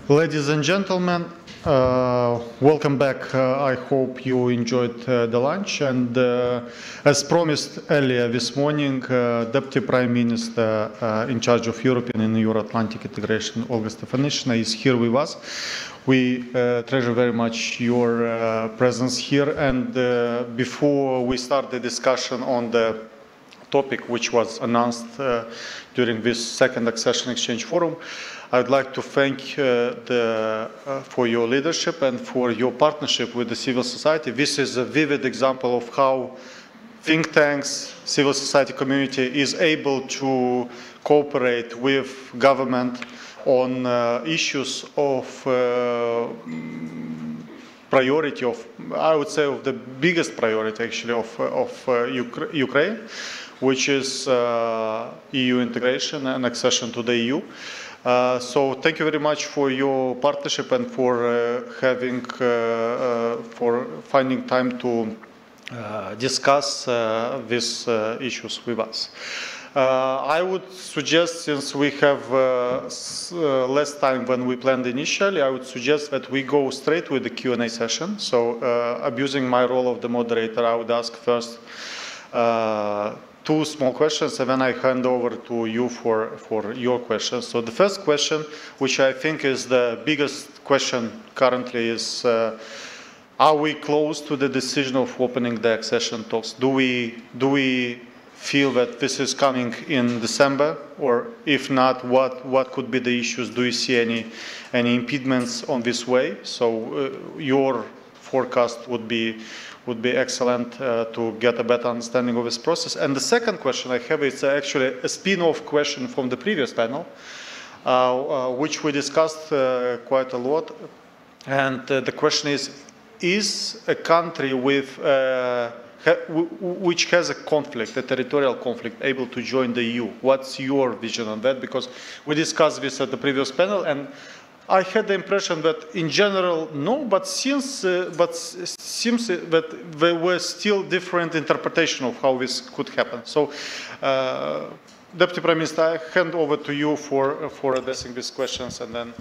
Ladies and gentlemen, welcome back. I hope you enjoyed the lunch. And as promised earlier this morning, Deputy Prime Minister in charge of European and Euro-Atlantic integration, Olha Stefanishyna, is here with us. We treasure very much your presence here. And before we start the discussion on the topic which was announced during this second Accession Exchange Forum, I would like to thank for your leadership and for your partnership with the civil society. This is a vivid example of how think tanks, civil society community is able to cooperate with government on issues of priority of, I would say, of the biggest priority actually of Ukraine, which is EU integration and accession to the EU. So thank you very much for your partnership and for finding time to discuss these issues with us. I would suggest, since we have less time than we planned initially, I would suggest that we go straight with the Q&A session. So abusing my role of the moderator, I would ask first two small questions, and then I hand over to you for your questions. So the first question, which I think is the biggest question currently, is are we close to the decision of opening the accession talks? Do we feel that this is coming in December, or if not, what could be the issues? Do you see any impediments on this way? So your forecast would be excellent to get a better understanding of this process. And the second question I have is actually a spin-off question from the previous panel, which we discussed quite a lot. And the question is a country with which has a conflict, a territorial conflict, able to join the EU? What's your vision on that? Because we discussed this at the previous panel, and I had the impression that in general, no, but seems that there were still different interpretation of how this could happen. So, Deputy Prime Minister, I hand over to you for addressing these questions, and then.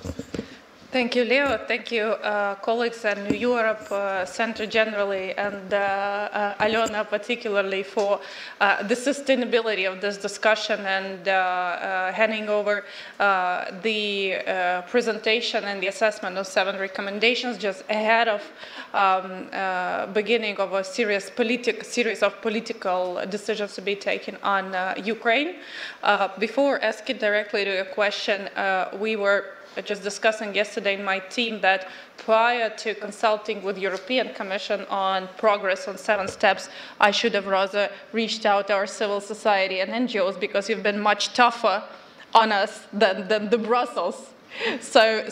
Thank you, Leo. Thank you, colleagues and Europe Center generally, and Alena particularly, for the sustainability of this discussion and handing over the presentation and the assessment of 7 recommendations just ahead of beginning of a series of political decisions to be taken on Ukraine. Before asking directly to your question, we were just discussing yesterday in my team that prior to consulting with European Commission on progress on 7 steps, I should have rather reached out to our civil society and NGOs, because you've been much tougher on us than the Brussels. So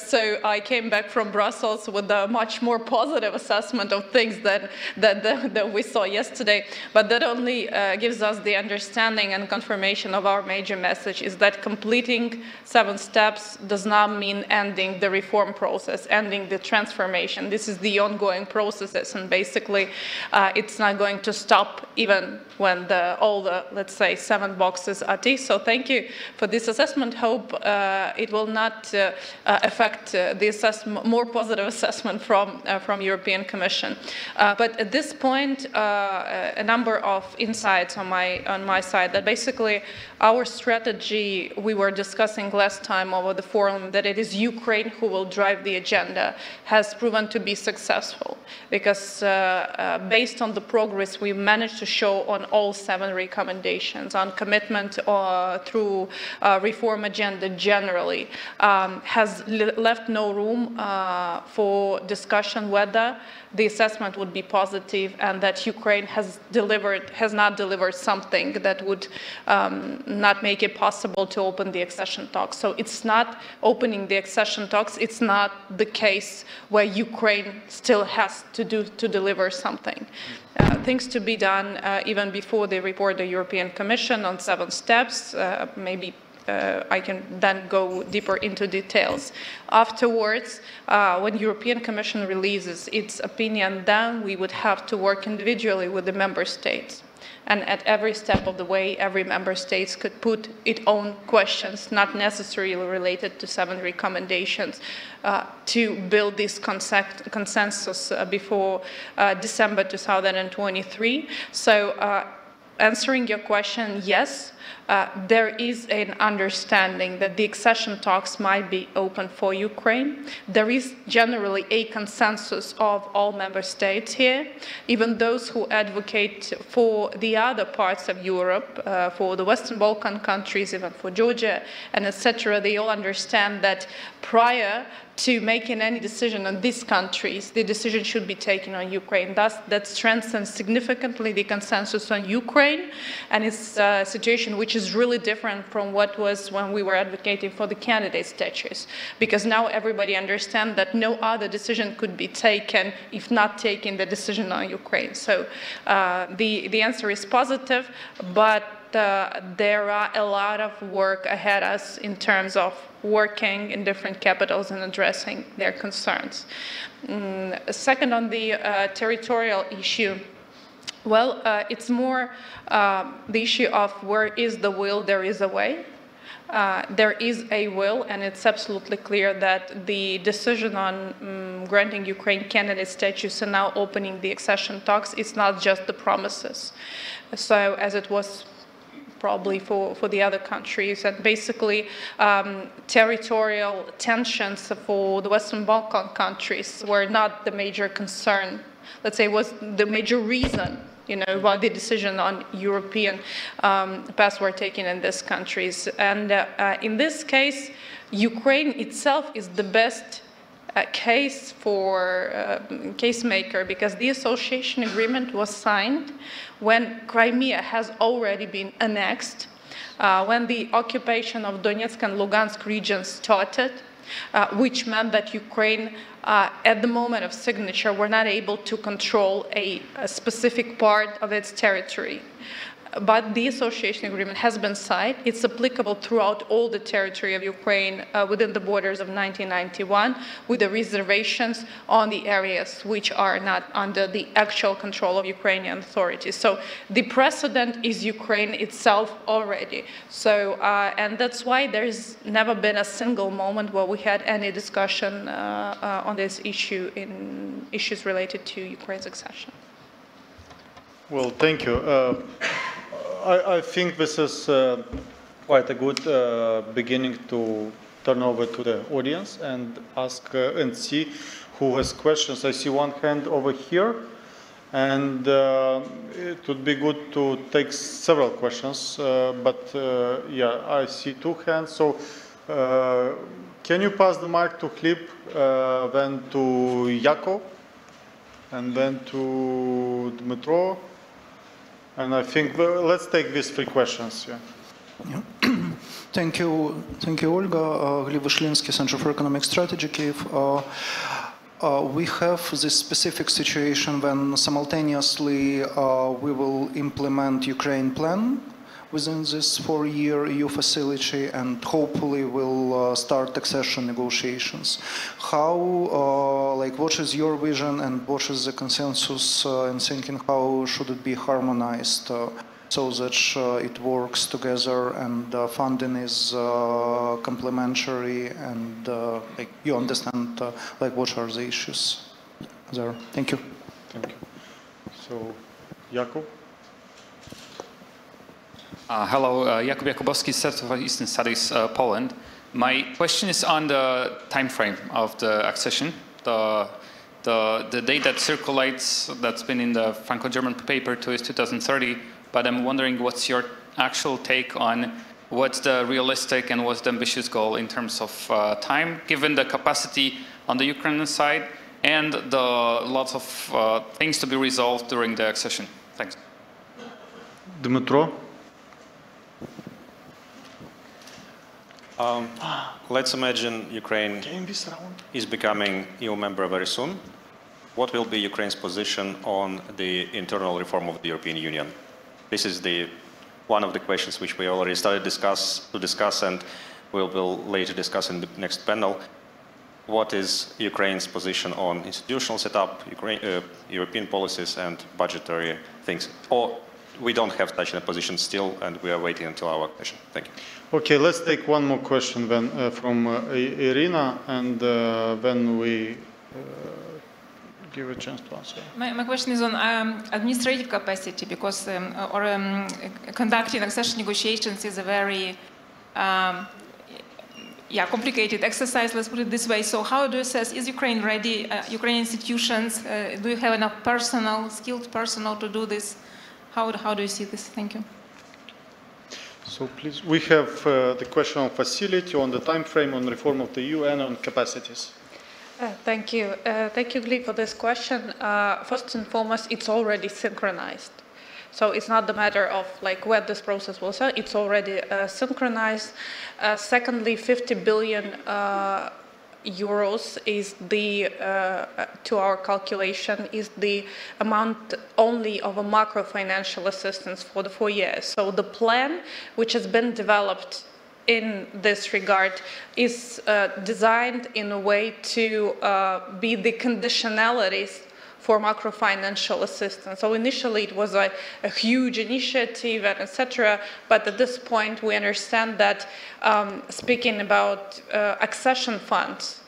I came back from Brussels with a much more positive assessment of things than we saw yesterday. But that only gives us the understanding and confirmation of our major message, is that completing 7 steps does not mean ending the reform process, ending the transformation. This is the ongoing processes, and basically it's not going to stop even when all the, let's say, 7 boxes are ticked. So thank you for this assessment. Hope it will not affect the more positive assessment from European Commission. But at this point, a number of insights on my side, that basically our strategy, we were discussing last time over the forum, that it is Ukraine who will drive the agenda, has proven to be successful, because based on the progress we managed to show on all 7 recommendations, on commitment through reform agenda generally, has left no room for discussion whether the assessment would be positive and that Ukraine has not delivered something that would not make it possible to open the accession talks. So it's not opening the accession talks, it's not the case where Ukraine still has to deliver something. Things to be done even before they report the European Commission on 7 steps, maybe I can then go deeper into details. Afterwards, when European Commission releases its opinion, then we would have to work individually with the member states. And at every step of the way, every member state could put its own questions, not necessarily related to 7 recommendations, to build this consensus before December 2023. So answering your question, yes, there is an understanding that the accession talks might be open for Ukraine. There is generally a consensus of all member states here. Even those who advocate for the other parts of Europe, for the Western Balkan countries, even for Georgia, and etc., they all understand that prior to making any decision on these countries, the decision should be taken on Ukraine. Thus, that strengthens significantly the consensus on Ukraine, and it's a situation which is really different from what was when we were advocating for the candidate status, because now everybody understands that no other decision could be taken if not taking the decision on Ukraine. So the answer is positive, but there are a lot of work ahead of us in terms of working in different capitals and addressing their concerns. Second, on the territorial issue, well, it's more the issue of where is the will, there is a way. There is a will, and it's absolutely clear that the decision on granting Ukraine candidate status and now opening the accession talks is not just the promises. So as it was probably for the other countries, and basically territorial tensions for the Western Balkan countries were not the major concern. Let's say was the major reason, why the decision on European paths were taken in these countries. And in this case, Ukraine itself is the best case for case maker, because the association agreement was signed when Crimea has already been annexed, when the occupation of Donetsk and Lugansk regions started, which meant that Ukraine, at the moment of signature, were not able to control a specific part of its territory. But the association agreement has been signed. It's applicable throughout all the territory of Ukraine within the borders of 1991, with the reservations on the areas which are not under the actual control of Ukrainian authorities. So the precedent is Ukraine itself already. So, and that's why there's never been a single moment where we had any discussion on this issue in issues related to Ukraine's accession. Well, thank you. I think this is quite a good beginning to turn over to the audience and ask and see who has questions. I see one hand over here, and it would be good to take several questions, but yeah, I see 2 hands. So can you pass the mic to Klip, then to Jakub, and then to Dmytro? And I think let's take these 3 questions. Yeah. Thank you, Olga. Gleb Vyshlinsky, Center for Economic Strategy, Kyiv. We have this specific situation when simultaneously we will implement Ukraine plan within this 4-year EU facility, and hopefully we'll start accession negotiations. How, what is your vision, and what is the consensus in thinking how should it be harmonized so that it works together and funding is complementary, and you understand what are the issues there? Thank you. Thank you. So, Jakub? Hello, Jakub Jakubowski, Center for Eastern Studies, Poland. My question is on the time frame of the accession. The date that circulates, that's been in the Franco-German paper too, is 2030, but I'm wondering what's your actual take on what's the realistic and what's the ambitious goal in terms of time, given the capacity on the Ukrainian side and the lots of things to be resolved during the accession. Thanks. Dmytro? Let's imagine Ukraine is becoming EU member very soon. What will be Ukraine's position on the internal reform of the European Union? This is one of the questions which we already started to discuss, and we will later discuss in the next panel. What is Ukraine's position on institutional setup, European policies, and budgetary things? Or we don't have such a position still, and we are waiting until our accession. Thank you. Okay, let's take one more question then from Irina, and then we give a chance to answer. My question is on administrative capacity, because conducting accession negotiations is a very complicated exercise, let's put it this way. So how do you assess, is Ukraine ready, Ukrainian institutions, do you have enough personnel, skilled personnel to do this? How do you see this? Thank you. So please, we have the question on facility, on the time frame, on reform of the EU, and on capacities. Thank you. Thank you, Gleb, for this question. First and foremost, it's already synchronized. So it's not the matter of like where this process will start, it's already synchronized. Secondly, 50 billion euros is the, to our calculation, is the amount only of a macro financial assistance for the 4 years. So the plan which has been developed in this regard is designed in a way to be the conditionalities for macro-financial assistance. So initially it was a huge initiative and etc. But at this point we understand that speaking about accession funds,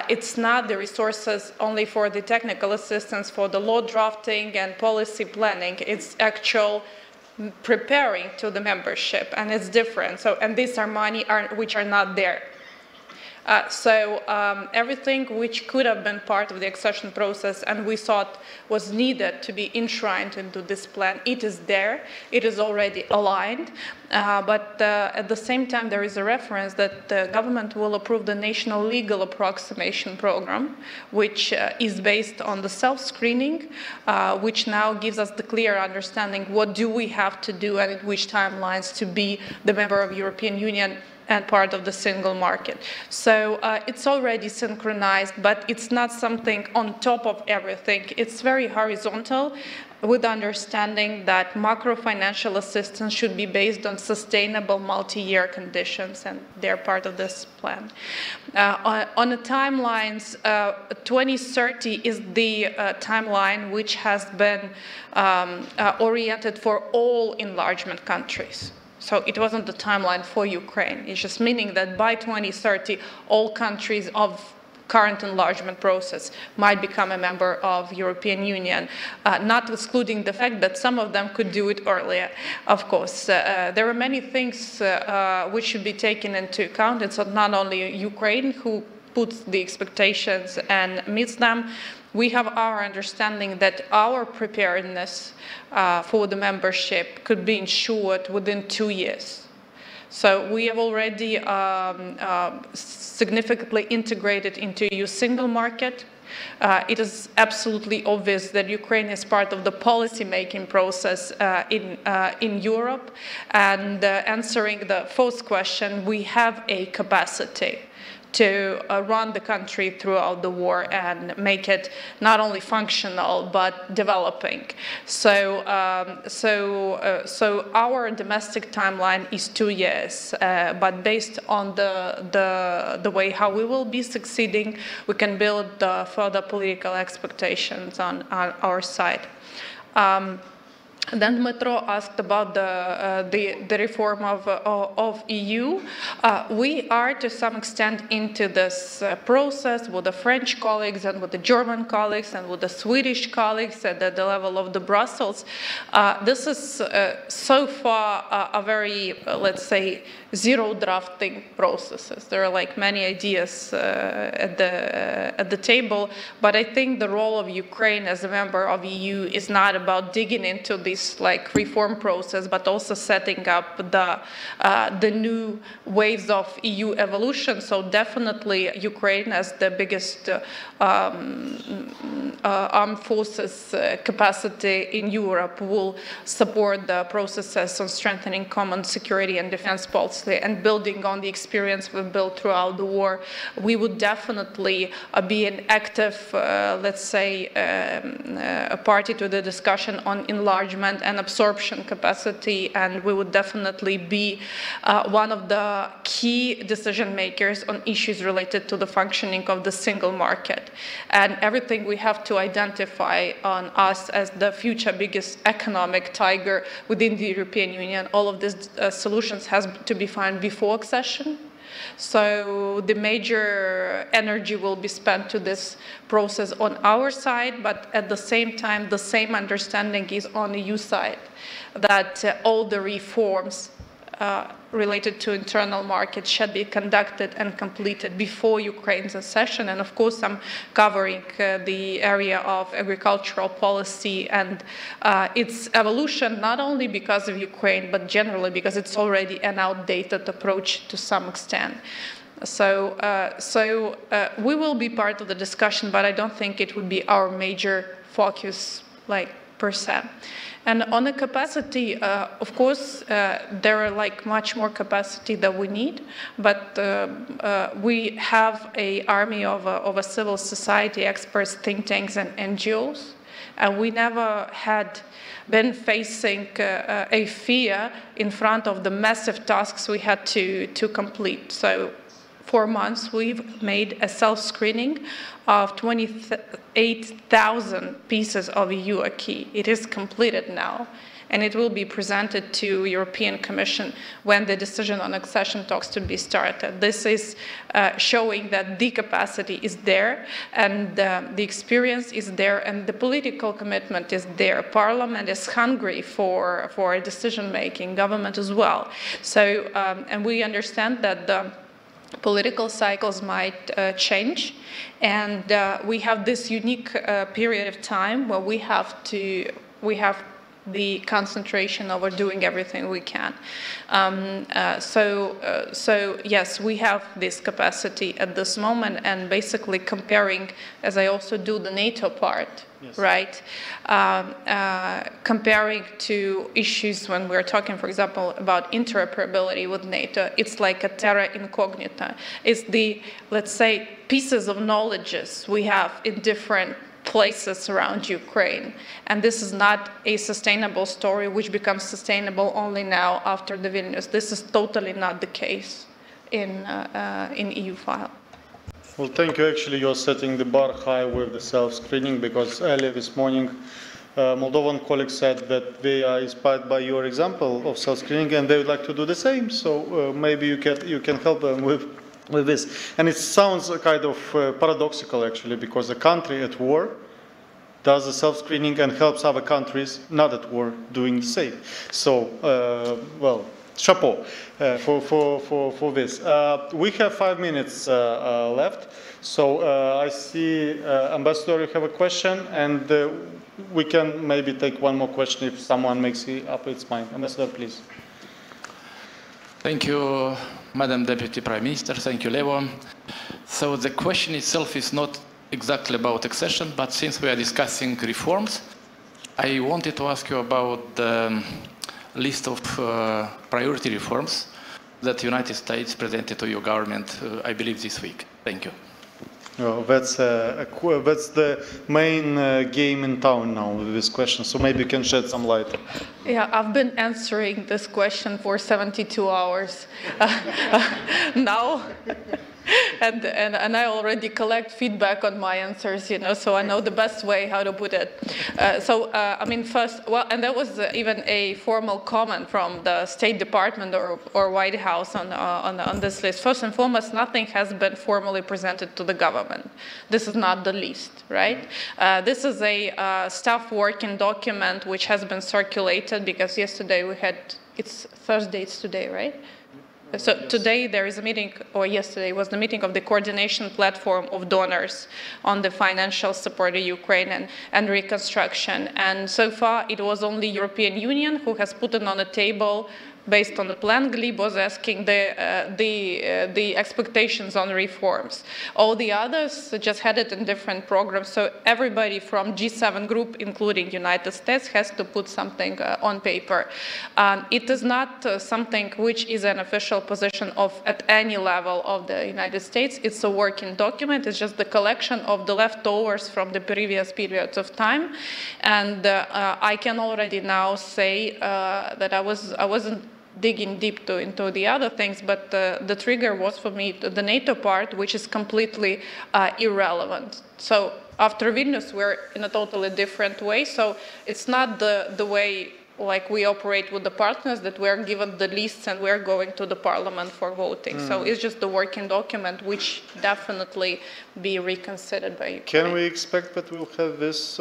it's not the resources only for the technical assistance for the law drafting and policy planning. It's actual preparing to the membership, and it's different. So, and these are money which are not there. Everything which could have been part of the accession process and we thought was needed to be enshrined into this plan, it is there, it is already aligned, but at the same time there is a reference that the government will approve the National Legal Approximation Program, which is based on the self-screening, which now gives us the clear understanding what do we have to do and in which timelines to be the member of the European Union and part of the single market. So it's already synchronized, but it's not something on top of everything. It's very horizontal with understanding that macro-financial assistance should be based on sustainable multi-year conditions, and they're part of this plan. On the timelines, 2030 is the timeline which has been oriented for all enlargement countries. So it wasn't the timeline for Ukraine. It's just meaning that by 2030, all countries of current enlargement process might become a member of European Union, not excluding the fact that some of them could do it earlier. Of course, there are many things which should be taken into account. It's not only Ukraine who puts the expectations and meets them. We have our understanding that our preparedness for the membership could be ensured within 2 years. So we have already significantly integrated into EU single market. It is absolutely obvious that Ukraine is part of the policy-making process in Europe. And answering the first question, we have a capacity to run the country throughout the war and make it not only functional but developing. So our domestic timeline is 2 years, but based on the way how we will be succeeding, we can build further political expectations on our side. Then Dmitro asked about the reform of EU. We are to some extent into this process with the French colleagues and with the German colleagues and with the Swedish colleagues at the level of the Brussels. This is so far a very, let's say, zero drafting processes. There are like many ideas at the table, but I think the role of Ukraine as a member of EU is not about digging into this like reform process, but also setting up the new waves of EU evolution. So definitely Ukraine as the biggest armed forces capacity in Europe will support the processes on strengthening common security and defense policy and building on the experience we've built throughout the war. We would definitely be an active, let's say, a party to the discussion on enlargement implement and absorption capacity, and we would definitely be one of the key decision makers on issues related to the functioning of the single market. And everything we have to identify on us as the future biggest economic tiger within the European Union, all of these solutions has to be found before accession. So the major energy will be spent to this process on our side, but at the same time, the same understanding is on the EU side, that all the reforms related to internal market should be conducted and completed before Ukraine's accession. And of course, I'm covering the area of agricultural policy and its evolution, not only because of Ukraine, but generally because it's already an outdated approach to some extent. So we will be part of the discussion, but I don't think it would be our major focus, like, per se. And on the capacity, of course, there are much more capacity that we need, but we have an army of a civil society experts, think tanks, and NGOs, and we never had been facing a fear in front of the massive tasks we had to complete. So 4 months, we've made a self-screening of 28,000 pieces of EU acquis. It is completed now, and it will be presented to European Commission when the decision on accession talks to be started. This is showing that the capacity is there, and the experience is there, and the political commitment is there. Parliament is hungry for decision-making, government as well. So, and we understand that the political cycles might change, and we have this unique period of time where we have the concentration over doing everything we can. So yes, we have this capacity at this moment, and basically comparing, as I also do the NATO part, yes, right? Comparing to issues when we're talking, for example, about interoperability with NATO, it's like a terra incognita. It's the, let's say, pieces of knowledges we have in different places around Ukraine. And this is not a sustainable story which becomes sustainable only now after the Vilnius. This is totally not the case in EU file. Well, thank you. Actually, you're setting the bar high with the self-screening, because earlier this morning, Moldovan colleagues said that they are inspired by your example of self-screening and they would like to do the same. So maybe you can help them with this. And it sounds kind of paradoxical, actually, because a country at war does the self-screening and helps other countries not at war doing the same. So, well, chapeau for this. We have 5 minutes left. So I see, Ambassador, you have a question, and we can maybe take one more question if someone makes it up its mind. Ambassador, please. Thank you, Madam Deputy Prime Minister. Thank you, Levo. So the question itself is not exactly about accession, but since we are discussing reforms, I wanted to ask you about the list of priority reforms that the United States presented to your government, I believe, this week. Thank you. Well, that's the main game in town now with this question, so maybe you can shed some light. Yeah, I've been answering this question for 72 hours now. And I already collect feedback on my answers, you know, so I know the best way how to put it. I mean, first, well, and there was even a formal comment from the State Department or White House on this list. First and foremost, nothing has been formally presented to the government. This is not the list, right? This is a staff working document which has been circulated because yesterday we had, it's Thursday, it's today, right? So today there is a meeting, or yesterday was the meeting of the coordination platform of donors on the financial support of Ukraine and reconstruction. And so far it was only European Union who has put it on the table based on the plan. Gleb was asking the expectations on reforms. All the others just had it in different programs. So everybody from G7 group, including United States, has to put something on paper. It is not something which is an official position at any level of the United States. It's a working document. It's just the collection of the leftovers from the previous periods of time. And I can already now say that I wasn't digging deep into the other things, but the trigger was for me the NATO part, which is completely irrelevant. So after Vilnius, we're in a totally different way. So it's not the way like we operate with the partners, that we're given the lists and we're going to the parliament for voting. So it's just the working document, which definitely be reconsidered by Ukraine. Can we expect that we'll have this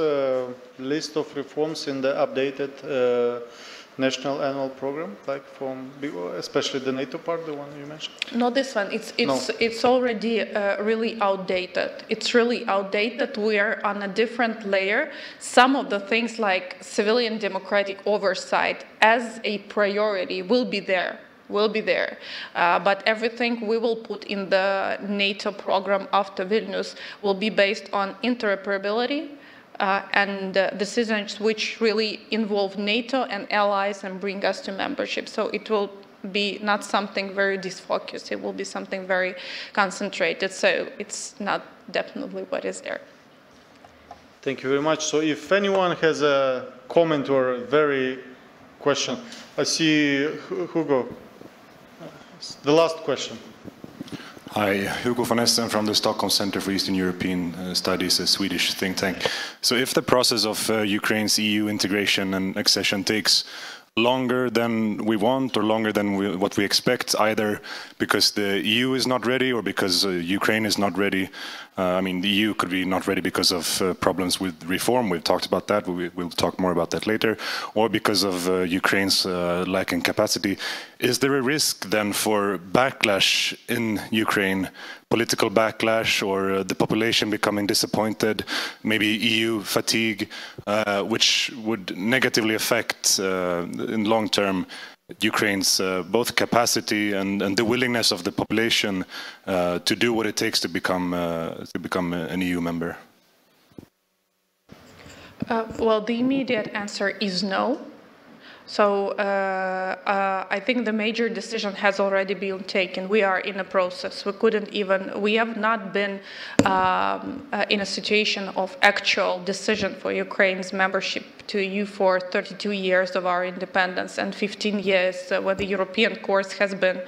list of reforms in the updated national annual program, like from, especially the NATO part, the one you mentioned? Not this one. It's already really outdated. It's really outdated. We are on a different layer. Some of the things like civilian democratic oversight as a priority will be there. But everything we will put in the NATO program after Vilnius will be based on interoperability, and decisions which really involve NATO and allies and bring us to membership. So it will be not something very disfocused, it will be something very concentrated. So it's not definitely what is there. Thank you very much. So if anyone has a comment or a very question, I see Hugo. The last question. Hi, Hugo von Esten from the Stockholm Center for Eastern European Studies, a Swedish think tank. So if the process of Ukraine's EU integration and accession takes longer than we want or longer than what we expect, either because the EU is not ready or because Ukraine is not ready. I mean, the EU could be not ready because of problems with reform. We've talked about that. We'll talk more about that later. Or because of Ukraine's lacking capacity. Is there a risk then for backlash in Ukraine, political backlash, or the population becoming disappointed, maybe EU fatigue, which would negatively affect in long term Ukraine's both capacity and the willingness of the population to do what it takes to become an EU member? Well, the immediate answer is no. So I think the major decision has already been taken. We are in a process. We have not been in a situation of actual decision for Ukraine's membership to EU for 32 years of our independence and 15 years where the European course has been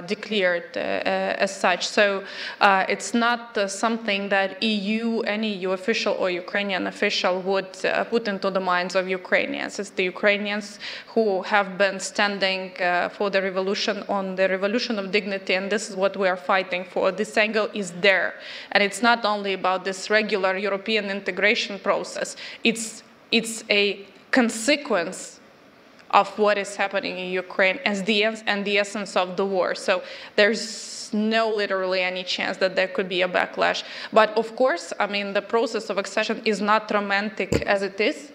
declared as such. So it's not something that any EU official or Ukrainian official would put into the minds of Ukrainians. It's the Ukrainians who have been standing for the revolution, on the revolution of dignity, and this is what we are fighting for. This angle is there, and it's not only about this regular European integration process. It's a consequence of what is happening in Ukraine and the essence of the war. So there's literally any chance that there could be a backlash. But of course, I mean, the process of accession is not romantic as it is.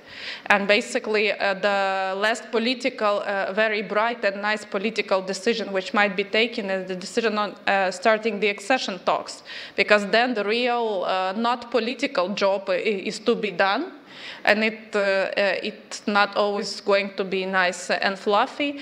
And basically, the last political, very bright and nice political decision which might be taken is the decision on starting the accession talks. Because then the real, not political job is to be done. And it's not always going to be nice and fluffy.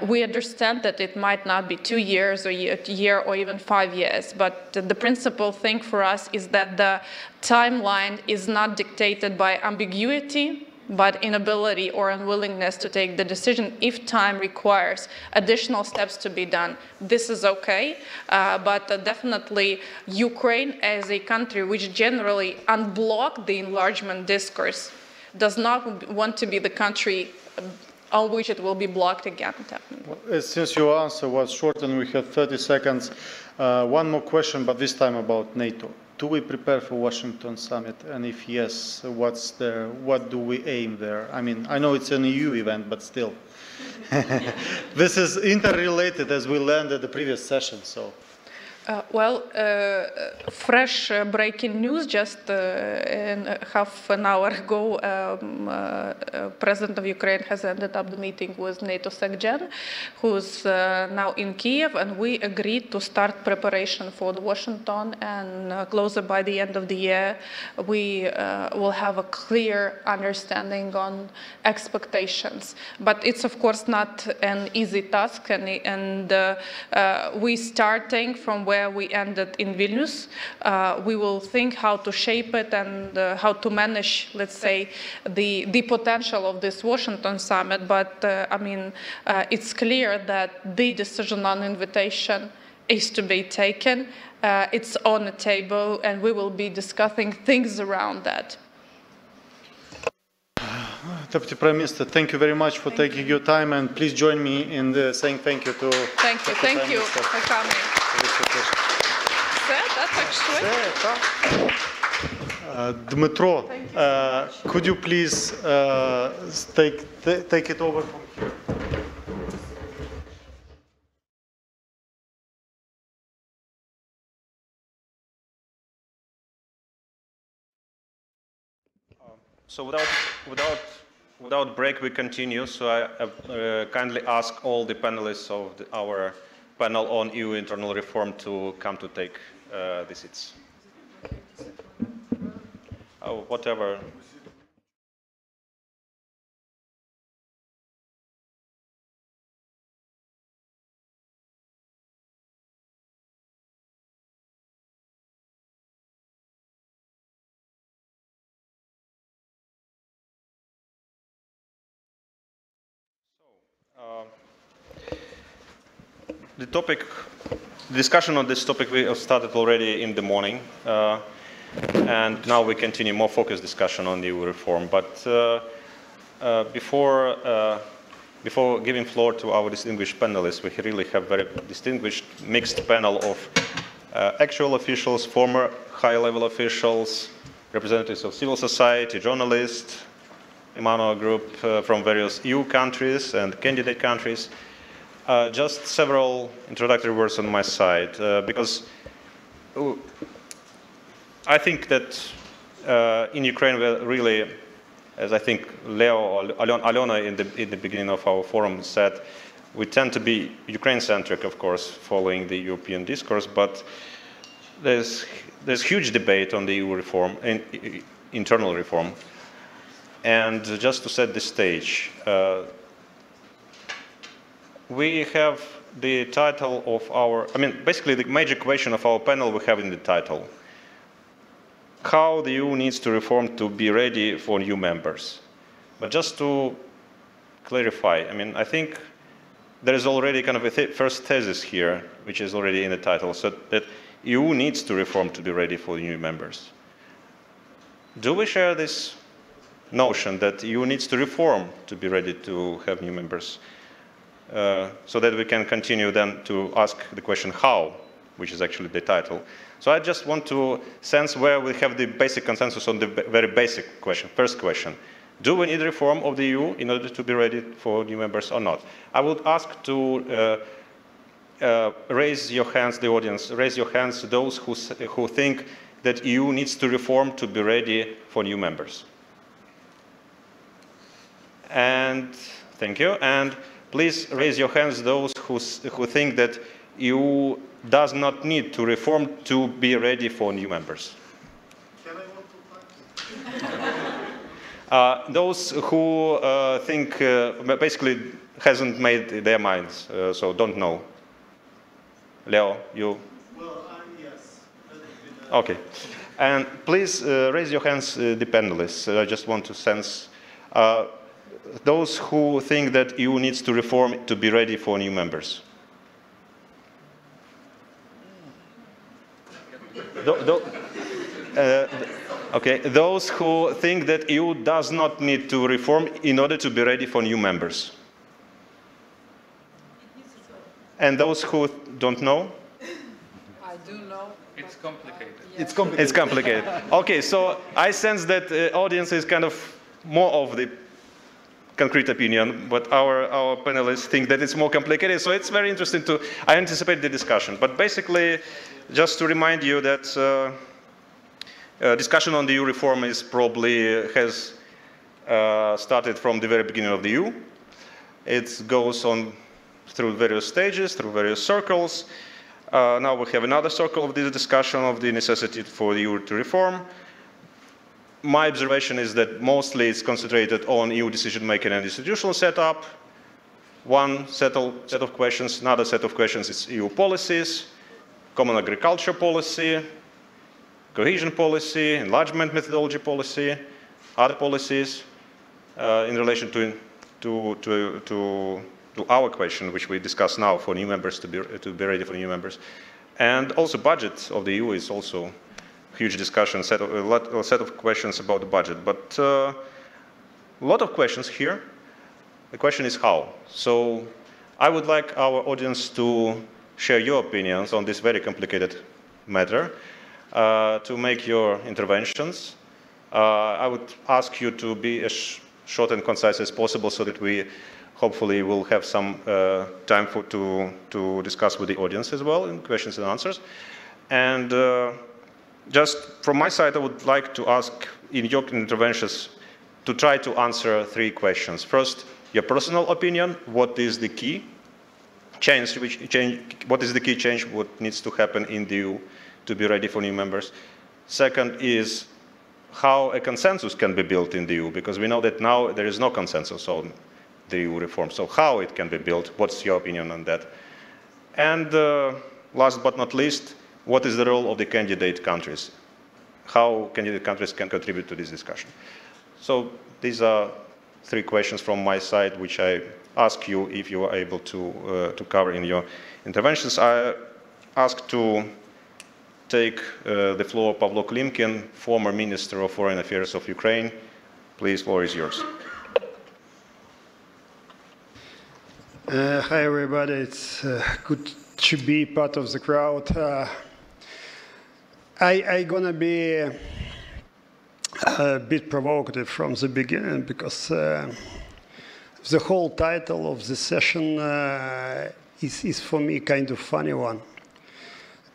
We understand that it might not be 2 years or a year or even 5 years, but the principal thing for us is that the timeline is not dictated by ambiguity, but inability or unwillingness to take the decision if time requires additional steps to be done. This is okay, but definitely Ukraine as a country which generally unblocked the enlargement discourse does not want to be the country on which it will be blocked again, definitely. Well, since your answer was short and we have 30 seconds, one more question, but this time about NATO. Do we prepare for Washington summit? And if yes, what do we aim there? I mean, I know it's an EU event, but still. This is interrelated as we learned at the previous session, so. Fresh breaking news just in half an hour ago, President of Ukraine has ended up the meeting with NATO SecGen, who's now in Kiev, and we agreed to start preparation for the Washington, and closer by the end of the year, we will have a clear understanding on expectations. But it's of course not an easy task, and we starting from where we ended in Vilnius. We will think how to shape it and how to manage, let's say, the potential of this Washington summit. But I mean, it's clear that the decision on invitation is to be taken. It's on the table, and we will be discussing things around that. Deputy Prime Minister, thank you very much for taking your time, and please join me in saying thank you to. Thank you for coming. Dmytro, could you please take it over from here? So without break, we continue. So I kindly ask all the panelists of our panel on EU internal reform to come to take the seats. Whatever. The discussion on this topic we have started already in the morning, and now we continue more focused discussion on the EU reform. But before giving floor to our distinguished panelists, we really have very distinguished mixed panel of actual officials, former high-level officials, representatives of civil society, journalists, Emmanuel Group from various EU countries and candidate countries. Just several introductory words on my side, because I think that in Ukraine we're really, as I think Leo or Alena in the beginning of our forum said, we tend to be Ukraine-centric, of course, following the European discourse, but there's huge debate on the EU reform and internal reform. And just to set the stage, we have the title of our, basically the major question of our panel we have in the title. How the EU needs to reform to be ready for new members. But just to clarify, I think there is already kind of a first thesis here, which is already in the title, so that EU needs to reform to be ready for new members. Do we share this notion that EU needs to reform to be ready to have new members? So that we can continue then to ask the question how, which is actually the title. So I just want to sense where we have the basic consensus on the very basic question, first question. Do we need reform of the EU in order to be ready for new members or not? I would ask to raise your hands, the audience, raise your hands, those who think that EU needs to reform to be ready for new members. And thank you. And please raise your hands, those who think that EU does not need to reform to be ready for new members. Can I vote to Those who think basically hasn't made their minds, so don't know. Leo, you? Well, yes. Okay. And please raise your hands, the panelists. I just want to sense those who think that EU needs to reform to be ready for new members. Okay, those who think that EU does not need to reform in order to be ready for new members. And those who don't know? I do know. It's complicated. Yeah. It's complicated. Okay, so I sense that the audience is kind of more of the concrete opinion, but our panelists think that it's more complicated. So it's very interesting I anticipate the discussion. But basically, just to remind you that discussion on the EU reform has started from the very beginning of the EU. It goes on through various stages, through various circles. Now we have another circle of this discussion of the necessity for the EU to reform. My observation is that mostly it's concentrated on EU decision-making and institutional setup. One set of questions, another set of questions is EU policies, common agriculture policy, cohesion policy, enlargement methodology policy, other policies in relation to our question, which we discuss now for new members to be ready for new members. And also budget of the EU is also huge discussion, a set of questions about the budget. But a lot of questions here. The question is how. So I would like our audience to share your opinions on this very complicated matter, to make your interventions. I would ask you to be as short and concise as possible so that we hopefully will have some time to discuss with the audience as well in questions and answers. And just from my side, I would like to ask in your interventions to try to answer 3 questions. First, your personal opinion, what is the key change, what is the key change, what needs to happen in the EU to be ready for new members? Second is how a consensus can be built in the EU, because we know that now there is no consensus on the EU reform. So how it can be built, what's your opinion on that? And last but not least, what is the role of the candidate countries? How candidate countries can contribute to this discussion? So these are 3 questions from my side, which I ask you if you are able to cover in your interventions. I ask to take the floor Pavlo Klimkin, former Minister of Foreign Affairs of Ukraine. Please, floor is yours. Hi, everybody. It's good to be part of the crowd. I'm gonna be a bit provocative from the beginning because the whole title of the session is for me kind of funny one.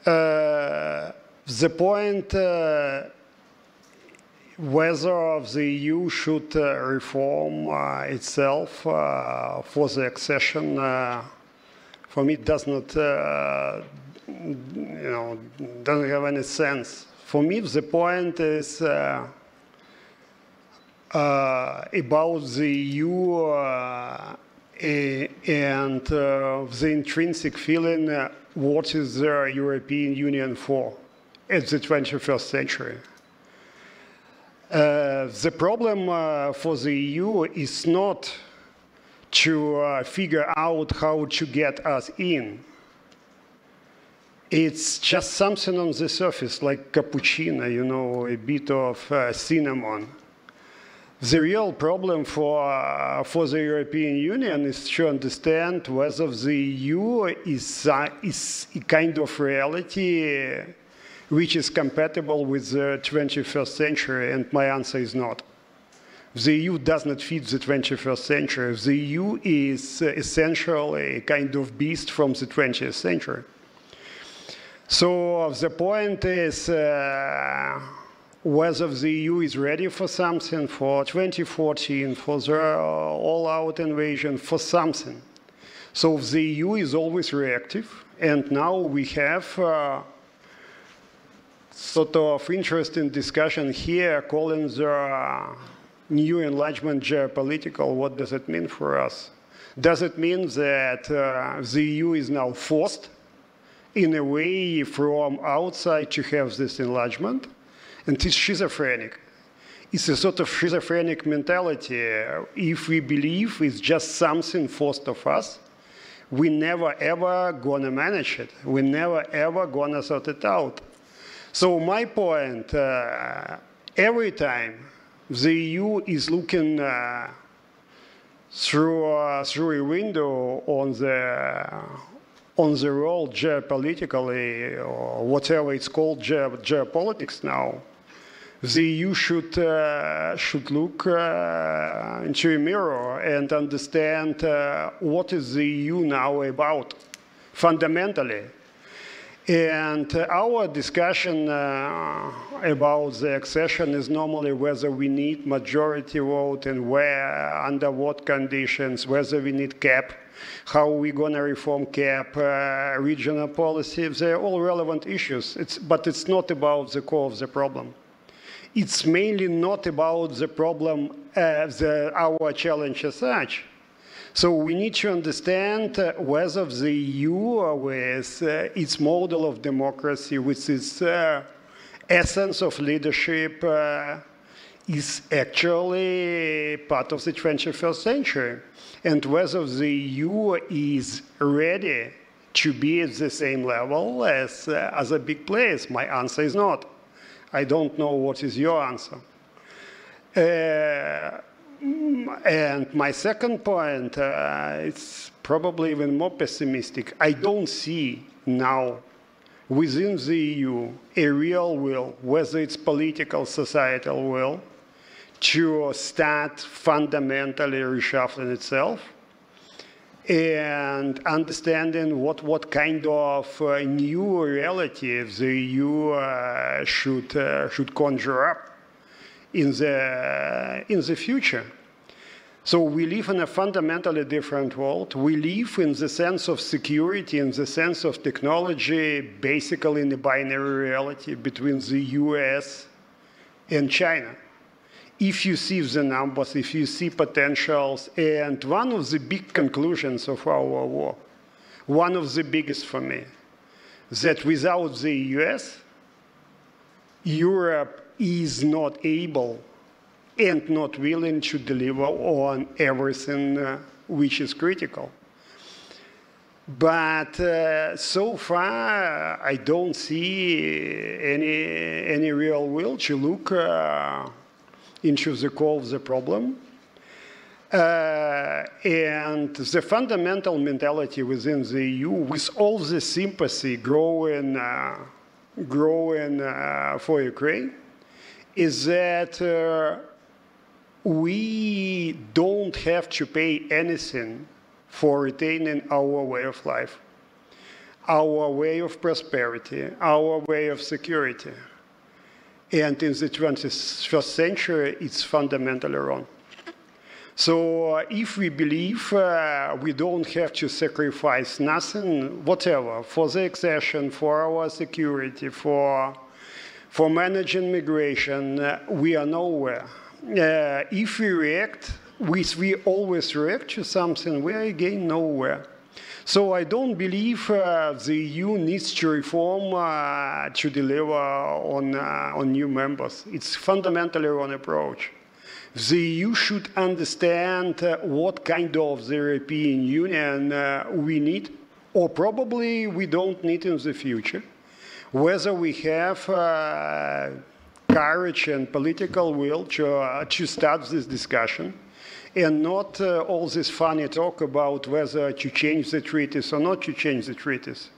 The point whether the EU should reform itself for the accession, for me, does not, doesn't have any sense. For me, the point is about the EU and the intrinsic feeling, what is the European Union for at the 21st century. The problem for the EU is not to figure out how to get us in. It's just something on the surface, like cappuccino, a bit of cinnamon. The real problem for the European Union is to understand whether the EU is a kind of reality which is compatible with the 21st century, and my answer is not. The EU does not fit the 21st century. The EU is essentially a kind of beast from the 20th century. So the point is whether the EU is ready for something, for 2014, for the all-out invasion, for something. So the EU is always reactive, and now we have sort of interesting discussion here calling the new enlargement geopolitical. What does it mean for us? Does it mean that the EU is now forced in a way from outside to have this enlargement? And it's schizophrenic. It's a sort of schizophrenic mentality. If we believe it's just something forced of us, we never ever gonna manage it. We never ever gonna sort it out. So my point, every time the EU is looking through a window on the role geopolitically, or whatever it's called, geopolitics now, the EU should look into a mirror and understand what is the EU now about, fundamentally. And our discussion about the accession is normally whether we need majority vote and where, under what conditions, whether we need cap, how are we going to reform cap, regional policy. They're all relevant issues, but it's not about the core of the problem. It's mainly not about the problem, our challenge as such. So we need to understand whether the EU, with its model of democracy, with its essence of leadership, is actually part of the 21st century. And whether the EU is ready to be at the same level as other big players. My answer is not. I don't know what is your answer. And my second point, it's probably even more pessimistic. I don't see now within the EU a real will, whether it's political, societal will, to start fundamentally reshuffling itself and understanding what kind of new reality the EU should conjure up in the future. So we live in a fundamentally different world. We live in the sense of security, in the sense of technology, basically in a binary reality between the US and China. If you see the numbers, if you see potentials, and one of the big conclusions of our war, one of the biggest for me, that without the US, Europe is not able and not willing to deliver on everything which is critical. But so far, I don't see any real will to look into the core of the problem. And the fundamental mentality within the EU, with all the sympathy growing for Ukraine, is that we don't have to pay anything for retaining our way of life, our way of prosperity, our way of security. And in the 21st century, it's fundamentally wrong. So if we believe we don't have to sacrifice nothing, whatever, for the accession, for our security, for managing migration, we are nowhere. If we react, we always react to something, we are again nowhere. So I don't believe the EU needs to reform to deliver on new members. It's fundamentally wrong approach. The EU should understand what kind of the European Union we need, or probably we don't need in the future. Whether we have courage and political will to start this discussion, and not all this funny talk about whether to change the treaties or not to change the treaties.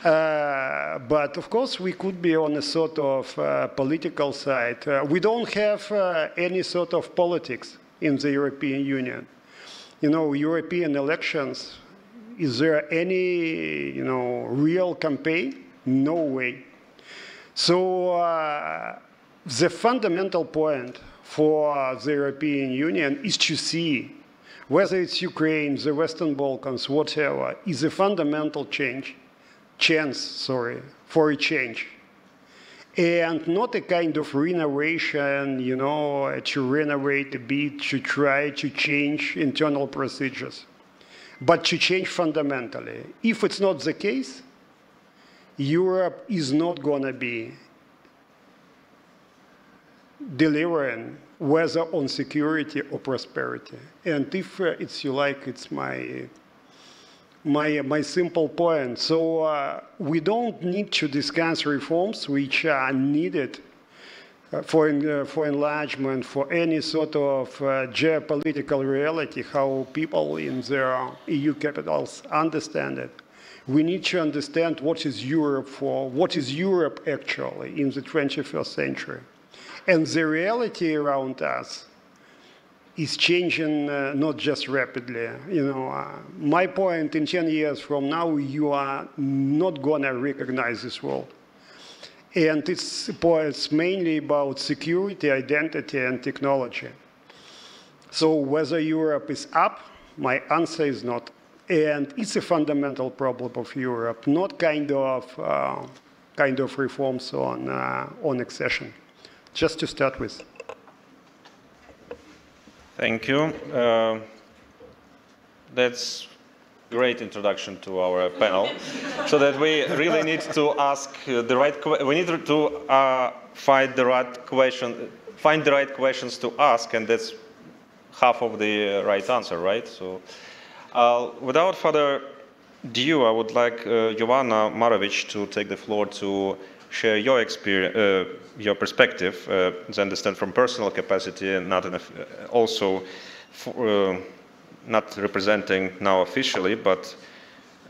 But of course, we could be on a sort of political side. We don't have any sort of politics in the European Union. You know, European elections, is there any, real campaign? No way. So the fundamental point for the European Union is to see whether it's Ukraine, the Western Balkans, whatever, is a fundamental chance for a change. And not a kind of renovation, to renovate a bit, to try to change internal procedures, but to change fundamentally. If it's not the case, Europe is not going to be delivering, whether on security or prosperity. And if it's it's my simple point. So we don't need to discuss reforms which are needed for enlargement, for any sort of geopolitical reality, how people in their EU capitals understand it. We need to understand what is Europe for, what is Europe actually in the 21st century. And the reality around us is changing not just rapidly. My point, in 10 years from now, you are not going to recognize this world. And it's mainly about security, identity, and technology. So whether Europe is up, my answer is not. And it's a fundamental problem of Europe, not kind of reforms on accession. Just to start with. Thank you. That's great introduction to our panel. So that we really need to ask the right. We need to find the right questions to ask, and that's half of the right answer, right? So, without further ado, I would like Jovana Marovic to take the floor to share your experience, your perspective, to understand from personal capacity, and also not representing now officially, but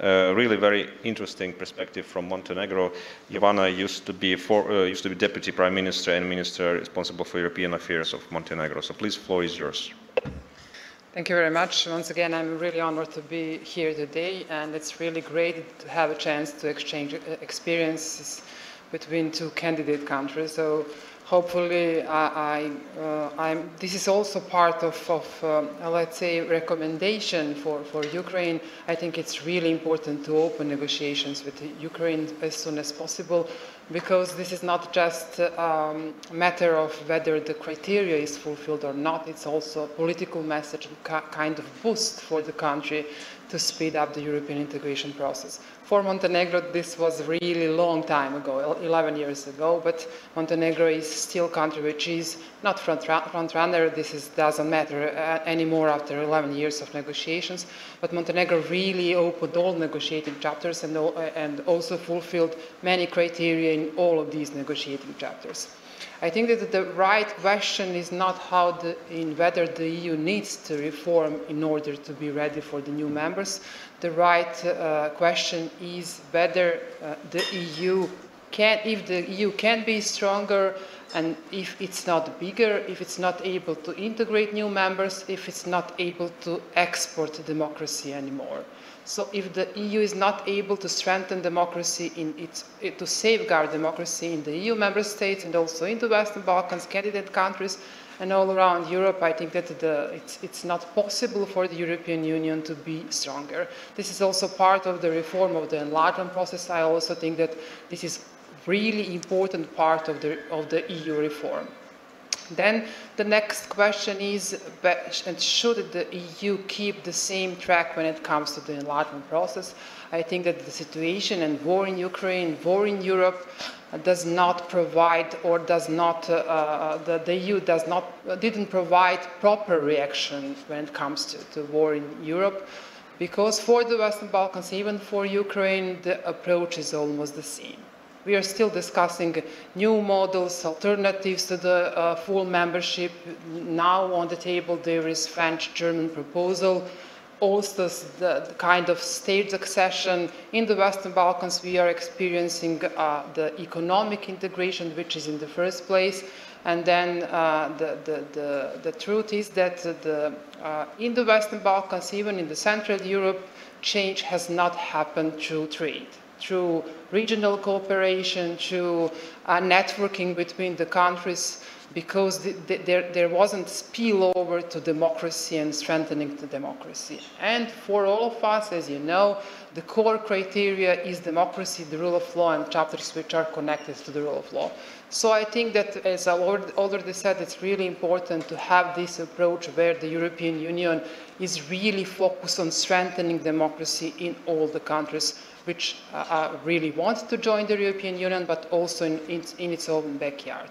really very interesting perspective from Montenegro. Jovana used to be Deputy Prime Minister and Minister responsible for European affairs of Montenegro. So please, floor is yours. Thank you very much. Once again, I'm really honored to be here today, and it's really great to have a chance to exchange experiences between two candidate countries. So hopefully, this is also part of let's say, recommendation for Ukraine. I think it's really important to open negotiations with Ukraine as soon as possible, because this is not just a matter of whether the criteria is fulfilled or not. It's also a political message, kind of boost for the country to speed up the European integration process. For Montenegro, this was really long time ago, 11 years ago, but Montenegro is still a country which is not front runner. This doesn't matter anymore after 11 years of negotiations, but Montenegro really opened all negotiating chapters and also fulfilled many criteria in all of these negotiating chapters. I think that the right question is not whether the EU needs to reform in order to be ready for the new members. The right question is whether if the EU can be stronger, and if it's not bigger, if it's not able to integrate new members, if it's not able to export democracy anymore. So if the EU is not able to strengthen democracy to safeguard democracy in the EU member states and also in the Western Balkans, candidate countries, and all around Europe, I think that it's not possible for the European Union to be stronger. This is also part of the reform of the enlargement process. I also think that this is really important part of the EU reform. Then the next question is, should the EU keep the same track when it comes to the enlargement process? I think that the situation and war in Ukraine, war in Europe, does not provide, or does not, the EU didn't provide proper reaction when it comes to war in Europe, because for the Western Balkans, even for Ukraine, the approach is almost the same. We are still discussing new models, alternatives to the full membership. Now on the table there is French-German proposal, also the kind of staged accession. In the Western Balkans we are experiencing the economic integration, which is in the first place. And then the truth is that in the Western Balkans, even in the Central Europe, change has not happened through trade, through regional cooperation, through networking between the countries, because there wasn't spillover to democracy and strengthening the democracy. And for all of us, as you know, the core criteria is democracy, the rule of law, and chapters which are connected to the rule of law. So I think that, as I already said, it's really important to have this approach where the European Union is really focused on strengthening democracy in all the countries which really want to join the European Union, but also in its own backyard.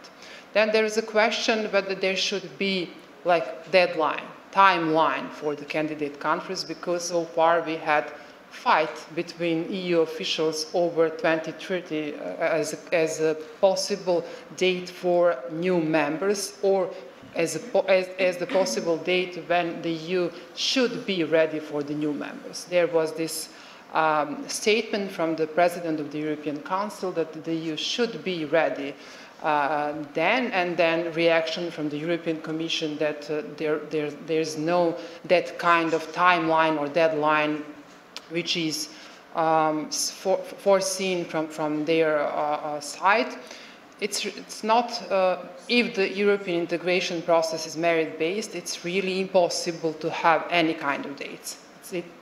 Then there is a question whether there should be like deadline, timeline for the candidate countries, because so far we had fight between EU officials over 2030 as a possible date for new members, or as the possible date when the EU should be ready for the new members. There was this statement from the President of the European Council that the EU should be ready and then reaction from the European Commission that there's no that kind of timeline or deadline which is foreseen from their side. It's not, if the European integration process is merit-based, it's really impossible to have any kind of dates.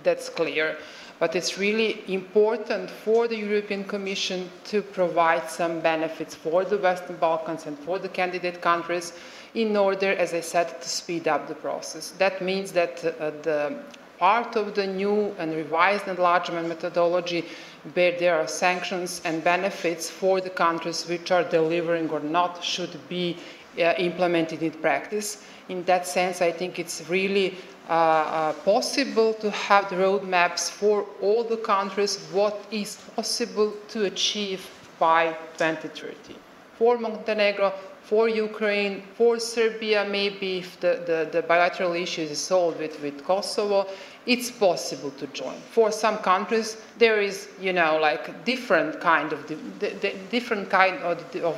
That's clear. But it's really important for the European Commission to provide some benefits for the Western Balkans and for the candidate countries in order, as I said, to speed up the process. That means that the part of the new and revised enlargement methodology where there are sanctions and benefits for the countries which are delivering or not should be implemented in practice. In that sense, I think it's really possible to have the roadmaps for all the countries, what is possible to achieve by 2030. For Montenegro, for Ukraine, for Serbia, maybe if the bilateral issues is solved with Kosovo, it's possible to join. For some countries, there is, like different kind of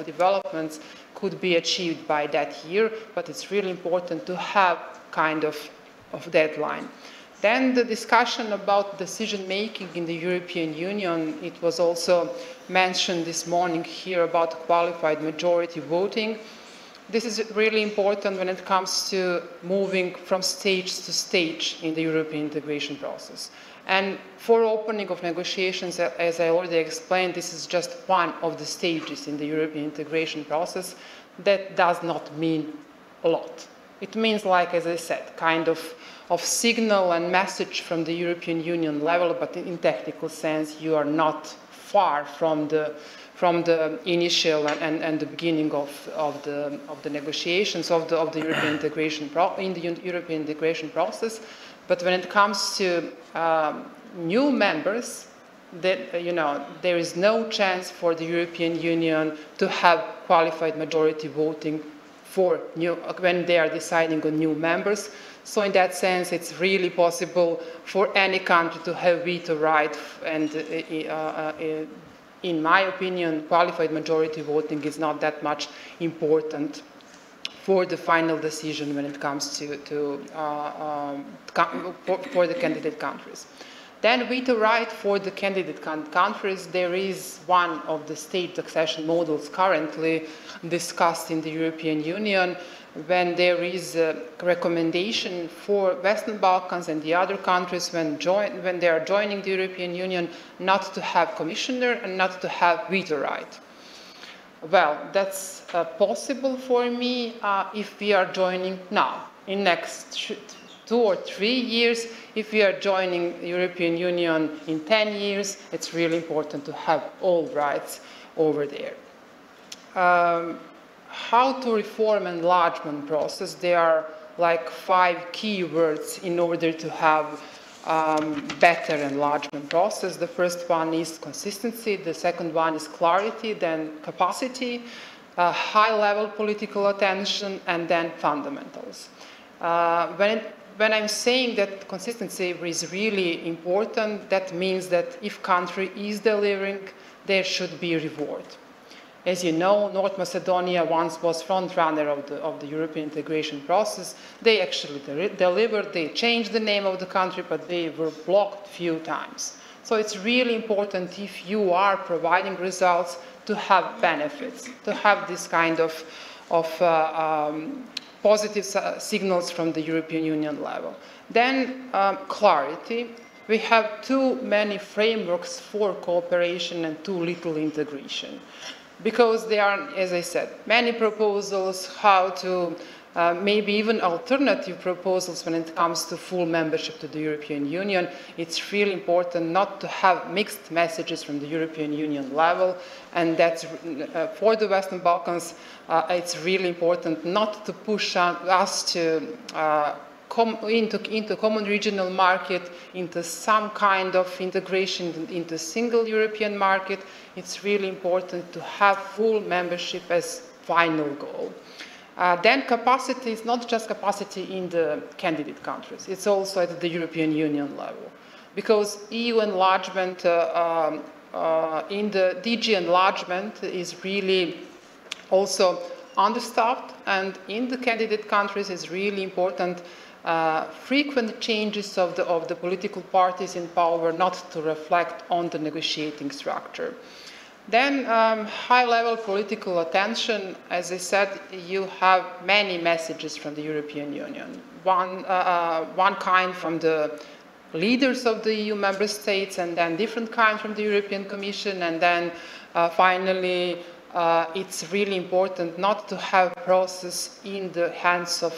developments could be achieved by that year, but it's really important to have kind of deadline. Then the discussion about decision-making in the European Union, it was also mentioned this morning here about qualified majority voting. This is really important when it comes to moving from stage to stage in the European integration process. And for opening of negotiations, as I already explained, this is just one of the stages in the European integration process. That does not mean a lot. It means, like, as I said, kind of signal and message from the European Union level, but in technical sense, you are not far from the initial and the beginning of the negotiations of the European integration European integration process. But when it comes to new members, there is no chance for the European Union to have qualified majority voting when they are deciding on new members. So in that sense, it's really possible for any country to have veto right, and in my opinion, qualified majority voting is not that much important for the final decision when it comes for the candidate countries. Then veto right for the candidate countries, there is one of the state accession models currently discussed in the European Union, when there is a recommendation for Western Balkans and the other countries when they are joining the European Union not to have commissioner and not to have veto right. Well, that's possible for me if we are joining now. In next 2 or 3 years, if we are joining the European Union in 10 years, it's really important to have all rights over there. How to reform enlargement process? There are like 5 key words in order to have better enlargement process. The first one is consistency, the second one is clarity, then capacity, high-level political attention, and then fundamentals. When I'm saying that consistency is really important, that means that if country is delivering, there should be reward. As you know, North Macedonia once was front runner of the European integration process. They actually delivered, they changed the name of the country, but they were blocked a few times. So it's really important, if you are providing results, to have benefits, to have this kind of positive signals from the European Union level. Then clarity. We have too many frameworks for cooperation and too little integration. Because there are, as I said, many proposals, how to, maybe even alternative proposals when it comes to full membership to the European Union. It's really important not to have mixed messages from the European Union level, and that's for the Western Balkans, it's really important not to push us to into common regional market, into some kind of integration into single European market. It's really important to have full membership as final goal. Then capacity is not just capacity in the candidate countries, it's also at the European Union level. Because EU enlargement, in the DG enlargement is really also understaffed, and in the candidate countries it's really important frequent changes of the political parties in power not to reflect on the negotiating structure. Then high-level political attention, as I said, you have many messages from the European Union. One kind from the leaders of the EU member states, and then different kind from the European Commission, and then finally it's really important not to have process in the hands of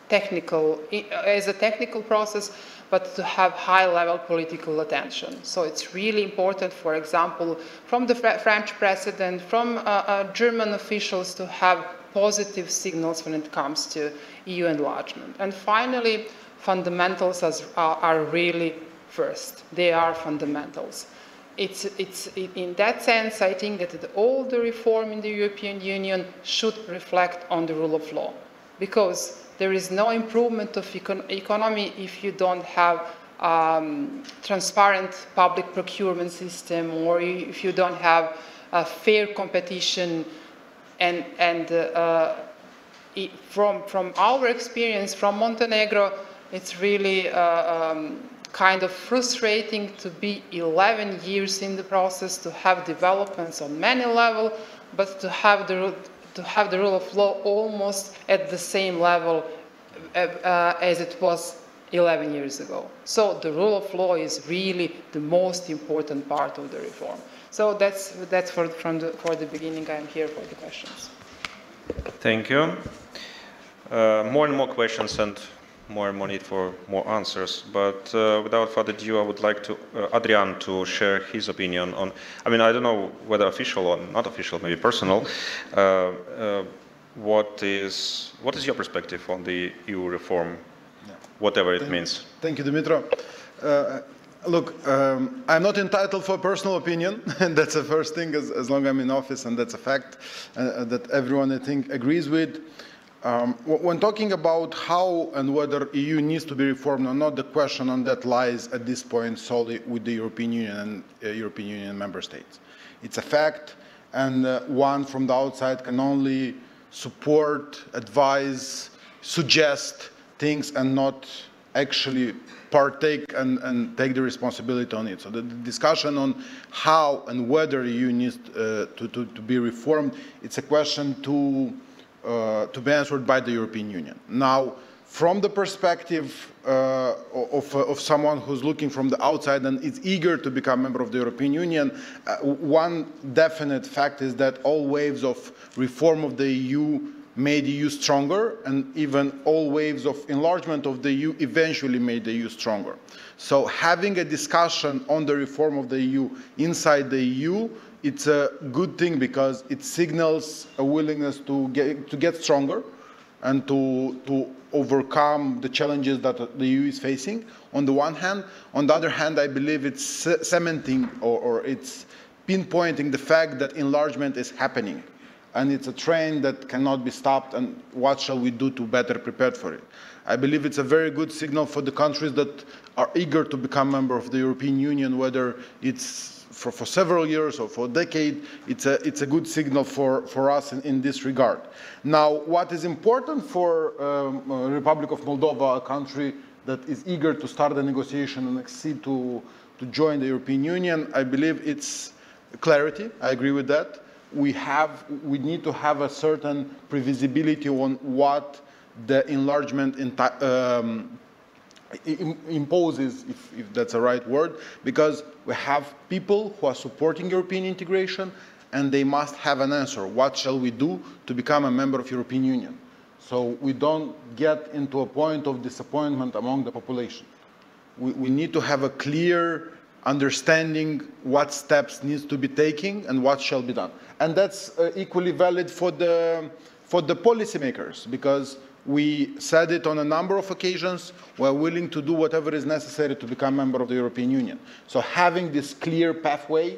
as a technical process, but to have high-level political attention. So it's really important, for example, from the French president, from German officials to have positive signals when it comes to EU enlargement. And finally, fundamentals are really first. They are fundamentals. In that sense, I think that all the reform in the European Union should reflect on the rule of law, because there is no improvement of economy if you don't have transparent public procurement system, or if you don't have a fair competition. And from our experience from Montenegro, it's really kind of frustrating to be 11 years in the process, to have developments on many levels, but to have the rule of law almost at the same level as it was 11 years ago. So the rule of law is really the most important part of the reform. So that's for the beginning. I'm here for the questions. Thank you. More and more questions and more need for more answers. But without further ado, I would like to Adrian to share his opinion on. I mean, I don't know whether official or not official, maybe personal. What is your perspective on the EU reform, whatever it means? Thank you, Dimitro. Look, I'm not entitled for a personal opinion, and that's the first thing, as long as I'm in office, and that's a fact that everyone, I think, agrees with. When talking about how and whether EU needs to be reformed or not, the question on that lies at this point solely with the European Union and European Union member states. It's a fact, and one from the outside can only support, advise, suggest things and not actually partake and take the responsibility on it. So the discussion on how and whether EU needs to be reformed, it's a question to be answered by the European Union. Now, from the perspective of someone who's looking from the outside and is eager to become a member of the European Union, one definite fact is that all waves of reform of the EU made the EU stronger, and even all waves of enlargement of the EU eventually made the EU stronger. So having a discussion on the reform of the EU inside the EU, it's a good thing because it signals a willingness to get stronger and to overcome the challenges that the EU is facing, on the one hand. On the other hand, I believe it's cementing or it's pinpointing the fact that enlargement is happening. And it's a trend that cannot be stopped, and what shall we do to better prepare for it? I believe it's a very good signal for the countries that are eager to become member of the European Union, whether it's for several years or for a decade. It's a good signal for us in this regard. Now, what is important for the Republic of Moldova, a country that is eager to start the negotiation and accede to join the European Union, I believe it's clarity. I agree with that. We need to have a certain previsibility on what the enlargement imposes, if that's a right word, because we have people who are supporting European integration, and they must have an answer. What shall we do to become a member of the European Union? So we don't get into a point of disappointment among the population. We need to have a clear understanding what steps needs to be taken and what shall be done. And that's equally valid for the policymakers, because we said it on a number of occasions. We're willing to do whatever is necessary to become a member of the European Union. So having this clear pathway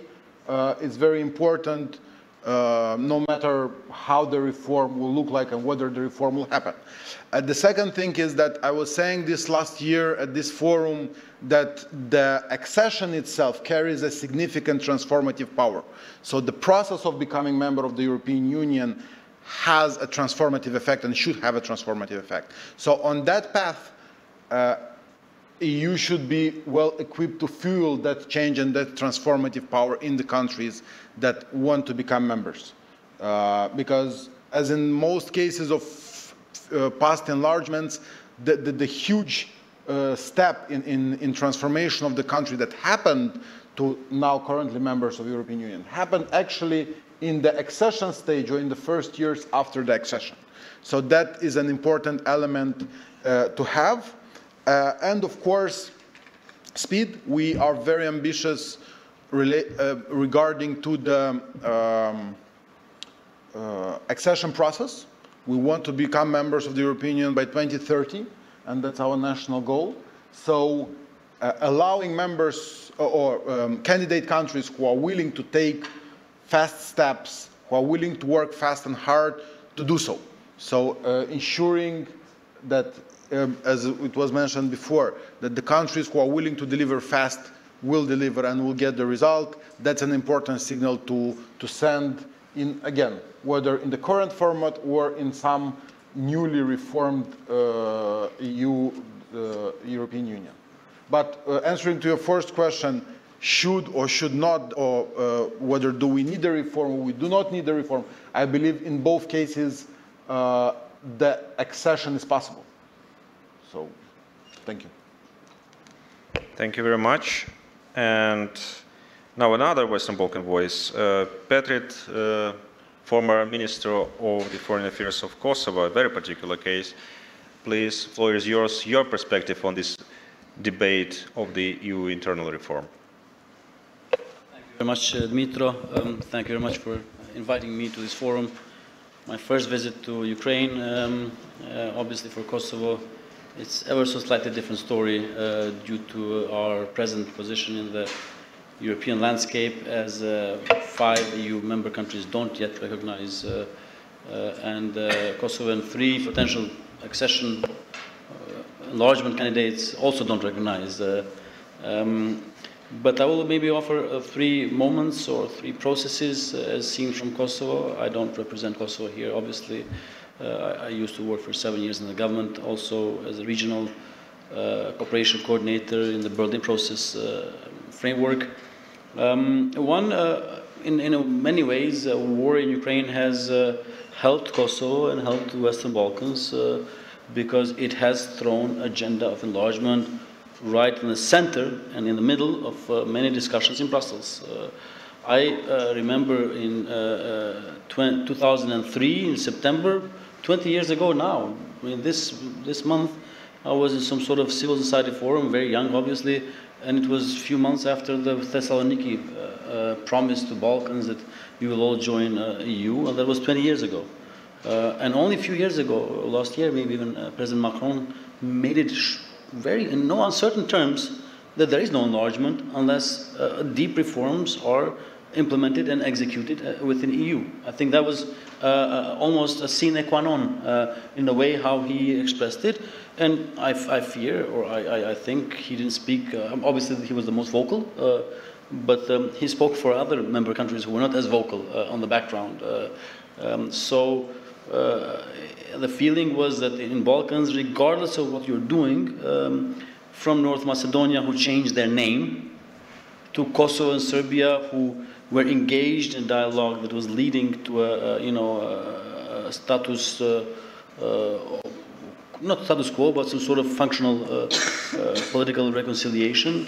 is very important no matter how the reform will look like and whether the reform will happen. The second thing is that I was saying this last year at this forum, that the accession itself carries a significant transformative power. So the process of becoming member of the European Union has a transformative effect and should have a transformative effect. So on that path, EU should be well equipped to fuel that change and that transformative power in the countries that want to become members. Because as in most cases of past enlargements, the huge step in transformation of the country that happened to now currently members of the European Union happened actually in the accession stage or in the first years after the accession. So that is an important element to have. And of course, speed. We are very ambitious regarding to the accession process. We want to become members of the European Union by 2030, and that's our national goal. So allowing members or candidate countries who are willing to take fast steps, who are willing to work fast and hard to do so. So ensuring that, as it was mentioned before, that the countries who are willing to deliver fast will deliver and will get the result. That's an important signal to send in, again, whether in the current format or in some newly reformed European Union. But answering to your first question, should or should not, or whether do we need a reform or we do not need a reform, I believe in both cases the accession is possible. So, thank you. Thank you very much. And now another Western Balkan voice, Petrit, former Minister of the Foreign Affairs of Kosovo, a very particular case. Please, floor is yours, your perspective on this debate of the EU internal reform. Thank you very much, Dmitro. Thank you very much for inviting me to this forum. My first visit to Ukraine, obviously for Kosovo, it's ever so slightly different story due to our present position in the European landscape, as 5 EU member countries don't yet recognize, and Kosovo and 3 potential accession enlargement candidates also don't recognize. But I will maybe offer 3 moments or 3 processes as seen from Kosovo. I don't represent Kosovo here, obviously. I used to work for 7 years in the government, also as a regional cooperation coordinator in the Berlin process framework. One, in many ways, war in Ukraine has helped Kosovo and helped the Western Balkans because it has thrown agenda of enlargement right in the center and in the middle of many discussions in Brussels. I remember in 2003, in September, 20 years ago now, I mean, this month, I was in some sort of civil society forum, very young obviously, and it was a few months after the Thessaloniki promise to Balkans that we will all join EU, and that was 20 years ago. And only a few years ago, last year, maybe even President Macron made it very, in no uncertain terms, that there is no enlargement unless deep reforms are implemented and executed within EU. I think that was almost a sine qua non in the way how he expressed it. And I fear, or I think he didn't speak, obviously he was the most vocal, but he spoke for other member countries who were not as vocal on the background. So the feeling was that in Balkans, regardless of what you're doing, from North Macedonia, who changed their name, to Kosovo and Serbia, who were engaged in dialogue that was leading to a status, not status quo, but some sort of functional political reconciliation.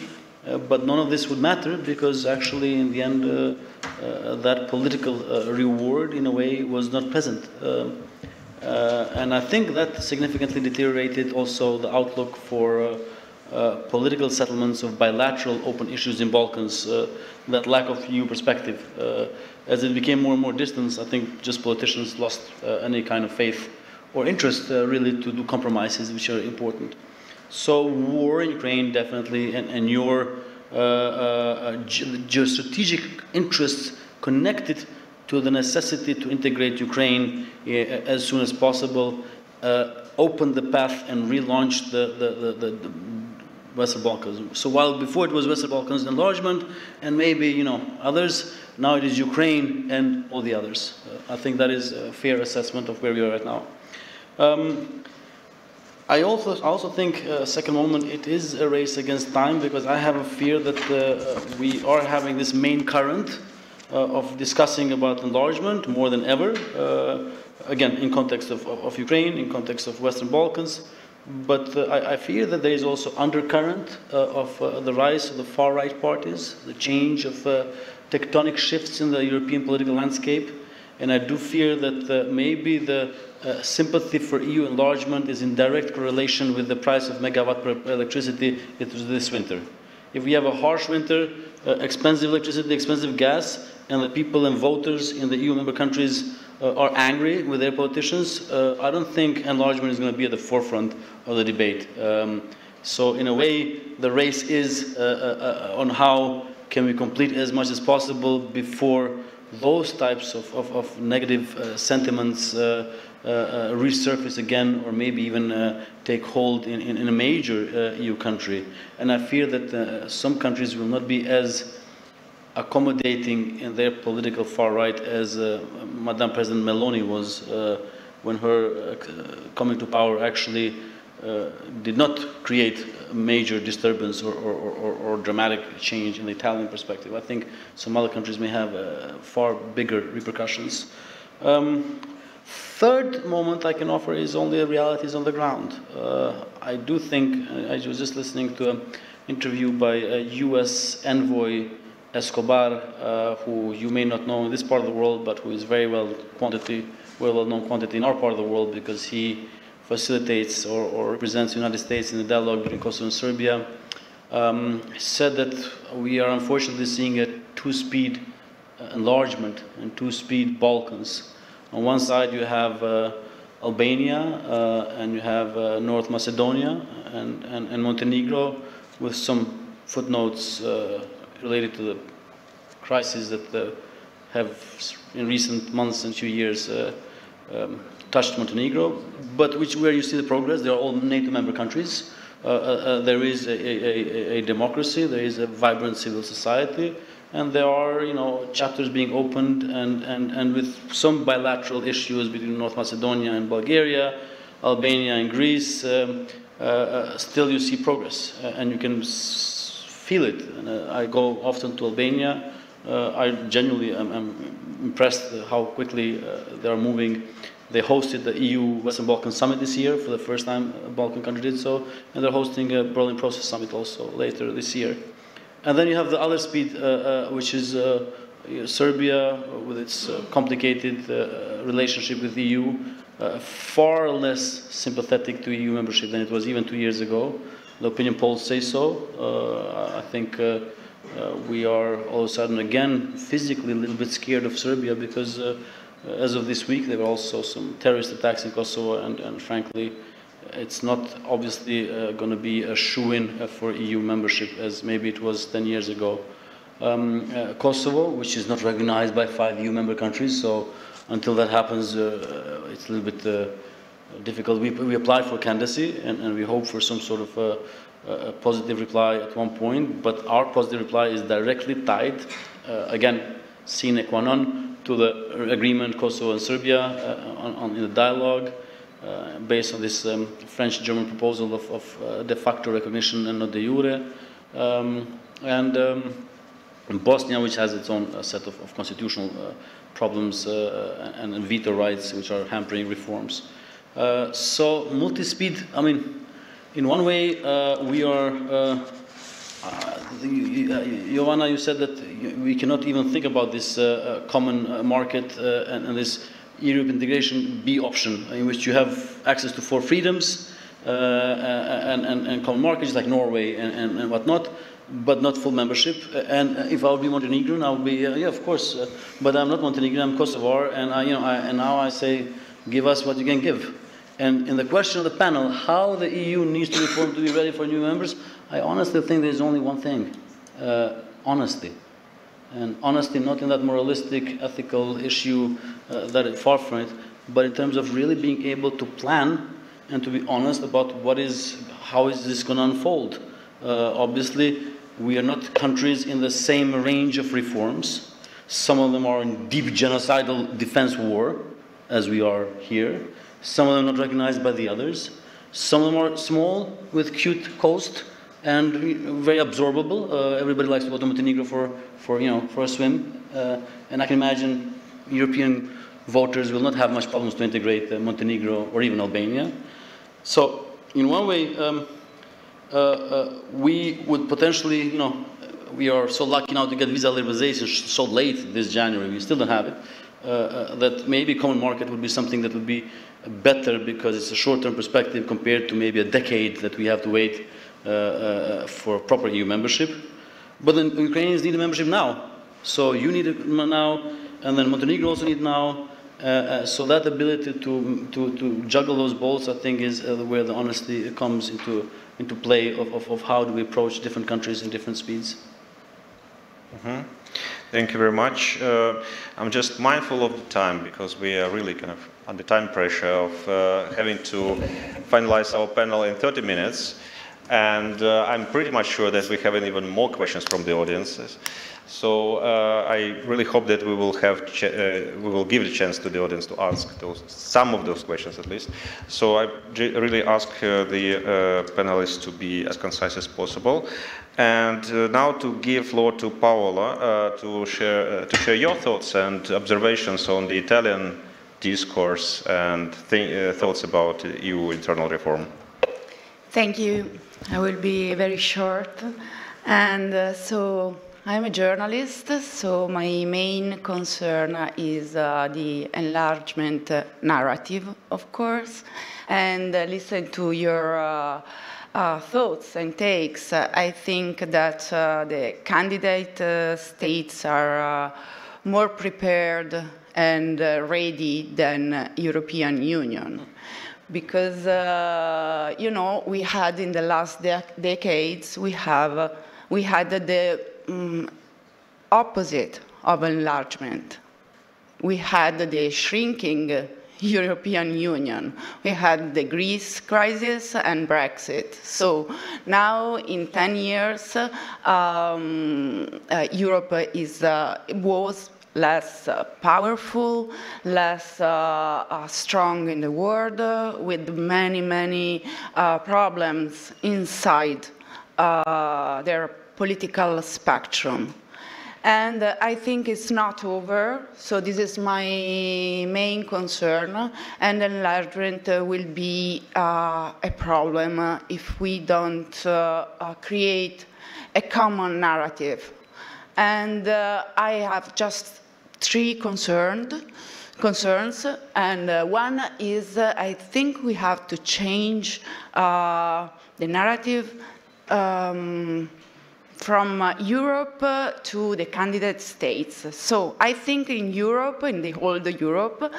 But none of this would matter because actually in the end that political reward in a way was not present. And I think that significantly deteriorated also the outlook for political settlements of bilateral open issues in Balkans, that lack of EU perspective. As it became more and more distant, I think just politicians lost any kind of faith or interest really to do compromises which are important. So war in Ukraine definitely, and your geostrategic interests connected to the necessity to integrate Ukraine as soon as possible, open the path and relaunch the Western Balkans. So while before it was Western Balkans enlargement and maybe others, now it is Ukraine and all the others. I think that is a fair assessment of where we are right now. I also think, second moment, it is a race against time, because I have a fear that we are having this main current of discussing about enlargement more than ever, again, in context of Ukraine, in context of Western Balkans. But I fear that there is also undercurrent of the rise of the far-right parties, the change of tectonic shifts in the European political landscape. And I do fear that maybe the sympathy for EU enlargement is in direct correlation with the price of megawatt per electricity this winter. If we have a harsh winter, expensive electricity, expensive gas, and the people and voters in the EU member countries are angry with their politicians, I don't think enlargement is going to be at the forefront of the debate. So in a way, the race is on how can we complete as much as possible before those types of negative sentiments resurface again, or maybe even take hold in a major EU country. And I fear that some countries will not be as accommodating in their political far right as Madame President Meloni was when her coming to power actually did not create a major disturbance or dramatic change in the Italian perspective. I think some other countries may have far bigger repercussions. Third moment I can offer is only realities on the ground. I do think, I was just listening to an interview by a US envoy Escobar, who you may not know in this part of the world, but who is very well-known quantity in our part of the world, because he facilitates or represents the United States in the dialogue between Kosovo and Serbia, said that we are unfortunately seeing a two-speed enlargement and two-speed Balkans. On one side you have Albania and you have North Macedonia and Montenegro, with some footnotes related to the crises that have in recent months and few years touched Montenegro, but where you see the progress. They are all NATO member countries. There is a democracy, there is a vibrant civil society, and there are chapters being opened, and with some bilateral issues between North Macedonia and Bulgaria, Albania and Greece, still you see progress, and you can feel it. I go often to Albania. I genuinely am impressed how quickly they are moving. They hosted the EU Western Balkan Summit this year for the first time. A Balkan country did so, and they're hosting a Berlin Process Summit also later this year. And then you have the other speed, which is Serbia, with its complicated relationship with the EU, far less sympathetic to EU membership than it was even 2 years ago. The opinion polls say so. I think we are all of a sudden again physically a little bit scared of Serbia, because as of this week there were also some terrorist attacks in Kosovo, and frankly it's not obviously going to be a shoo-in for EU membership as maybe it was 10 years ago. Kosovo, which is not recognized by 5 EU member countries, so until that happens it's a little bit difficult. We applied for candidacy and we hope for some sort of a positive reply at one point, but our positive reply is directly tied, again, sine qua non, to the agreement Kosovo and Serbia in the dialogue, based on this French-German proposal of de facto recognition and not de jure, and Bosnia, which has its own set of constitutional problems and veto rights which are hampering reforms. So multi-speed, I mean, in one way we are, Joanna, you said that we cannot even think about this common market and this Europe integration B option, in which you have access to 4 freedoms and common markets like Norway and whatnot, but not full membership. And if I would be Montenegrin, I would be, yeah, of course, but I'm not Montenegrin, I'm Kosovar, and and now I say, give us what you can give. And in the question of the panel, how the EU needs to reform to be ready for new members, I honestly think there's only one thing, honesty. And honestly, not in that moralistic, ethical issue that is far from it, but in terms of really being able to plan and to be honest about how is this going to unfold. Obviously, we are not countries in the same range of reforms. Some of them are in deep genocidal defense war, as we are here. Some of them not recognized by the others. Some of them are small, with cute coast, and very absorbable. Everybody likes to go to Montenegro for a swim. And I can imagine European voters will not have much problems to integrate Montenegro or even Albania. So, in one way, we would potentially, we are so lucky now to get visa liberalization so late this January, we still don't have it, that maybe common market would be something that would be better because it's a short-term perspective compared to maybe a decade that we have to wait for proper EU membership. But then Ukrainians need a membership now. So you need it now, and then Montenegro also need now. So that ability to juggle those balls, I think, is where the honesty comes into play of how do we approach different countries in different speeds. Mm-hmm. Thank you very much. I'm just mindful of the time because we are really kind of under time pressure of having to finalize our panel in 30 minutes. And I'm pretty much sure that we have even more questions from the audiences. So I really hope that we will give the chance to the audience to ask some of those questions at least. So I really ask the panelists to be as concise as possible. And now to give floor to Paola to share your thoughts and observations on the Italian discourse and thoughts about EU internal reform. Thank you. I will be very short. And so I'm a journalist, so my main concern is the enlargement narrative, of course. And listen to your thoughts and takes. I think that the candidate states are more prepared and ready than European Union. Because, we had in the last decades, we had the opposite of enlargement. We had the shrinking European Union. We had the Greece crisis and Brexit. So now in 10 years, Europe was less powerful, less strong in the world, with many, many problems inside their political spectrum. And I think it's not over, so this is my main concern, and enlargement will be a problem if we don't create a common narrative. And I have just 3 concerns, and one is I think we have to change the narrative from Europe to the candidate states. So I think in Europe, in the whole of Europe,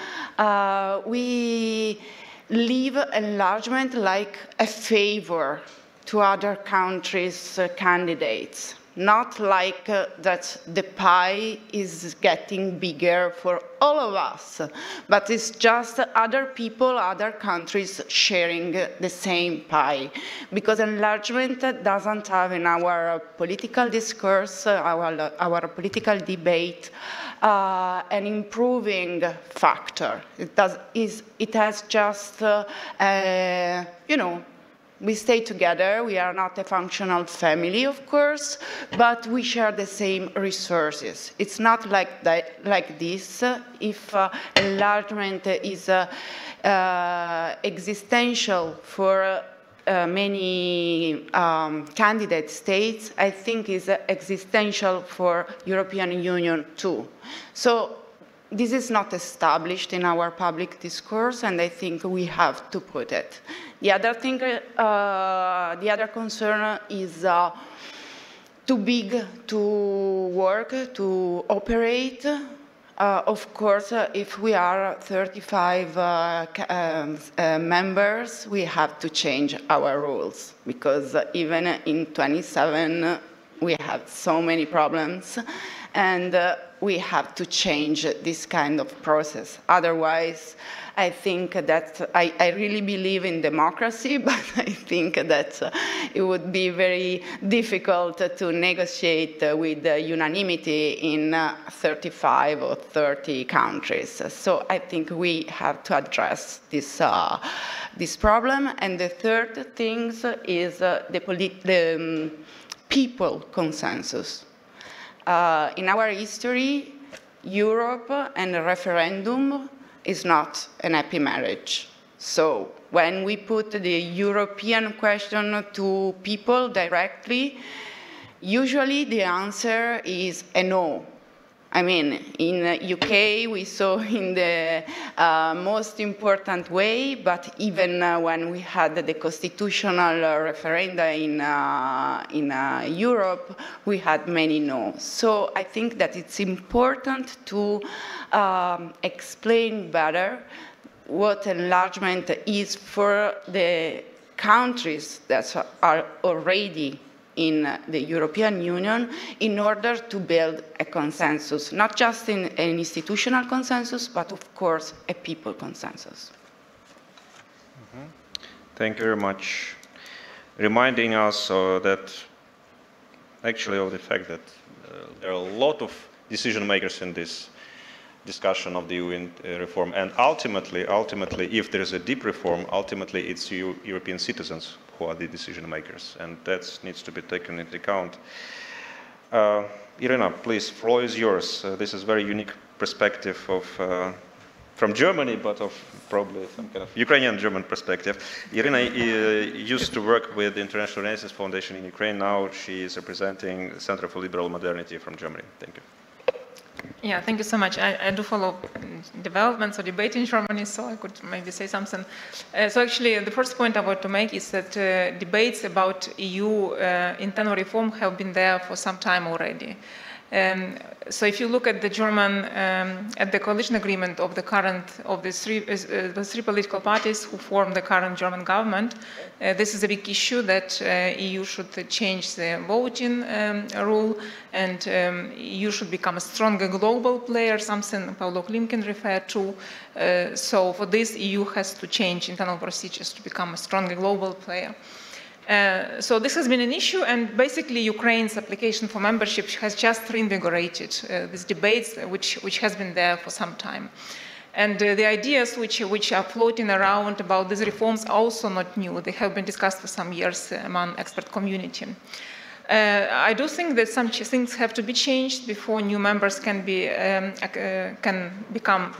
we leave enlargement like a favor to other countries' candidates. Not like that the pie is getting bigger for all of us, but it's just other people, other countries sharing the same pie. Because enlargement doesn't have in our political discourse, our political debate, an improving factor. It has just, we stay together, we are not a functional family, of course, but we share the same resources. It's not like this. If enlargement is existential for many candidate states, I think is existential for European Union too. So this is not established in our public discourse, and I think we have to put it. The other thing, the other concern is too big to work, to operate. Of course, if we are 35 members, we have to change our rules, because even in 27, we have so many problems. And we have to change this kind of process. Otherwise, I think that I really believe in democracy, but I think that it would be very difficult to negotiate with unanimity in 35 or 30 countries. So I think we have to address this problem. And the third thing is the people consensus. In our history, Europe and a referendum is not an happy marriage. So when we put the European question to people directly, usually the answer is a no. I mean, in UK, we saw in the most important way, but even when we had the constitutional referenda in Europe, we had many no. So I think that it's important to explain better what enlargement is for the countries that are already in the European Union in order to build a consensus, not just an institutional consensus, but of course a people consensus. Thank you very much. Reminding us that actually of the fact that there are a lot of decision makers in this discussion of the EU reform, and ultimately, if there is a deep reform, ultimately it's European citizens who are the decision makers, and that needs to be taken into account. Irina, please, floor is yours. This is a very unique perspective of from Germany, but of probably some kind of Ukrainian-German perspective. Irina used to work with the International Renaissance Foundation in Ukraine. Now she is representing the Center for Liberal Modernity from Germany. Thank you. Yeah, thank you so much. I do follow developments or debate in Germany, so I could maybe say something. So actually, the first point I want to make is that debates about EU internal reform have been there for some time already. So if you look at the German, at the coalition agreement of the the three political parties who form the current German government, this is a big issue that EU should change the voting rule, and EU should become a stronger global player, something Paulo Klimkin referred to. So for this, EU has to change internal procedures to become a stronger global player. So this has been an issue, and basically Ukraine's application for membership has just reinvigorated these debates, which has been there for some time. And the ideas which are floating around about these reforms are also not new. They have been discussed for some years among expert community. I do think that some things have to be changed before new members can become,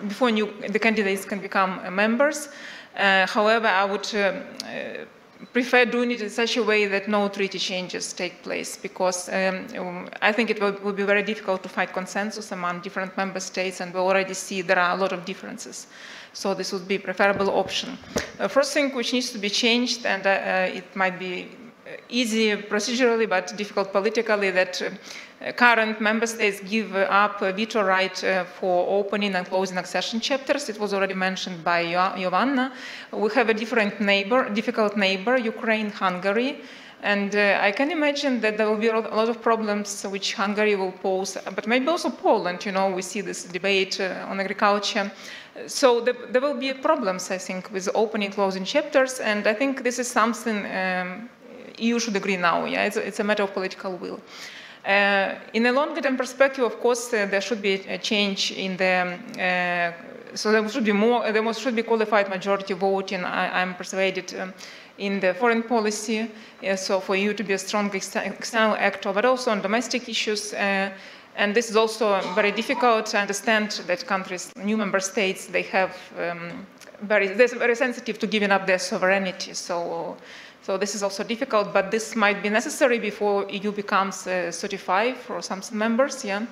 before the candidates can become members. However, I would prefer doing it in such a way that no treaty changes take place, because I think it will be very difficult to find consensus among different member states, and we already see there are a lot of differences. So this would be a preferable option. First thing which needs to be changed, and it might be easy procedurally but difficult politically, that current member states give up a veto right for opening and closing accession chapters. It was already mentioned by Jovanna. We have a difficult neighbor, Ukraine, Hungary. And I can imagine that there will be a lot of problems which Hungary will pose, but maybe also Poland. You know, we see this debate on agriculture. So there will be problems, I think, with opening, closing chapters, and I think this is something EU should agree now. Yeah, it's a matter of political will. In a longer-term perspective, of course, there should be a change in the. So there should be more. There should be qualified majority voting. I'm persuaded in the foreign policy. So for EU to be a strong external actor, but also on domestic issues. And this is also very difficult. I understand that countries, new member states, they have they're very sensitive to giving up their sovereignty. So this is also difficult, but this might be necessary before EU becomes 35 or some members, yeah.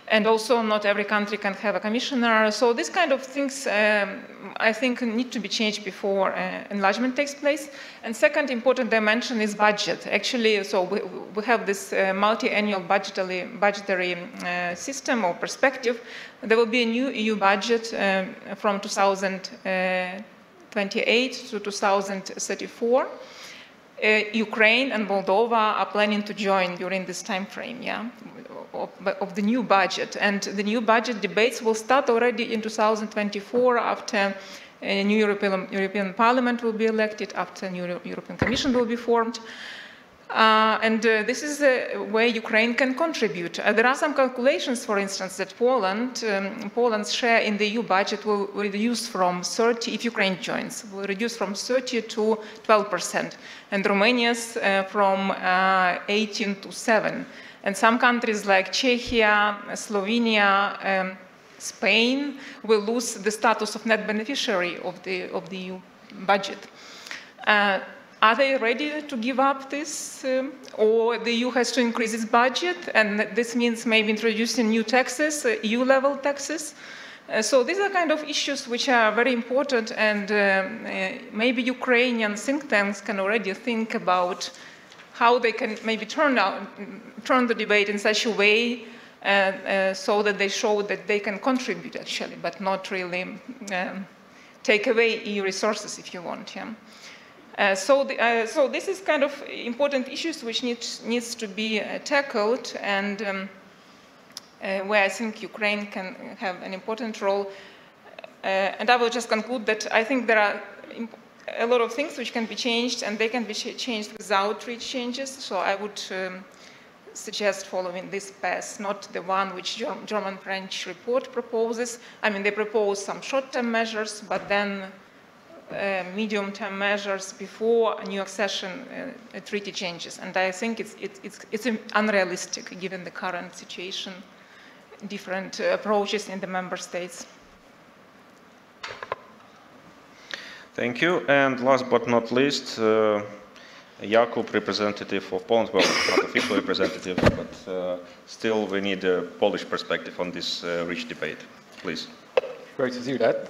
And also not every country can have a commissioner. So this kind of things, I think, need to be changed before enlargement takes place. And second important dimension is budget. Actually, so we have this multi-annual budgetary system or perspective. There will be a new EU budget from 2028 to 2034. Ukraine and Moldova are planning to join during this time frame, of the new budget. And the new budget debates will start already in 2024 after a new European Parliament will be elected, after a new European Commission will be formed. This is where Ukraine can contribute. There are some calculations, for instance, that Poland's share in the EU budget will reduce from 30, if Ukraine joins, will reduce from 30 to 12%, and Romania's from 18 to 7. And some countries like Czechia, Slovenia, Spain will lose the status of net beneficiary of the EU budget. Are they ready to give up this? Or the EU has to increase its budget, and this means maybe introducing new taxes, EU-level taxes? So these are kind of issues which are very important, and maybe Ukrainian think tanks can already think about how they can maybe turn the debate in such a way so that they show that they can contribute actually, but not really take away EU resources, if you want. So this is kind of important issues which needs to be tackled, and where I think Ukraine can have an important role. And I will just conclude that I think there are a lot of things which can be changed, and they can be changed without treaty changes. So I would suggest following this path, not the one which German-French report proposes. I mean, they propose some short-term measures, but then medium-term measures before a new accession treaty changes. And I think it's unrealistic given the current situation, different approaches in the member states. Thank you. And last but not least, Jakub, representative of Poland, well, not official representative, but still we need a Polish perspective on this rich debate. Please. Great to hear that.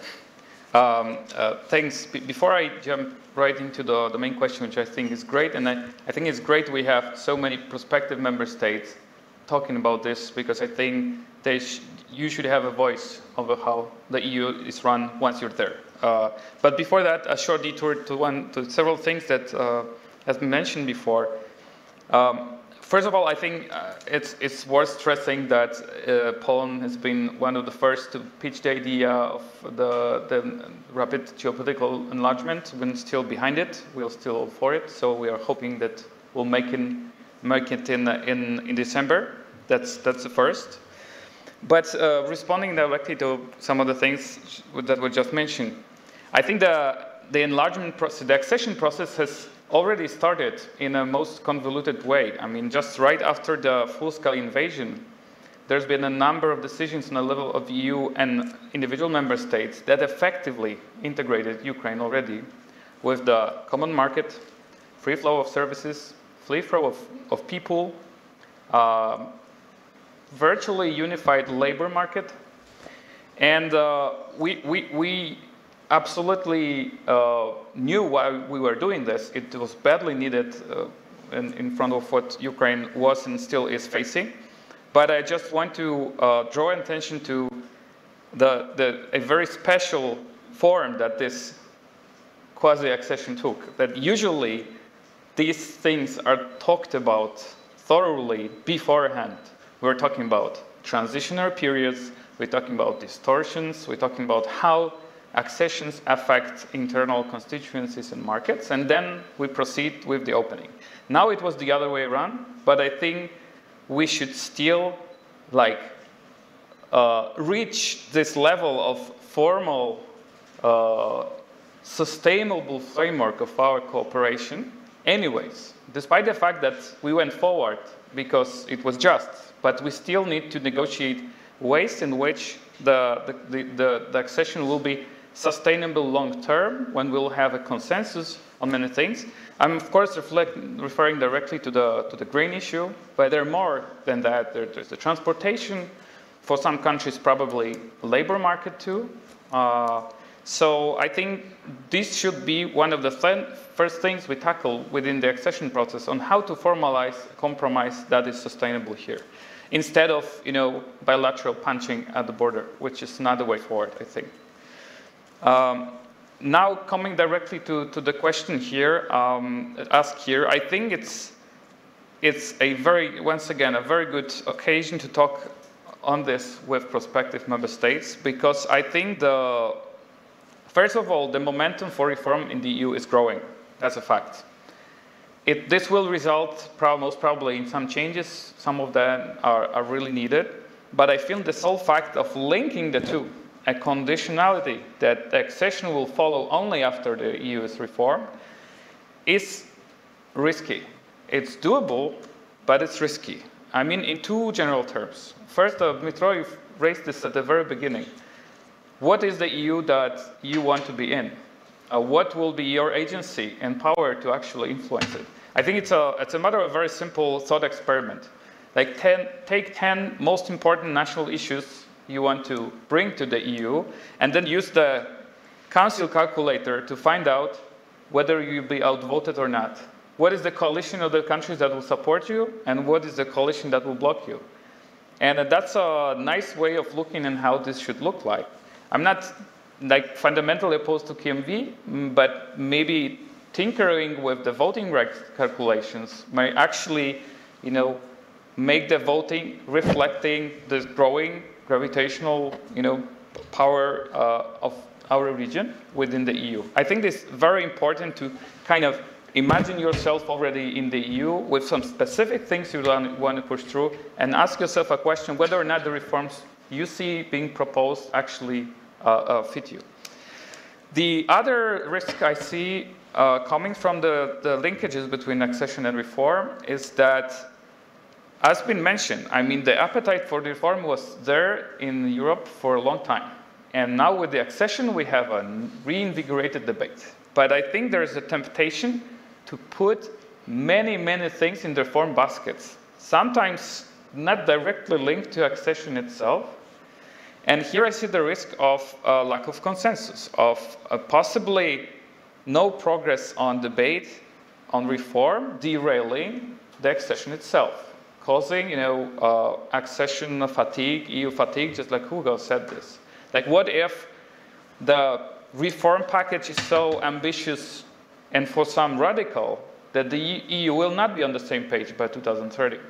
Thanks. Before I jump right into the main question, which I think is great, and I think it's great we have so many prospective member states talking about this, because I think you should have a voice over how the EU is run once you're there. But before that, a short detour to several things that has been mentioned before. First of all, I think it's worth stressing that Poland has been one of the first to pitch the idea of the rapid geopolitical enlargement. We're still behind it. We're still for it. So we are hoping that we'll make it in December. That's the first. But responding directly to some of the things that were just mentioned, I think the enlargement process, the accession process has already started in a most convoluted way. I mean, just right after the full-scale invasion, there's been a number of decisions on the level of EU and individual member states that effectively integrated Ukraine already with the common market, free flow of services, free flow of people, virtually unified labor market, and we absolutely knew why we were doing this. It was badly needed in front of what Ukraine was and still is facing. But I just want to draw attention to a very special form that this quasi-accession took, that usually these things are talked about thoroughly beforehand. We're talking about transitional periods, we're talking about distortions, we're talking about how accessions affect internal constituencies and markets, and then we proceed with the opening. Now it was the other way around, but I think we should still reach this level of formal, sustainable framework of our cooperation anyways, despite the fact that we went forward because it was just, but we still need to negotiate ways in which the accession will be sustainable long-term, when we'll have a consensus on many things. I'm, of course, referring directly to the grain issue, but there are more than that. There's the transportation, for some countries probably labor market too. So I think this should be one of the first things we tackle within the accession process on how to formalize a compromise that is sustainable here, instead of bilateral punching at the border, which is not the way forward, I think. now coming directly to the question here, asked here, I think it's once again, a very good occasion to talk on this with prospective member states, because I think first of all, the momentum for reform in the EU is growing. That's a fact. This will result most probably in some changes. Some of them are really needed. But I feel the sole fact of linking the two, a conditionality that the accession will follow only after the EU is reformed, is risky. It's doable, but it's risky. I mean, in two general terms. First, Dmitro, you raised this at the very beginning. What is the EU that you want to be in? What will be your agency and power to actually influence it? I think it's a matter of a very simple thought experiment. Like take 10 most important national issues you want to bring to the EU, and then use the council calculator to find out whether you'll be outvoted or not. What is the coalition of the countries that will support you, and what is the coalition that will block you? And that's a nice way of looking at how this should look like. I'm not like fundamentally opposed to KMV, but maybe tinkering with the voting rights calculations may actually, make the voting reflecting the growing gravitational, power of our region within the EU. I think it's very important to kind of imagine yourself already in the EU with some specific things you want to push through, and ask yourself a question whether or not the reforms you see being proposed actually fit you. The other risk I see coming from the linkages between accession and reform is that, as been mentioned, I mean, the appetite for the reform was there in Europe for a long time. And now with the accession, we have a reinvigorated debate. But I think there is a temptation to put many, many things in the reform baskets, sometimes not directly linked to accession itself. And here I see the risk of lack of consensus, of possibly no progress on debate on reform, derailing the accession itself, causing, accession fatigue, EU fatigue, just like Hugo said this. Like, what if the reform package is so ambitious and for some radical that the EU will not be on the same page by 2030?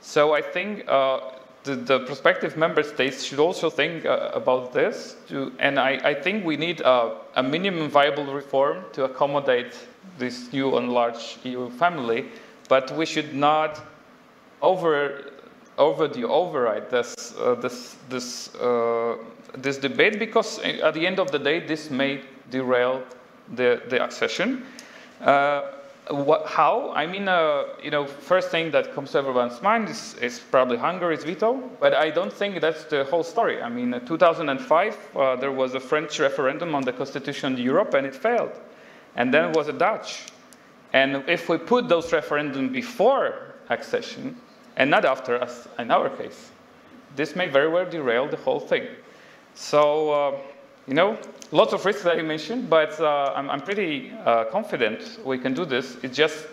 So I think the prospective member states should also think about this, and I think we need a minimum viable reform to accommodate this new and large EU family, but we should not override this debate, because at the end of the day, this may derail the accession. How? I mean, first thing that comes to everyone's mind is probably Hungary's veto, but I don't think that's the whole story. I mean, in 2005, there was a French referendum on the Constitution of Europe, and it failed. And then it was a Dutch. And if we put those referendums before accession, and not after, as in our case, this may very well derail the whole thing. So, lots of risks that you mentioned, but I'm pretty confident we can do this. It's just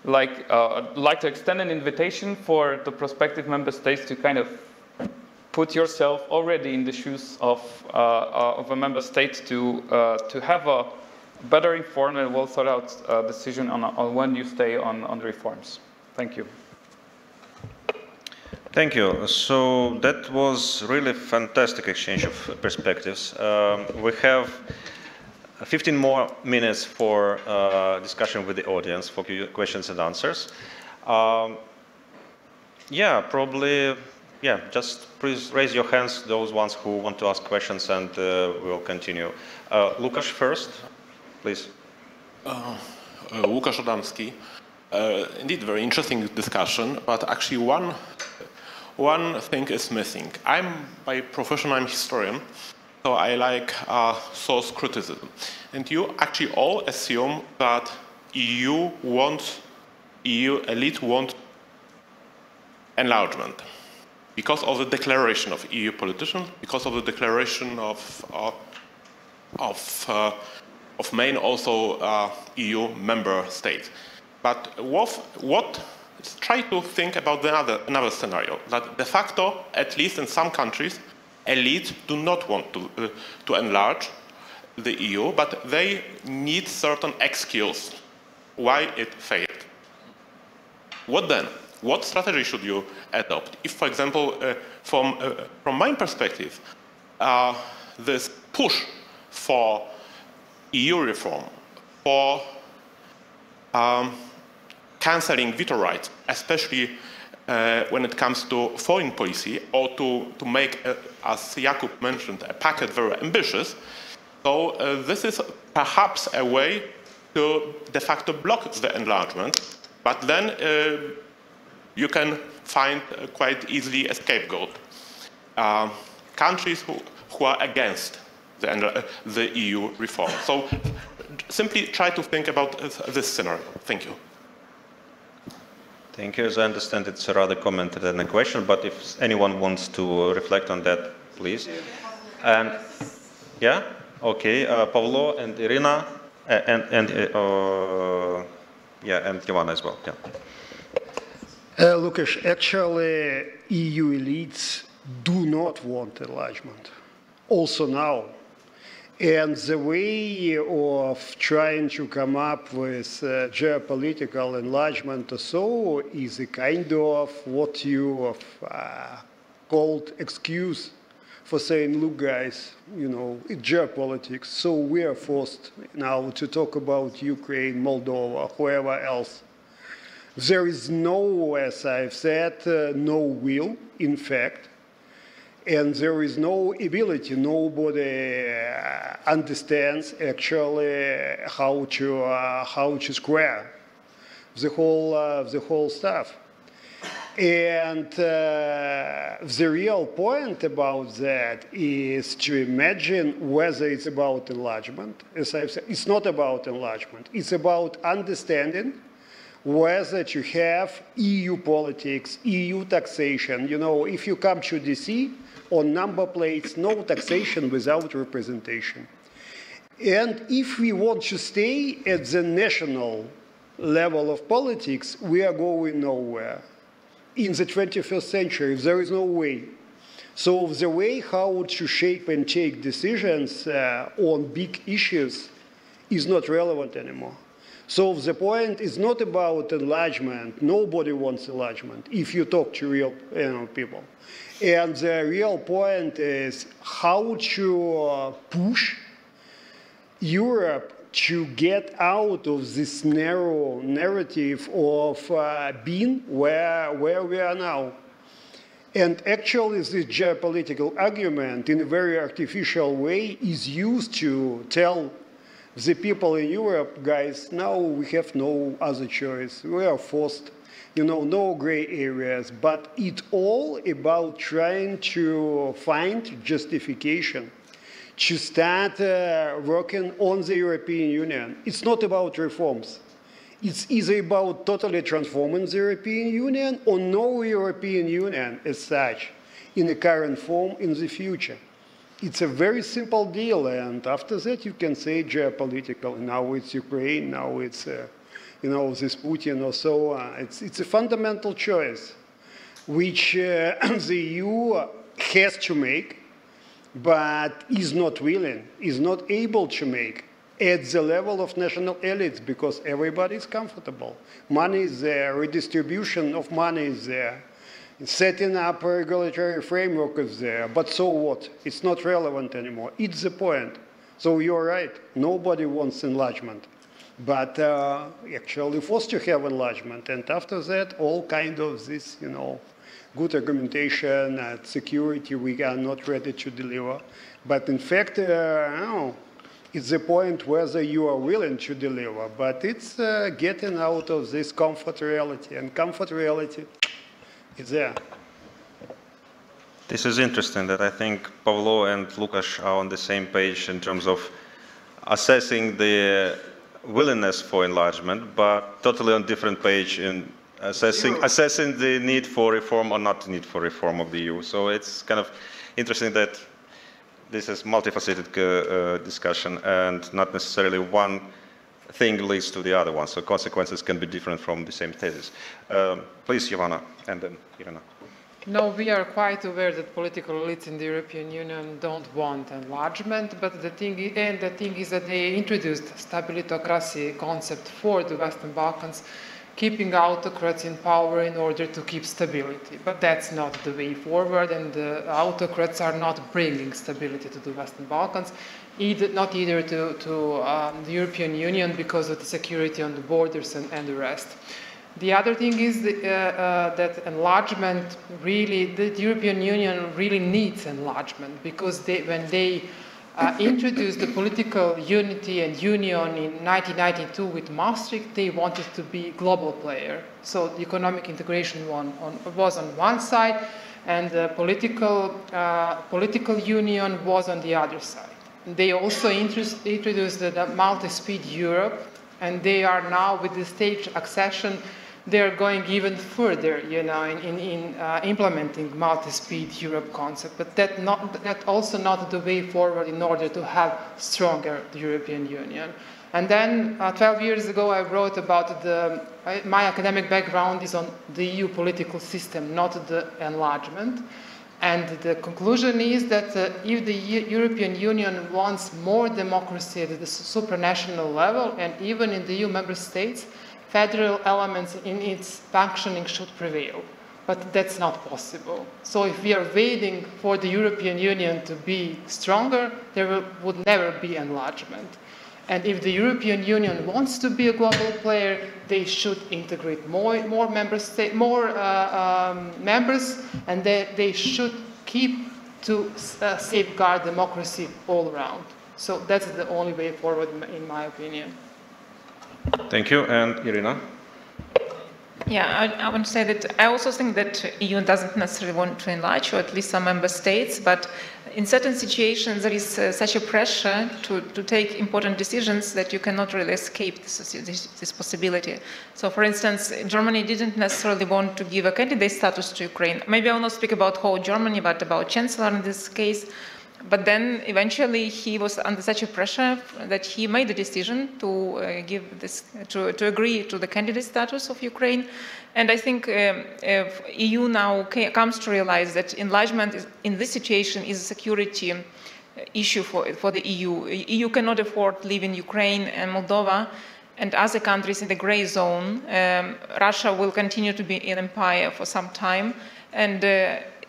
like to extend an invitation for the prospective member states to kind of put yourself already in the shoes of a member state to have a better informed and well thought out decision on when you stay on the reforms. Thank you. Thank you. So that was really fantastic exchange of perspectives. We have 15 more minutes for discussion with the audience, for questions and answers. Just please raise your hands, those ones who want to ask questions, and we'll continue. Łukasz first, please. Łukasz Adamski. Indeed, very interesting discussion, but actually one thing is missing. By profession, I'm a historian, so I like source criticism. And you actually all assume that EU elite want enlargement because of the declaration of EU politicians, because of the declaration of main also EU member states. But try to think about another scenario, that de facto, at least in some countries, elites do not want to enlarge, the EU, but they need certain excuse why it failed. What then? What strategy should you adopt? If, for example, from my perspective, this push for EU reform, for cancelling veto rights, especially when it comes to foreign policy, or to make, as Jakub mentioned, a packet very ambitious. So this is perhaps a way to de facto block the enlargement, but then you can find quite easily a scapegoat. Countries who are against the EU reform. So simply try to think about this scenario. Thank you. Thank you. As I understand, it's a rather comment than a question, but if anyone wants to reflect on that, please. And yeah, okay, Pavlo and Irina, and Ivana as well. Yeah. Lucas, actually, EU elites do not want enlargement, also now. And the way of trying to come up with geopolitical enlargement or so is a kind of what you have called excuse for saying, look, guys, you know, it's geopolitics, so we are forced now to talk about Ukraine, Moldova, whoever else. There is no, as I've said, no will, in fact, and there is no ability. Nobody understands actually how to square the whole stuff. And the real point about that is to imagine whether it's about enlargement. As I've said, it's not about enlargement. It's about understanding whether to have EU politics, EU taxation. You know, if you come to DC, on number plates, no taxation without representation. And if we want to stay at the national level of politics, we are going nowhere. In the 21st century, there is no way. So the way how to shape and take decisions on big issues is not relevant anymore. So the point is not about enlargement. Nobody wants enlargement if you talk to real people. And the real point is how to push Europe to get out of this narrow narrative of being where we are now. And actually, this geopolitical argument, in a very artificial way, is used to tell the people in Europe, guys, now we have no other choice. We are forced, you know, no gray areas. But it's all about trying to find justification to start working on the European Union. It's not about reforms. It's either about totally transforming the European Union or no European Union as such in the current form in the future. It's a very simple deal, and after that you can say geopolitical. Now it's Ukraine, now it's you know, this Putin or so. It's a fundamental choice which the EU has to make, but is not willing, is not able to make at the level of national elites because everybody is comfortable. Money is there, redistribution of money is there, setting up a regulatory framework is there, but so what? It's not relevant anymore. It's the point. So you're right, nobody wants enlargement, but actually forced to have enlargement, and after that, all kind of this, you know, good argumentation, security we are not ready to deliver. But in fact, no, it's the point whether you are willing to deliver, but it's getting out of this comfort reality, and comfort reality is there. This is interesting that I think Pavlo and Lukasz are on the same page in terms of assessing the willingness for enlargement, but totally on different page in assessing the need for reform or not need for reform of the EU. So it's kind of interesting that this is multifaceted discussion and not necessarily one thing leads to the other one. So consequences can be different from the same thesis. Please, Ivana, and then Irina. No, we are quite aware that political elites in the European Union don't want enlargement, but the thing is that they introduced stabilitocracy concept for the Western Balkans, keeping autocrats in power in order to keep stability. But that's not the way forward, and the autocrats are not bringing stability to the Western Balkans, not either to the European Union because of the security on the borders and the rest. The other thing is that enlargement really, the European Union really needs enlargement, because when they introduced the political unity and union in 1992 with Maastricht, they wanted to be a global player. So the economic integration was on one side, and the political union was on the other side. They also introduced the multi-speed Europe, and they are now, with the stage accession, they're going even further, you know, in implementing multi-speed Europe concept. But that also not the way forward in order to have stronger European Union. And then 12 years ago, I wrote about my academic background is on the EU political system, not the enlargement. And the conclusion is that if the European Union wants more democracy at the supranational level, and even in the EU member states, federal elements in its functioning should prevail. But that's not possible. So if we are waiting for the European Union to be stronger, there would never be enlargement. And if the European Union wants to be a global player, they should integrate more members, and they should keep to safeguard democracy all around. So that's the only way forward, in my opinion. Thank you. And Irina? Yeah, I want to say that I also think that EU doesn't necessarily want to enlarge, or at least some member states, but in certain situations there is such a pressure to take important decisions that you cannot really escape this possibility. So, for instance, Germany didn't necessarily want to give a candidate status to Ukraine. Maybe I will not speak about whole Germany, but about Chancellor in this case. But then eventually he was under such a pressure that he made the decision to to agree to the candidate status of Ukraine. And I think EU now comes to realize that enlargement in this situation is a security issue for the EU. EU cannot afford leaving Ukraine and Moldova and other countries in the gray zone. Russia will continue to be an empire for some time, and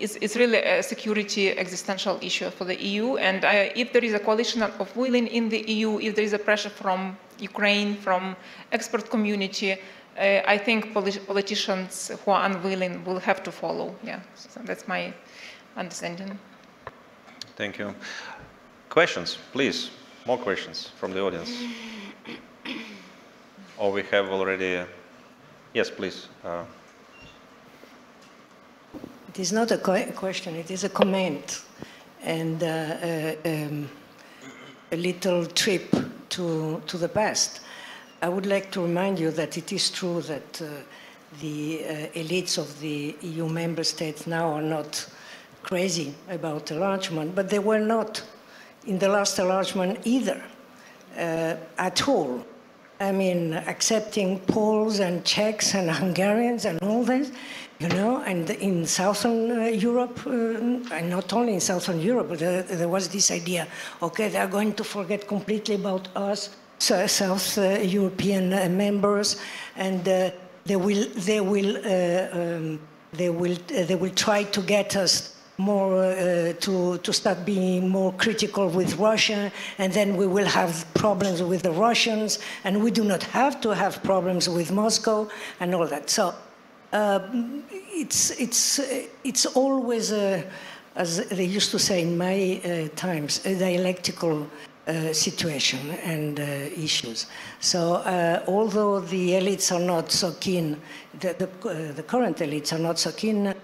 it's really a security existential issue for the EU. And if there is a coalition of willing in the EU, if there is a pressure from Ukraine, from expert community, I think politicians who are unwilling will have to follow. Yeah, so that's my understanding. Thank you. Questions, please. More questions from the audience. Or we have already... Yes, please. It is not a question, it is a comment and a little trip to the past. I would like to remind you that it is true that the elites of the EU member states now are not crazy about enlargement, but they were not in the last enlargement either, at all. I mean, accepting Poles and Czechs and Hungarians and all this, you know, and in Southern Europe, and not only in Southern Europe, but there was this idea, okay, they are going to forget completely about us, South European members, and they will try to get us more to start being more critical with Russia, and then we will have problems with the Russians, and we do not have to have problems with Moscow and all that. So it's always, as they used to say in my times, a dialectical situation and issues. So although the elites are not so keen, the current elites are not so keen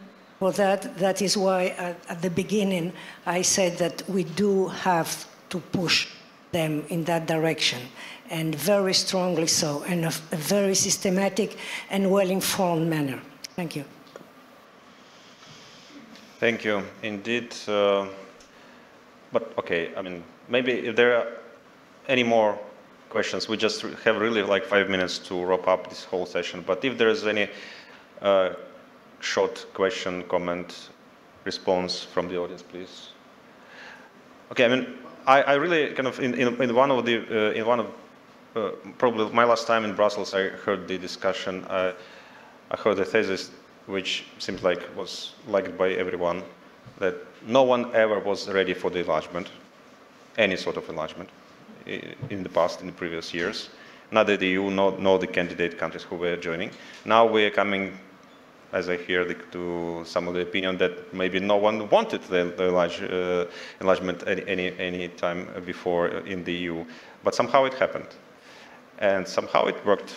for that, that is why at the beginning I said that we do have to push them in that direction, and very strongly so, in a very systematic and well-informed manner. Thank you. Thank you, indeed. But okay, I mean, maybe if there are any more questions, we just have really like 5 minutes to wrap up this whole session. But if there is any short question, comment, response from the audience, please. Okay, I mean, I really kind of in one of the probably my last time in Brussels, I heard the discussion. I heard a thesis which seems like was liked by everyone, that no one ever was ready for the enlargement, any sort of enlargement, in the past, in the previous years. Neither the EU nor the candidate countries who were joining. Now we are coming, as I hear, to some of the opinion that maybe no one wanted the enlargement any time before in the EU, but somehow it happened, and somehow it worked.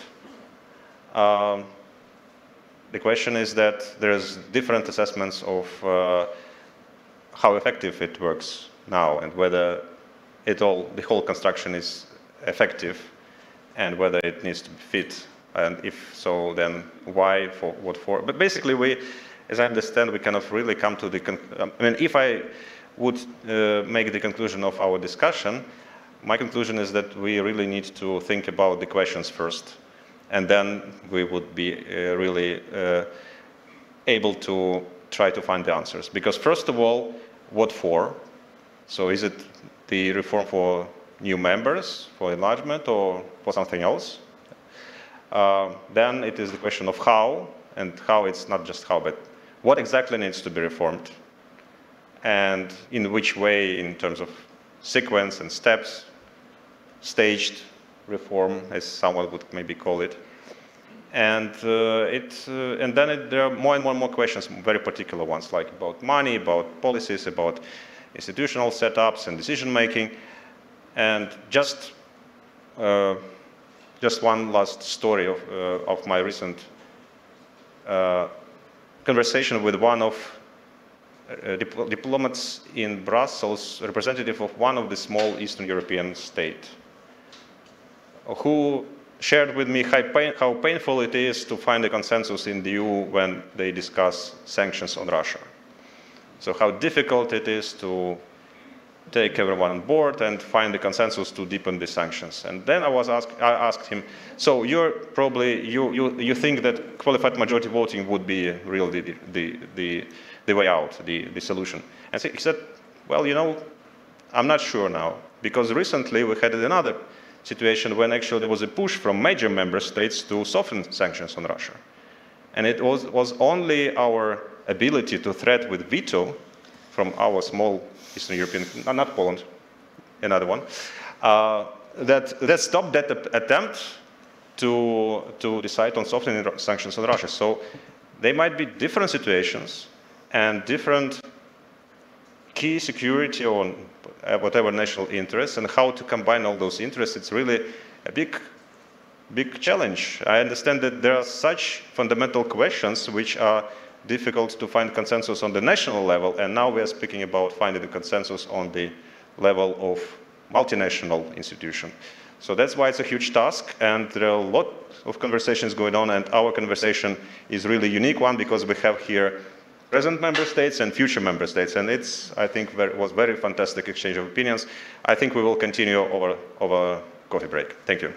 The question is that there's different assessments of how effective it works now, and whether the whole construction is effective, and whether it needs to be fit, and if so, then why, for what for. But basically, we, as I understand, we kind of really come to the, I mean, if I would make the conclusion of our discussion, my conclusion is that we really need to think about the questions first, and then we would be really able to try to find the answers. Because first of all, what for? So is it the reform for new members, for enlargement, or for something else? Then it is the question of how, and how it's not just how, but what exactly needs to be reformed, and in which way, in terms of sequence and steps, staged reform, as someone would maybe call it. And then there are more and more questions, very particular ones, like about money, about policies, about institutional setups and decision making. And just one last story of my recent conversation with one of diplomats in Brussels, representative of one of the small Eastern European states, who shared with me how painful it is to find a consensus in the EU when they discuss sanctions on Russia. So how difficult it is to take everyone on board and find the consensus to deepen the sanctions. And then I asked him, so you're probably, you think that qualified majority voting would be really the way out, the solution. And he said, well, you know, I'm not sure now, because recently we had another situation when actually there was a push from major member states to soften sanctions on Russia. And it was only our ability to threat with veto from our small Eastern European, not Poland, another one, that stopped that attempt to decide on softening sanctions on Russia. So they might be different situations and different key security or whatever national interests, and how to combine all those interests. It's really a big challenge. I understand that there are such fundamental questions which are difficult to find consensus on the national level, and now we are speaking about finding the consensus on the level of multinational institution. So that's why it's a huge task, and there are a lot of conversations going on, and our conversation is really a unique one because we have here present member states and future member states, and it's, I think, was very fantastic exchange of opinions. I think we will continue over coffee break. Thank you.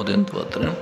1, 2, 3.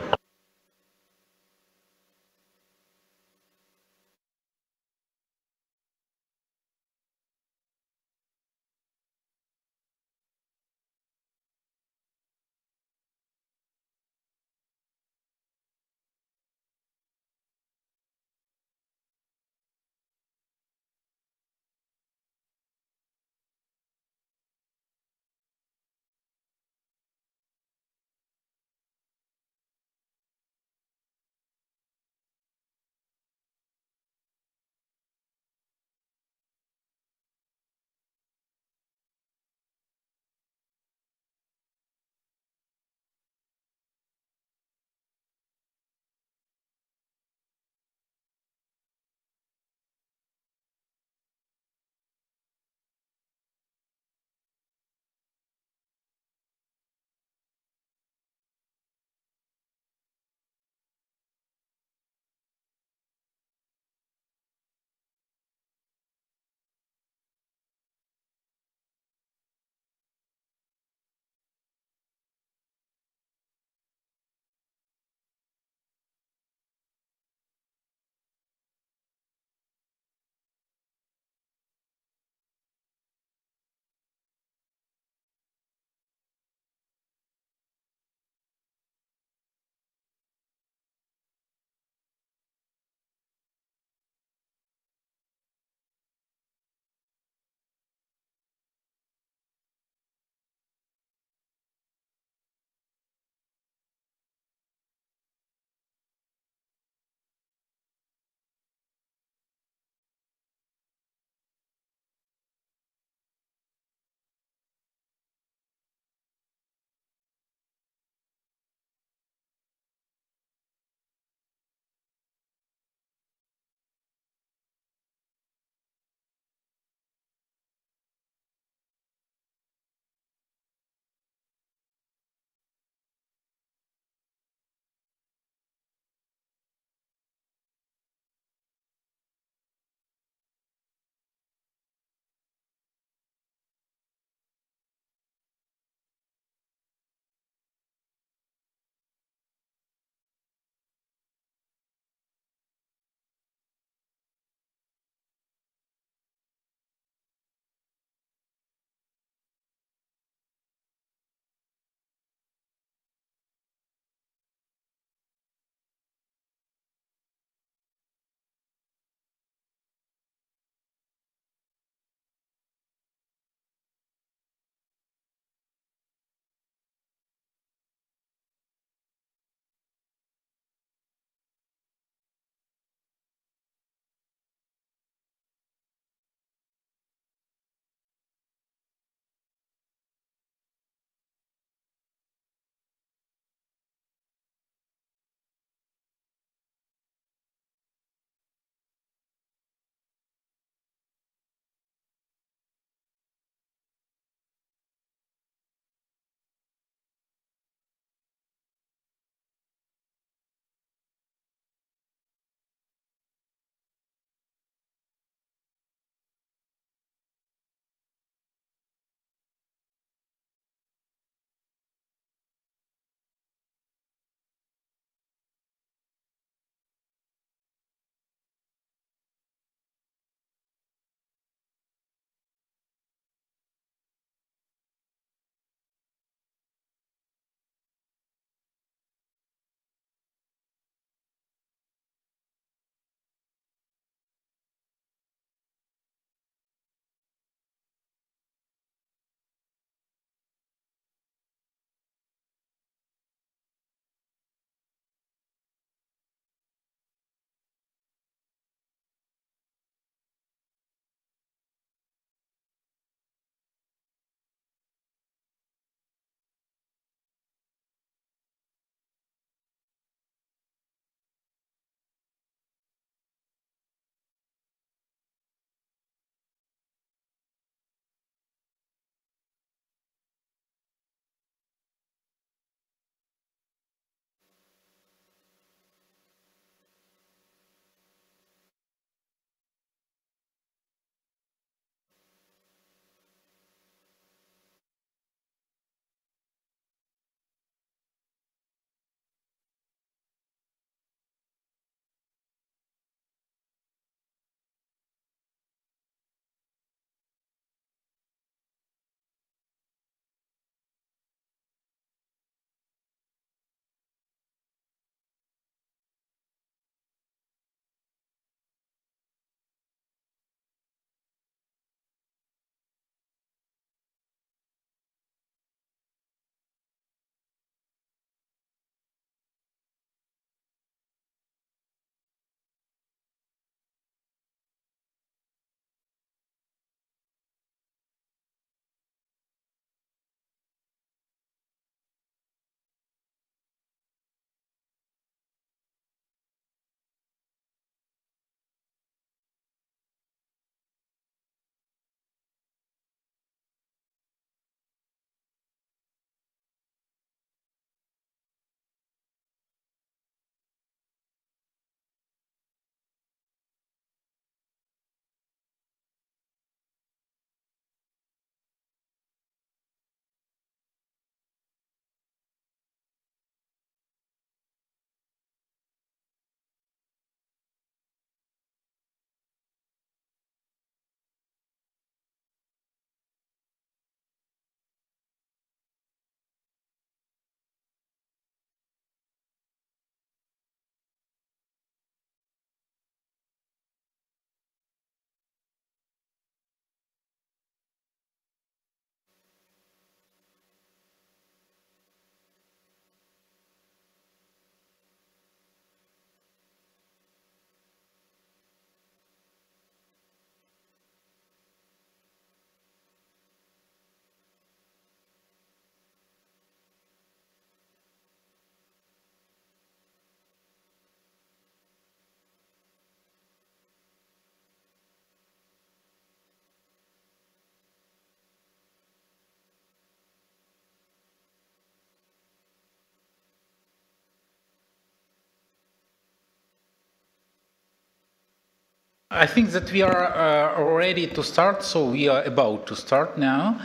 I think that we are ready to start, so we are about to start now.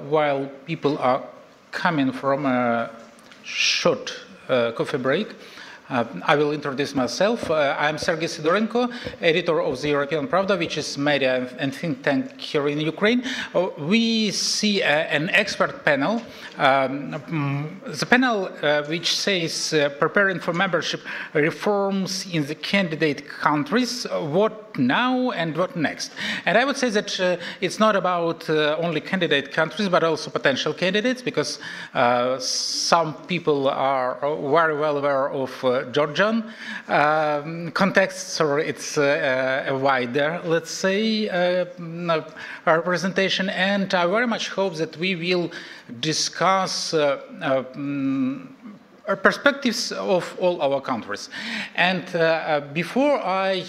While people are coming from a short coffee break, I will introduce myself. I'm Sergei Sidorenko, editor of the European Pravda, which is media and think tank here in Ukraine. We see an expert panel. The panel which says preparing for membership reforms in the candidate countries, what now and what next. And I would say that it's not about only candidate countries, but also potential candidates, because some people are very well aware of Georgian context, or it's a wider, let's say, representation. And I very much hope that we will discuss perspectives of all our countries. And before I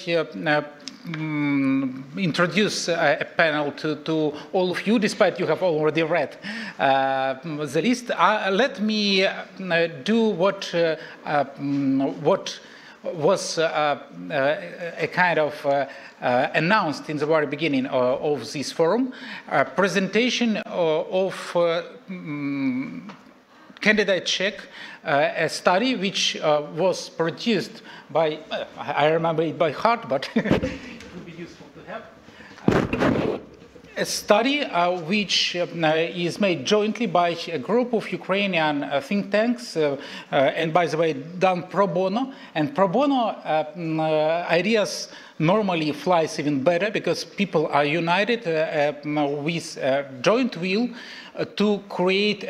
introduce a panel to all of you, despite you have already read the list, let me do what was a kind of announced in the very beginning of this forum, a presentation of candidate check, a study which was produced by, I remember it by heart, but it would be useful to have. A study which is made jointly by a group of Ukrainian think tanks, and by the way, done pro bono. And pro bono ideas normally flies even better because people are united with joint will to create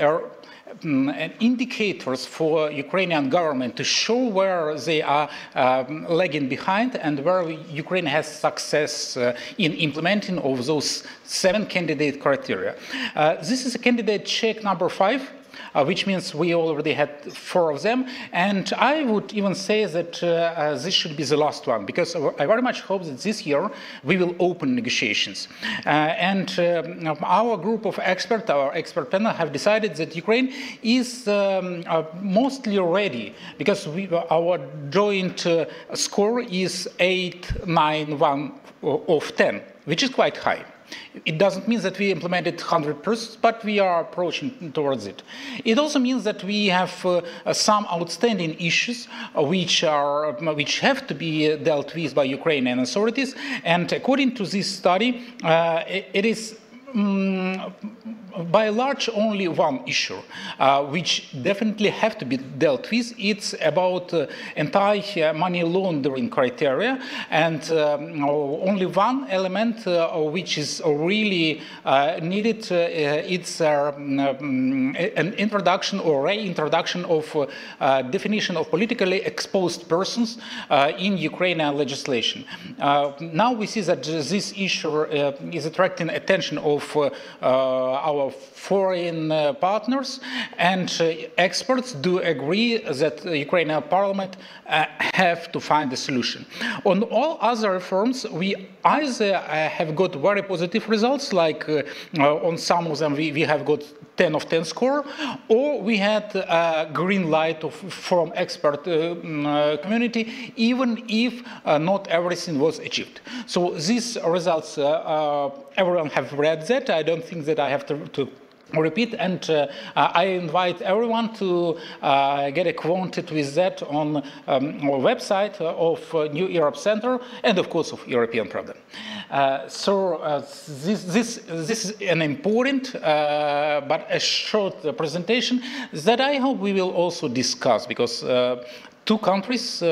indicators for Ukrainian government to show where they are lagging behind and where Ukraine has success in implementing of those 7 candidate criteria. This is a candidate check number 5. Which means we already had 4 of them, and I would even say that this should be the last one, because I very much hope that this year we will open negotiations. And our group of experts, our expert panel, have decided that Ukraine is mostly ready, because our joint score is 891 of 10, which is quite high. It doesn't mean that we implemented 100%, but we are approaching towards it. It also means that we have some outstanding issues which have to be dealt with by Ukrainian authorities. And according to this study, it is by and large only one issue which definitely have to be dealt with. It's about anti-money laundering criteria, and only one element which is really needed. It's an introduction or reintroduction of definition of politically exposed persons in Ukrainian legislation. Now we see that this issue is attracting attention of our foreign partners, and experts do agree that the Ukrainian parliament have to find a solution. On all other reforms, we either have got very positive results, like on some of them we have got 10 of 10 score, or we had a green light from expert community, even if not everything was achieved. So these results, everyone have read that. I don't think that I have to repeat, and I invite everyone to get acquainted with that on our website of New Europe Center and of course of European Pravda. This is an important but a short presentation that I hope we will also discuss, because 2 countries,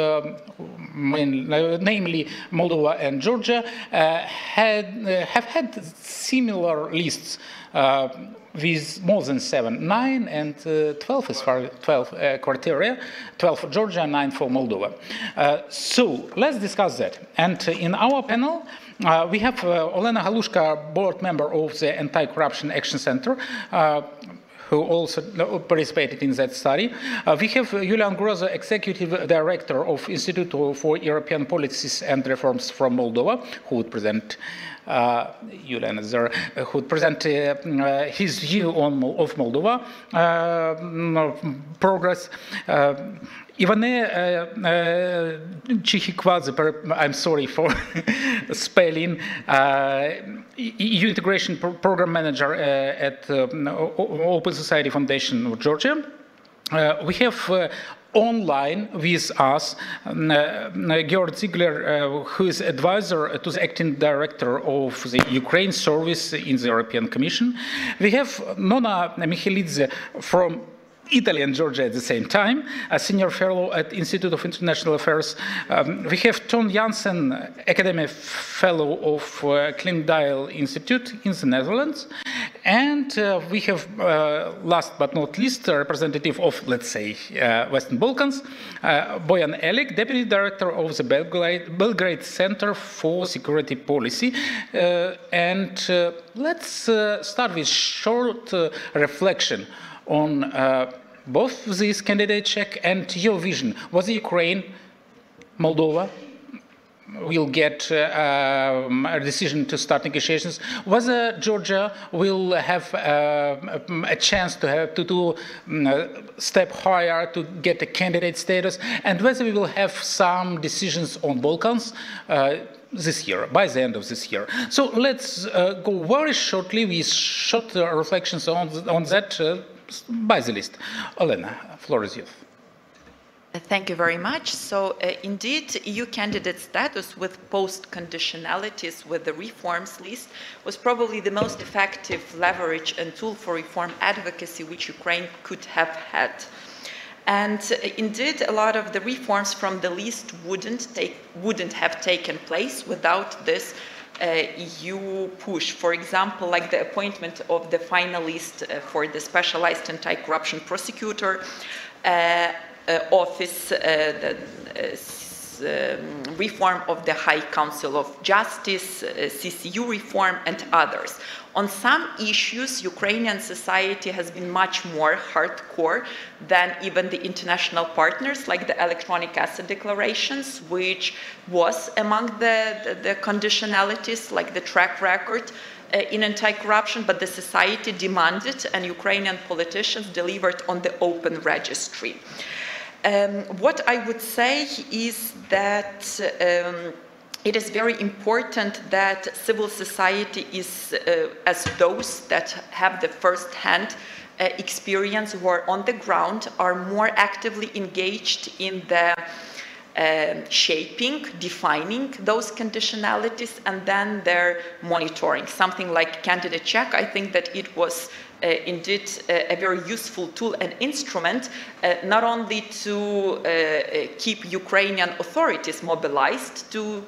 namely Moldova and Georgia, have had similar lists with more than 7, 9 and 12 as far as 12 criteria, 12 for Georgia, 9 for Moldova. So let's discuss that. And in our panel, we have Olena Halushka, board member of the Anti-Corruption Action Center, who also participated in that study. We have Julian Groza, Executive Director of Institute for European Policies and Reforms from Moldova, who would present Julian is there, who would present his view of Moldova progress. Ivane Chihikwadze, I'm sorry for spelling, EU Integration Program Manager at Open Society Foundation of Georgia. We have online with us Georg Ziegler, who is advisor to the acting director of the Ukraine service in the European Commission. We have Nona Michelidze from Italy and Georgia at the same time, a senior fellow at Institute of International Affairs. We have Ton Jansen, academic fellow of Klindale Institute in the Netherlands. And we have, last but not least, a representative of, let's say, Western Balkans, Bojan Elik, Deputy Director of the Belgrade Center for Security Policy. Let's start with short reflection on both these candidate check and your vision. Was Ukraine, Moldova will get a decision to start negotiations? Whether Georgia will have a chance to do step higher to get a candidate status, and whether we will have some decisions on Balkans this year, by the end of this year. So let's go very shortly with short reflections on that by the list. Olena, floor is yours. Thank you very much. So indeed, EU candidate status with post-conditionalities with the reforms list was probably the most effective leverage and tool for reform advocacy which Ukraine could have had. And indeed, a lot of the reforms from the list wouldn't have taken place without this EU push. For example, like the appointment of the finalist for the specialized anti-corruption prosecutor office, reform of the High Council of Justice, CCU reform, and others. On some issues, Ukrainian society has been much more hardcore than even the international partners, like the electronic asset declarations, which was among the conditionalities, like the track record in anti-corruption, but the society demanded and Ukrainian politicians delivered on the open registry. What I would say is that it is very important that civil society is, as those that have the first-hand experience who are on the ground, are more actively engaged in the shaping, defining those conditionalities, and then their monitoring. Something like candidate check, I think that it was indeed a very useful tool and instrument, not only to keep Ukrainian authorities mobilized to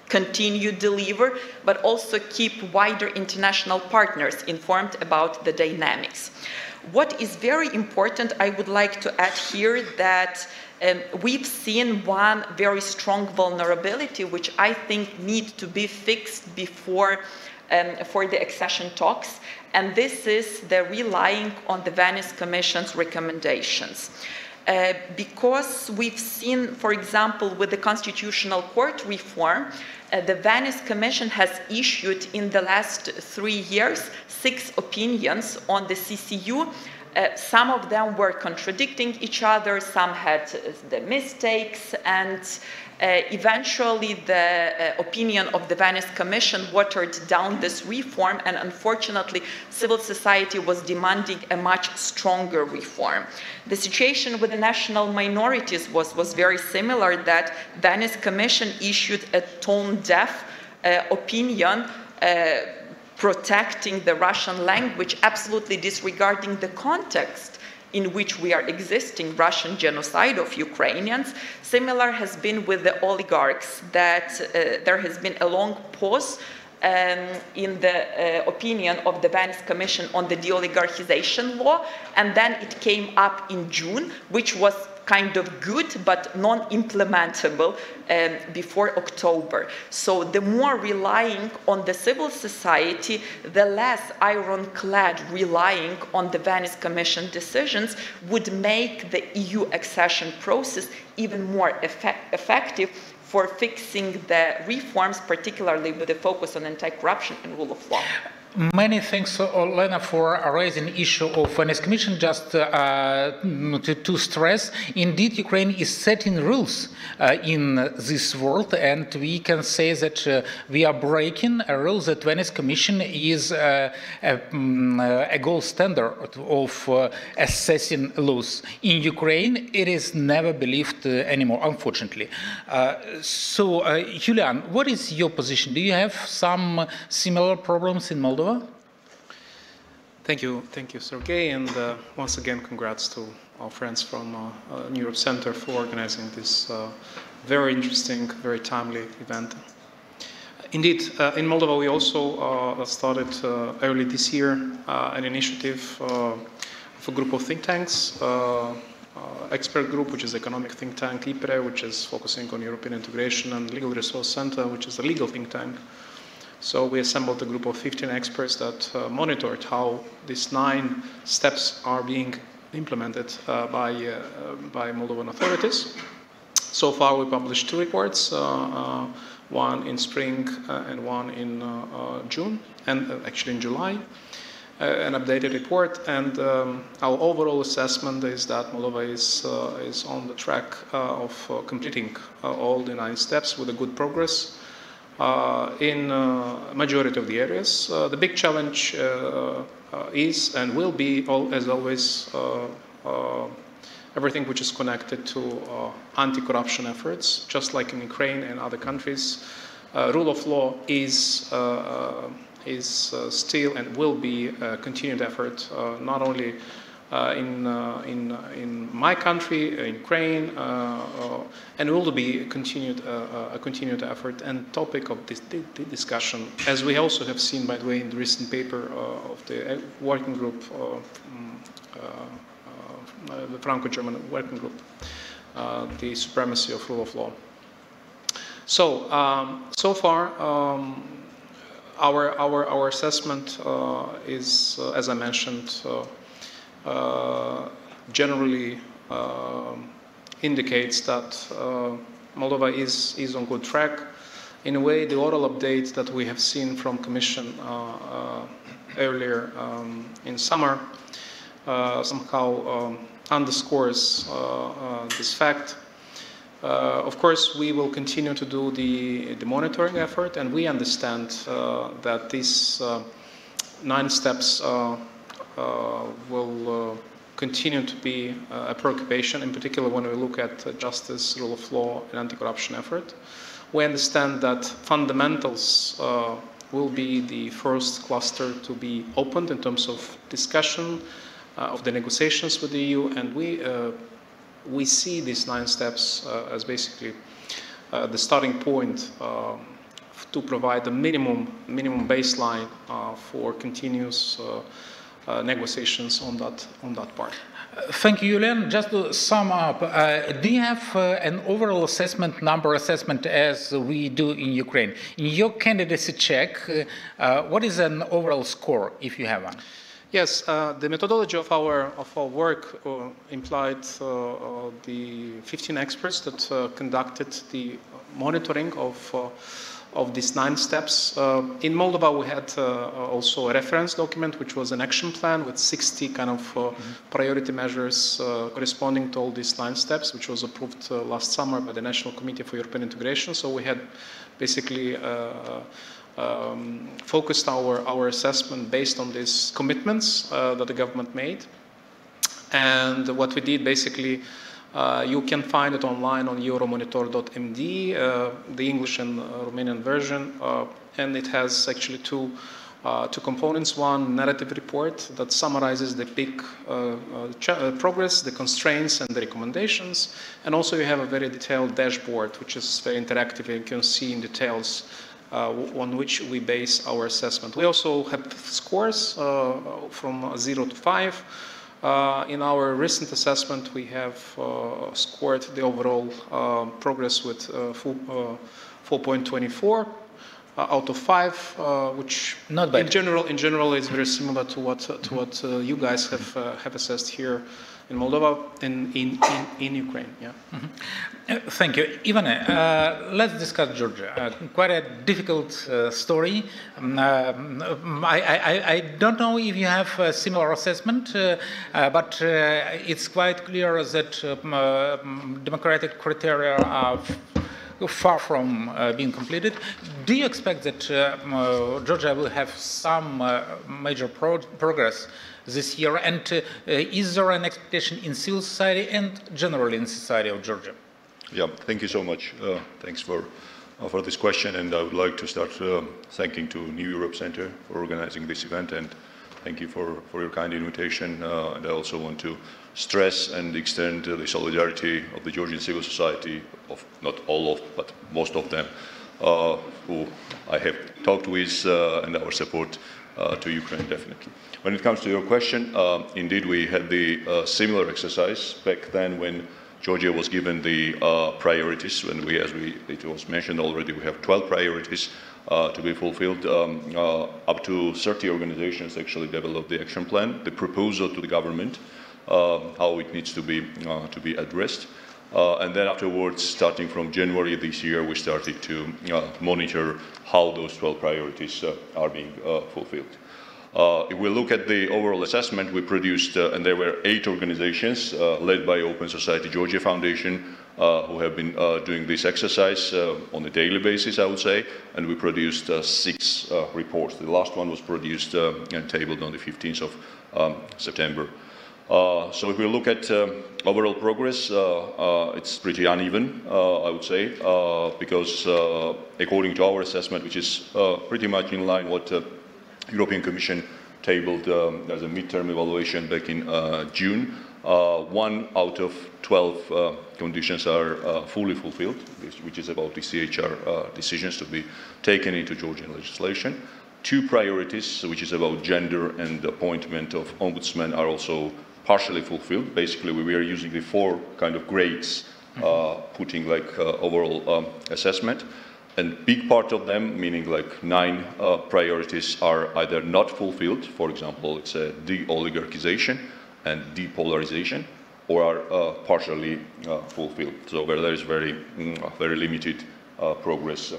continue deliver, but also keep wider international partners informed about the dynamics. What is very important, I would like to add here that we've seen one very strong vulnerability, which I think needs to be fixed before for the accession talks, and this is the relying on the Venice Commission's recommendations. Because we've seen, for example, with the Constitutional Court reform, the Venice Commission has issued in the last 3 years 6 opinions on the CCU. Some of them were contradicting each other, some had the mistakes, and eventually the opinion of the Venice Commission watered down this reform, and unfortunately civil society was demanding a much stronger reform. The situation with the national minorities was very similar, that Venice Commission issued a tone-deaf opinion protecting the Russian language, absolutely disregarding the context in which we are existing, Russian genocide of Ukrainians. Similar has been with the oligarchs, that there has been a long pause in the opinion of the Venice Commission on the de-oligarchization law, and then it came up in June, which was kind of good but non-implementable before October. So the more relying on the civil society, the less ironclad relying on the Venice Commission decisions would make the EU accession process even more effective for fixing the reforms, particularly with a focus on anti-corruption and rule of law. Many thanks, Olena, for raising the issue of Venice Commission. Just to stress, indeed, Ukraine is setting rules in this world, and we can say that we are breaking a rule that Venice Commission is a gold standard of assessing laws. In Ukraine, it is never believed anymore, unfortunately. So, Julian, what is your position? Do you have some similar problems in Moldova? Thank you, Sergey, and once again, congrats to our friends from New Europe Center for organizing this very interesting, very timely event. Indeed, in Moldova, we also started early this year an initiative of a group of think tanks, expert group, which is economic think tank, IPRE, which is focusing on European integration, and Legal Resource Center, which is a legal think tank. So we assembled a group of 15 experts that monitored how these 9 steps are being implemented by Moldovan authorities. So far, we published 2 reports, one in spring and one in June, and actually in July, an updated report. And our overall assessment is that Moldova is on the track of completing all the 9 steps with a good progress. In majority of the areas. The big challenge is and will be, as always, everything which is connected to anti-corruption efforts, just like in Ukraine and other countries. Rule of law is still and will be a continued effort, not only in my country, Ukraine, and will be a continued effort and topic of this discussion, as we also have seen, by the way, in the recent paper of the working group, the Franco-German working group, the supremacy of rule of law. So, so far, our assessment is, as I mentioned, generally indicates that Moldova is on good track. In a way, the oral update that we have seen from Commission earlier in summer somehow underscores this fact. Of course, we will continue to do the monitoring effort, and we understand that these 9 steps will continue to be a preoccupation, in particular when we look at justice, rule of law, and anti-corruption effort. We understand that fundamentals will be the first cluster to be opened in terms of discussion of the negotiations with the EU, and we see these 9 steps as basically the starting point to provide a minimum baseline for continuous negotiations on that part. Thank you, Julian. Just to sum up, do you have an overall assessment, number assessment, as we do in Ukraine? In your candidacy check, what is an overall score, if you have one? Yes, the methodology of our work implied the 15 experts that conducted the monitoring of these 9 steps. In Moldova, we had also a reference document, which was an action plan with 60 kind of priority measures corresponding to all these 9 steps, which was approved last summer by the National Committee for European Integration. So we had basically focused our assessment based on these commitments that the government made. And what we did basically, you can find it online on euromonitor.md, the English and Romanian version, and it has actually two components. One, narrative report that summarizes the big progress, the constraints, and the recommendations. And also you have a very detailed dashboard, which is very interactive, and you can see in details on which we base our assessment. We also have scores from 0 to 5. In our recent assessment, we have scored the overall progress with 4.24 out of 5, which in general is very similar to what you guys have assessed here Moldova, in Ukraine. Yeah. Thank you. Ivane, let's discuss Georgia. Quite a difficult story. I don't know if you have a similar assessment, but it's quite clear that democratic criteria are far from being completed. Do you expect that Georgia will have some major progress this year? And is there an expectation in civil society and generally in society of Georgia? Yeah, thank you so much. Thanks for this question. And I would like to start thanking to New Europe Center for organizing this event. And thank you for your kind invitation. And I also want to stress and extend the solidarity of the Georgian civil society, of not all of, but most of them, who I have talked with, and our support to Ukraine, definitely. When it comes to your question, indeed we had the similar exercise back then when Georgia was given the priorities, when it was mentioned already, we have 12 priorities to be fulfilled. Up to 30 organizations actually developed the action plan, the proposal to the government, how it needs to be addressed. And then afterwards, starting from January this year, we started to monitor how those 12 priorities are being fulfilled. If we look at the overall assessment, we produced, and there were 8 organizations led by Open Society Georgia Foundation, who have been doing this exercise on a daily basis, I would say, and we produced 6 reports. The last one was produced and tabled on the 15th of September. So if we look at overall progress, it's pretty uneven, I would say, because according to our assessment, which is pretty much in line what European Commission tabled as a midterm evaluation back in June, 1 out of 12 conditions are fully fulfilled, which is about the CHR decisions to be taken into Georgian legislation. 2 priorities, which is about gender and appointment of ombudsman, are also partially fulfilled. Basically, we are using the 4 kind of grades, putting like overall assessment. And big part of them, meaning like 9 priorities, are either not fulfilled. For example, it's a de-oligarchization and depolarization, or are partially fulfilled. So where there is very limited progress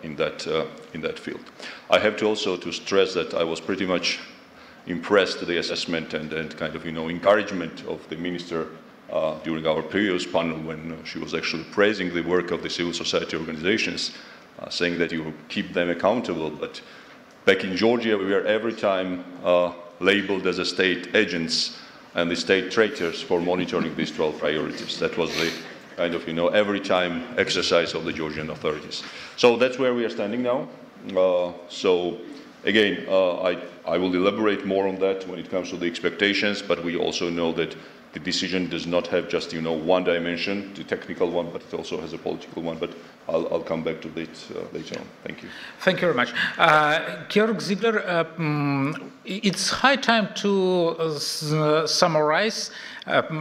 in that field. I have to also to stress that I was pretty much impressed the assessment and kind of encouragement of the minister during our previous panel when she was actually praising the work of the civil society organizations, saying that you keep them accountable. But back in Georgia, we were every time labeled as a state agents and the state traitors for monitoring these 12 priorities. That was the kind of every time exercise of the Georgian authorities. So that's where we are standing now. So again, I will elaborate more on that when it comes to the expectations, but we also know that the decision does not have just one dimension, the technical one, but it also has a political one. But I'll come back to that later on. Thank you. Thank you very much. Georg Ziegler, it's high time to summarize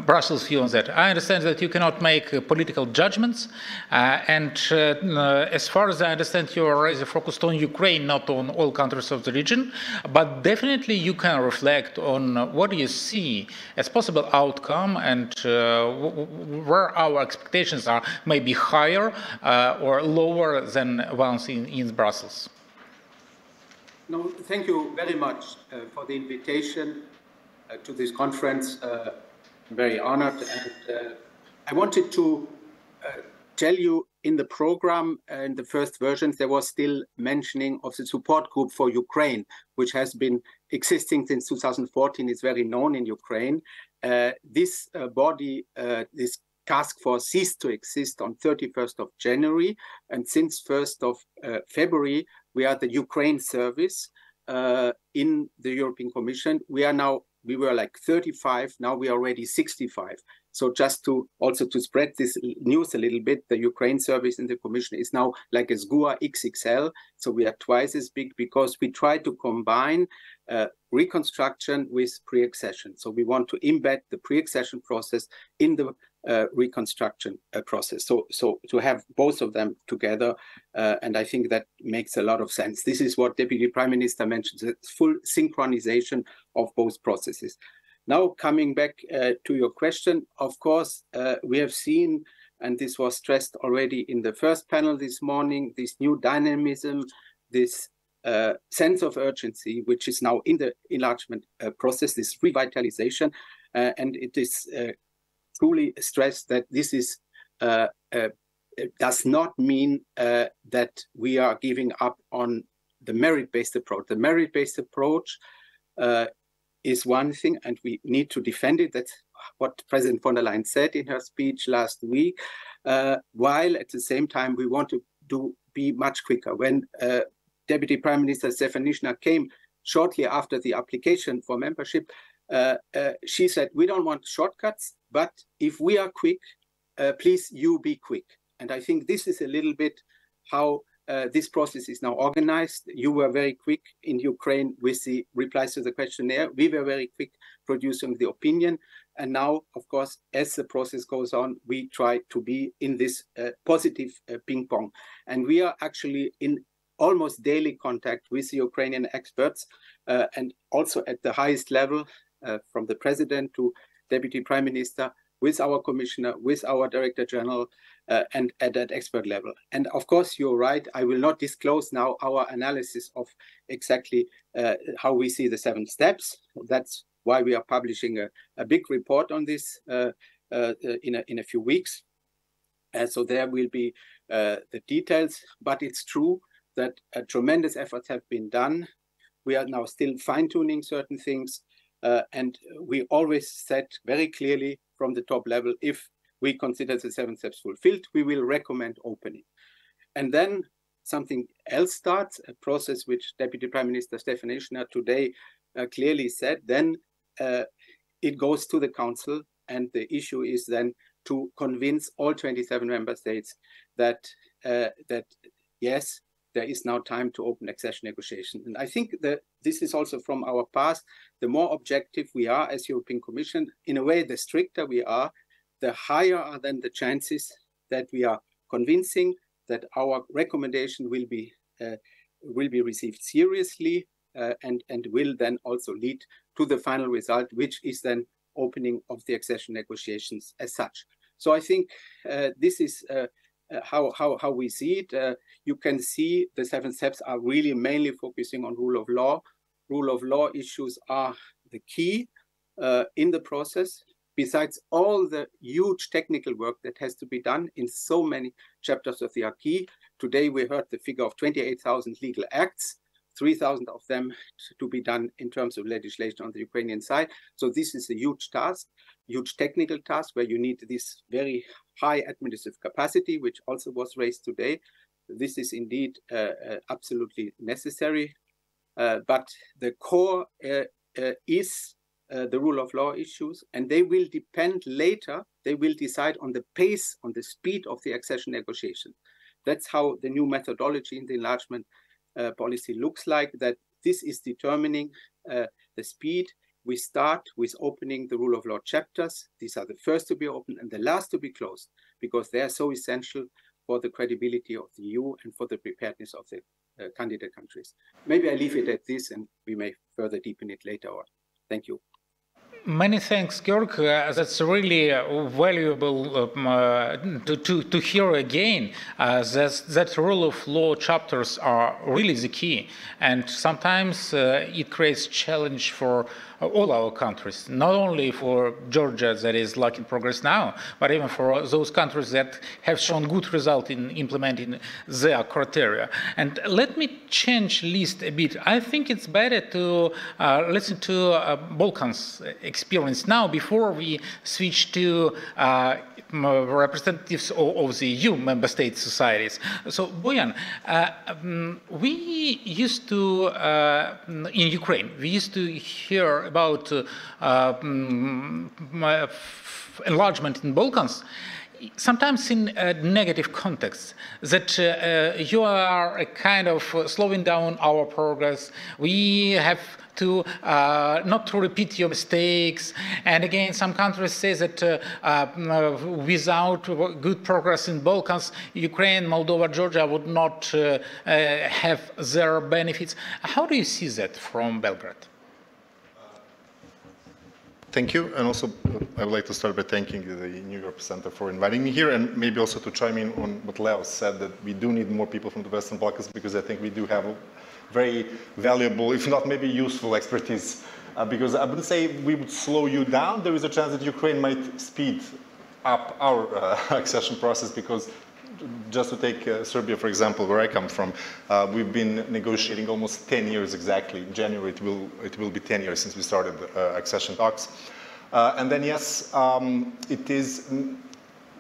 Brussels' view on that. I understand that you cannot make political judgments, and as far as I understand, you are focused on Ukraine, not on all countries of the region, but definitely you can reflect on what you see as possible outcome and where our expectations are maybe higher or lower than ones in Brussels. No, thank you very much for the invitation to this conference. I'm very honored, and I wanted to tell you in the program, in the first versions, there was still mentioning of the support group for Ukraine, which has been existing since 2014. It's very known in Ukraine. This body, this task force ceased to exist on 31st of January, and since 1st of February, we are the Ukraine service in the European Commission. We were like 35, now we are already 65. So just to also to spread this news a little bit, the Ukraine service in the Commission is now like a SGUA XXL. So we are twice as big because we try to combine reconstruction with pre-accession. So we want to embed the pre-accession process in the reconstruction process. So to have both of them together, and I think that makes a lot of sense. This is what Deputy Prime Minister mentioned, the full synchronization of both processes. Now, coming back to your question, of course, we have seen, and this was stressed already in the first panel this morning, this new dynamism, this sense of urgency, which is now in the enlargement process, this revitalization, and it is truly stressed that this is does not mean that we are giving up on the merit-based approach. The merit-based approach is one thing, and we need to defend it. That's what President von der Leyen said in her speech last week, while at the same time we want to be much quicker. When Deputy Prime Minister Stefanishyna came shortly after the application for membership, she said, we don't want shortcuts, but if we are quick, please you be quick. And I think this is a little bit how this process is now organized. You were very quick in Ukraine with the replies to the questionnaire. We were very quick producing the opinion. And now, of course, as the process goes on, we try to be in this positive ping pong. And we are actually in almost daily contact with the Ukrainian experts and also at the highest level, from the president to deputy prime minister, with our commissioner, with our director general, and at that expert level. And of course, you're right, I will not disclose now our analysis of exactly how we see the 7 steps. That's why we are publishing a big report on this in a few weeks. So there will be the details, but it's true that tremendous efforts have been done. We are now still fine-tuning certain things, and we always said very clearly from the top level, if we consider the 7 steps fulfilled, we will recommend opening. And then something else starts, a process which Deputy Prime Minister Stefanishyna today clearly said. Then it goes to the Council, and the issue is then to convince all 27 member states that yes, there is now time to open accession negotiations. And I think that this is also from our past. The more objective we are as European Commission, in a way, the stricter we are, the higher are then the chances that we are convincing that our recommendation will be received seriously and will then also lead to the final result, which is then opening of the accession negotiations as such. So I think this is how we see it. You can see the 7 steps are really mainly focusing on rule of law. Rule of law issues are the key in the process, besides all the huge technical work that has to be done in so many chapters of the acquis. Today we heard the figure of 28,000 legal acts, 3,000 of them to be done in terms of legislation on the Ukrainian side. So this is a huge task, huge technical task, where you need this very high administrative capacity, which also was raised today. This is indeed absolutely necessary. But the core is the rule of law issues, and they will depend later, they will decide on the pace, on the speed of the accession negotiation. That's how the new methodology in the enlargement policy looks like, that this is determining the speed. We start with opening the rule of law chapters. These are the first to be opened and the last to be closed, because they are so essential for the credibility of the EU and for the preparedness of the candidate countries. Maybe I leave it at this, and we may further deepen it later on. Thank you. Many thanks, Georg. That's really valuable to hear again. That rule of law chapters are really the key, and sometimes it creates challenge for all our countries, not only for Georgia that is making progress now, but even for those countries that have shown good result in implementing their criteria. And let me change list a bit. I think it's better to listen to Balkans experience now before we switch to representatives of the EU member state societies. So, Boyan, we used to, in Ukraine, we used to hear about enlargement in Balkans, sometimes in a negative context, that you are kind of slowing down our progress. We have to not to repeat your mistakes. And again, some countries say that without good progress in Balkans, Ukraine, Moldova, Georgia would not have their benefits. How do you see that from Belgrade? thank you. And also, I would like to start by thanking the New Europe Center for inviting me here, and maybe also to chime in on what Leo said, that we do need more people from the Western Balkans, because I think we do have a very valuable, if not maybe useful expertise. Because I wouldn't say we would slow you down. There is a chance that Ukraine might speed up our accession process, because just to take Serbia, for example, where I come from, we've been negotiating almost 10 years exactly. In January, it will be 10 years since we started accession talks. And then, yes, it is,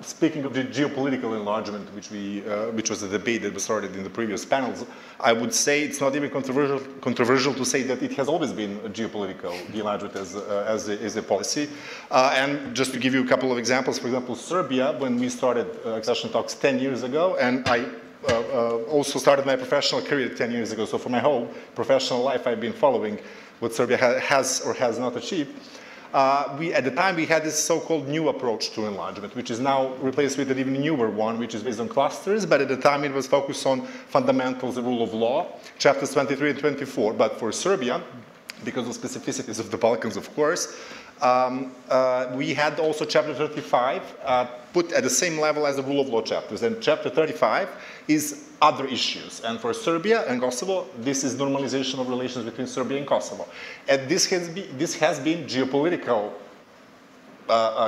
speaking of the geopolitical enlargement, which was a debate that was started in the previous panels, I would say it's not even controversial to say that it has always been a geopolitical enlargement as a policy. And just to give you a couple of examples, for example, Serbia, when we started accession talks 10 years ago, and I also started my professional career 10 years ago, so for my whole professional life I've been following what Serbia has or has not achieved. At the time, we had this so-called new approach to enlargement, which is now replaced with an even newer one, which is based on clusters, but at the time it was focused on fundamentals, the rule of law, chapters 23 and 24. But for Serbia, because of specificities of the Balkans, of course, we had also chapter 35 put at the same level as the rule of law chapters. And chapter 35 is other issues. And for Serbia and Kosovo, this is normalization of relations between Serbia and Kosovo. And this has been geopolitical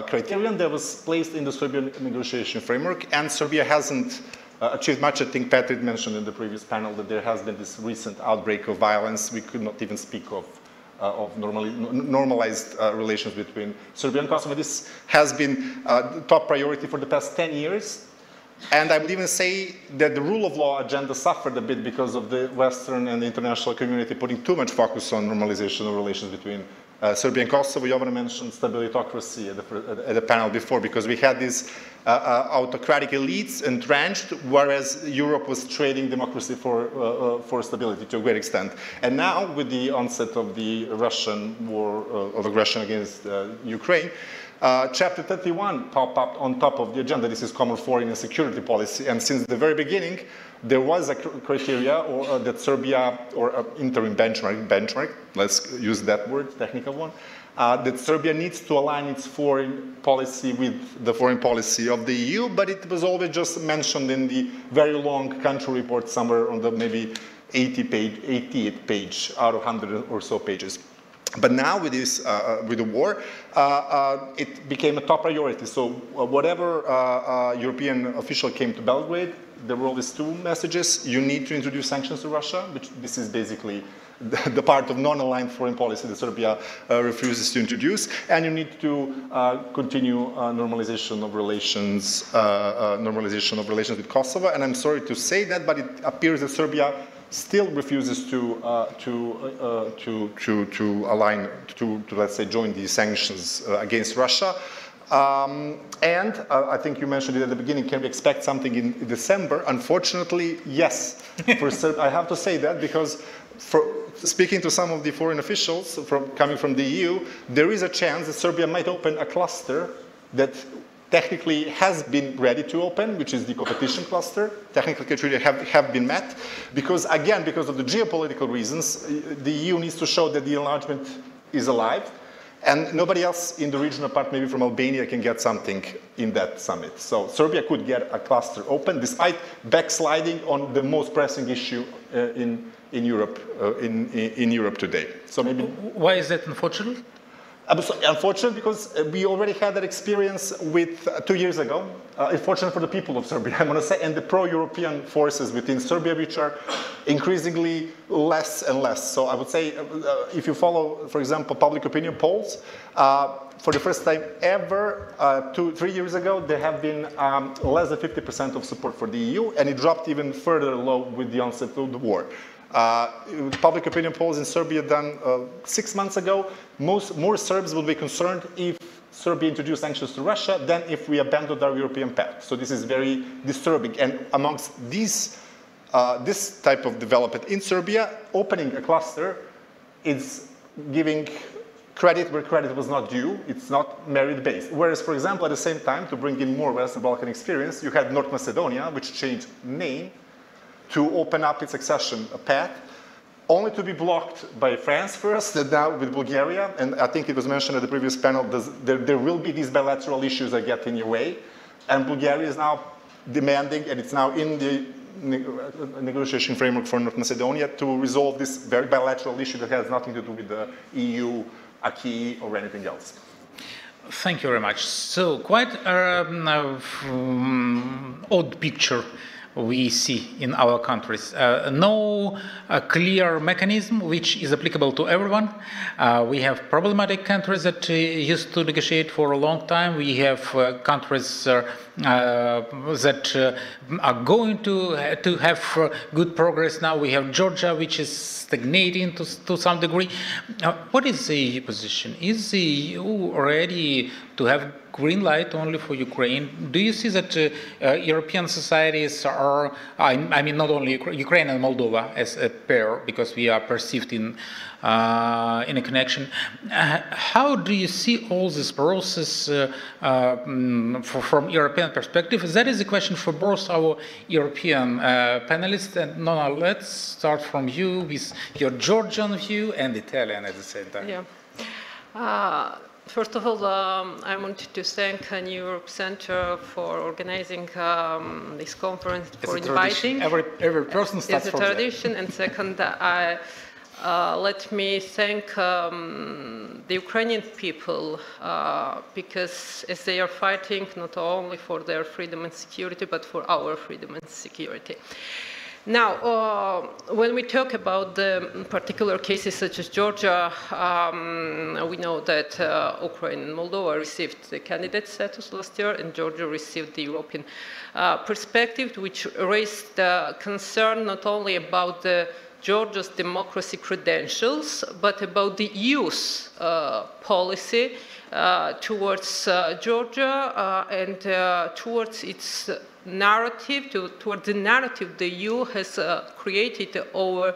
criterion that was placed in the Serbian negotiation framework, and Serbia hasn't achieved much. I think Patrick mentioned in the previous panel that there has been this recent outbreak of violence. We could not even speak of normalized relations between Serbia and Kosovo. This has been the top priority for the past 10 years. And I would even say that the rule of law agenda suffered a bit because of the Western and the international community putting too much focus on normalization of relations between Serbia and Kosovo. Jovana mentioned stabilitocracy at the panel before, because we had these autocratic elites entrenched, whereas Europe was trading democracy for stability to a great extent. And now, with the onset of the Russian war of aggression against Ukraine, Chapter 31 popped up on top of the agenda. This is common foreign and security policy. And since the very beginning, there was a criteria that Serbia, or interim benchmark, let's use that word, technical one, that Serbia needs to align its foreign policy with the foreign policy of the EU, but it was always just mentioned in the very long country report somewhere on the maybe 88th page out of 100 or so pages. But now with this, with the war, it became a top priority. So whatever European official came to Belgrade, there were always two messages. You need to introduce sanctions to Russia, which this is basically the part of non-aligned foreign policy that Serbia refuses to introduce, and you need to continue normalization of relations with Kosovo. And I'm sorry to say that, but it appears that Serbia still refuses to align, to let's say join these sanctions against Russia. And I think you mentioned it at the beginning, can we expect something in December? Unfortunately, yes. I have to say that, because speaking to some of the foreign officials coming from the EU, there is a chance that Serbia might open a cluster that technically has been ready to open, which is the competition cluster. Technical criteria have been met. Because, again, because of the geopolitical reasons, the EU needs to show that the enlargement is alive. And nobody else in the region, apart maybe from Albania, can get something in that summit. So Serbia could get a cluster open, despite backsliding on the most pressing issue in Europe today. So maybe. Why is that unfortunate? Unfortunate because we already had that experience with 2 years ago. Unfortunate for the people of Serbia, I'm going to say, and the pro-European forces within Serbia, which are increasingly less and less. So I would say, if you follow, for example, public opinion polls, for the first time ever, 2-3 years ago, there have been less than 50% of support for the EU, and it dropped even further low with the onset of the war. Public opinion polls in Serbia done 6 months ago, more Serbs will be concerned if Serbia introduced sanctions to Russia than if we abandoned our European path. So this is very disturbing. And amongst this type of development in Serbia, opening a cluster is giving credit where credit was not due. It's not merit-based. Whereas, for example, at the same time, to bring in more Western Balkan experience, you had North Macedonia, which changed name to open up its accession path. only to be blocked by France first, and now with Bulgaria. And I think it was mentioned at the previous panel, there will be these bilateral issues that get in your way. And Bulgaria is now demanding, and it's now in the negotiation framework for North Macedonia, to resolve this very bilateral issue that has nothing to do with the EU acquis or anything else. Thank you very much. So quite odd picture we see in our countries. No clear mechanism which is applicable to everyone. We have problematic countries that used to negotiate for a long time. We have countries that are going to have good progress now. We have Georgia, which is stagnating to some degree. What is the EU position? Is the EU ready to have green light only for Ukraine? Do you see that European societies are, I mean not only Ukraine and Moldova as a pair, because we are perceived in a connection. How do you see all this process from European perspective? That is a question for both our European panelists. And Nona, let's start from you with your Georgian view and Italian at the same time. Yeah. First of all, I wanted to thank New Europe Center for organizing this conference, for inviting. Every person starts from there. It's a tradition. And second, let me thank the Ukrainian people because as they are fighting not only for their freedom and security, but for our freedom and security. Now, when we talk about the particular cases such as Georgia, we know that Ukraine and Moldova received the candidate status last year, and Georgia received the European perspective, which raised concern not only about Georgia's democracy credentials, but about the EU's policy towards Georgia and towards its narrative, towards the narrative the EU has created over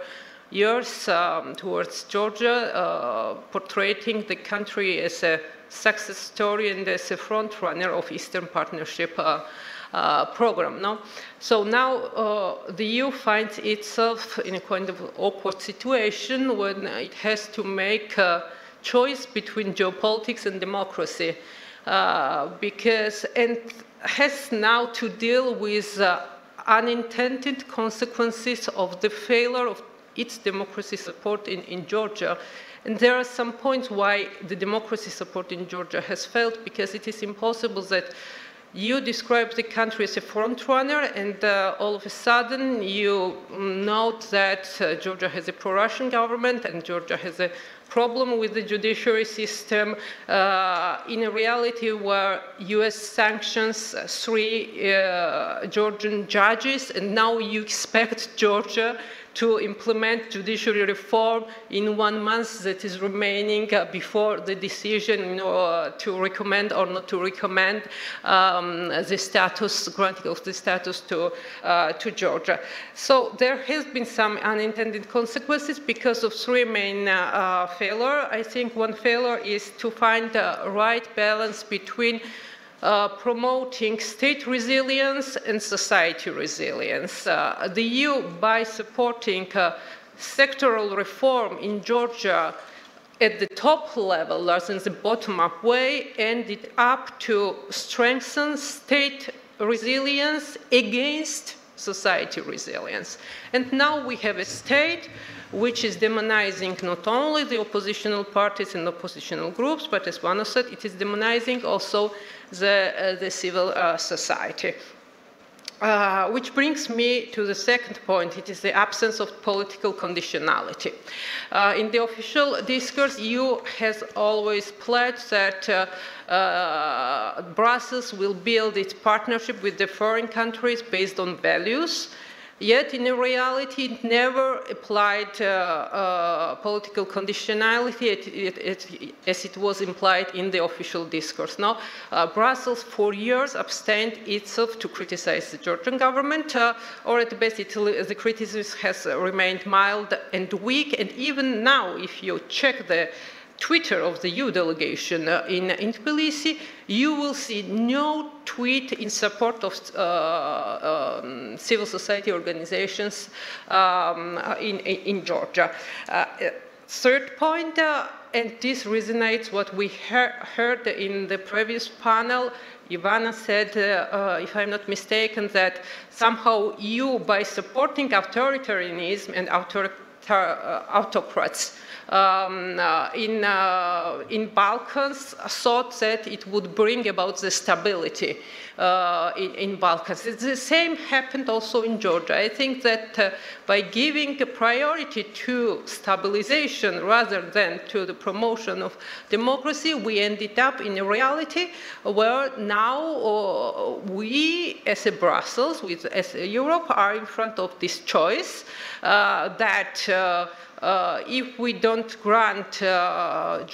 years towards Georgia, portraying the country as a success story and as a front runner of Eastern Partnership program. No? So now the EU finds itself in a kind of awkward situation when it has to make a choice between geopolitics and democracy, and has now to deal with unintended consequences of the failure of its democracy support in Georgia. And there are some points why the democracy support in Georgia has failed, because it is impossible that you describe the country as a front runner, and all of a sudden you note that Georgia has a pro-Russian government and Georgia has a problem with the judiciary system in a reality where US sanctions 3 Georgian judges, and now you expect Georgia to implement judiciary reform in 1 month that is remaining before the decision to recommend or not to recommend the status, granting of the status to Georgia. So there has been some unintended consequences because of 3 main failures. I think one failure is to find the right balance between promoting state resilience and society resilience. The EU, by supporting sectoral reform in Georgia at the top level, rather than the bottom-up way, ended up to strengthen state resilience against society resilience. And now we have a state which is demonizing not only the oppositional parties and oppositional groups, but as one said, it is demonizing also the civil society. Which brings me to the second point. It is the absence of political conditionality. In the official discourse, EU has always pledged that Brussels will build its partnership with the foreign countries based on values. Yet, in reality, it never applied political conditionality as it was implied in the official discourse. Now, Brussels for years abstained itself to criticize the Georgian government, or at best, the criticism has remained mild and weak. And even now, if you check the Twitter of the EU delegation in Tbilisi, you will see no tweet in support of civil society organizations in Georgia. Third point, and this resonates what we heard in the previous panel. Ivana said, if I'm not mistaken, that somehow EU, by supporting authoritarianism and autocrats in Balkans, thought that it would bring about the stability in Balkans. The same happened also in Georgia. I think that by giving a priority to stabilization rather than to the promotion of democracy, we ended up in a reality where now we, as a Brussels, as a Europe, are in front of this choice that if we don't grant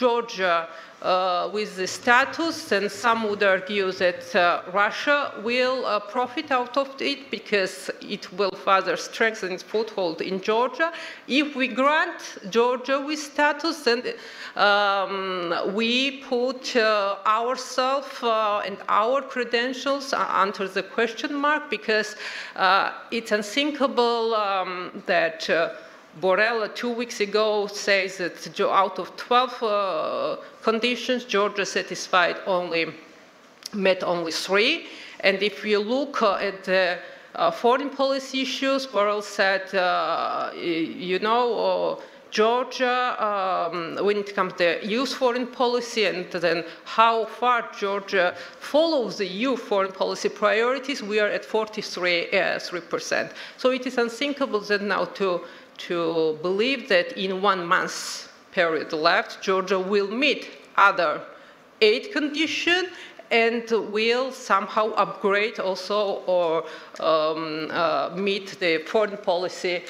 Georgia with the status, then some would argue that Russia will profit out of it because it will further strengthen its foothold in Georgia. If we grant Georgia with status, then we put ourselves and our credentials under the question mark, because it's unthinkable that Borrell 2 weeks ago says that out of 12 conditions, Georgia met only 3. And if you look at the foreign policy issues, Borrell said, Georgia, when it comes to EU's foreign policy and then how far Georgia follows the EU foreign policy priorities, we are at 43%. So it is unthinkable that now to believe that in 1 month period left, Georgia will meet other 8 conditions and will somehow upgrade also or meet the foreign policy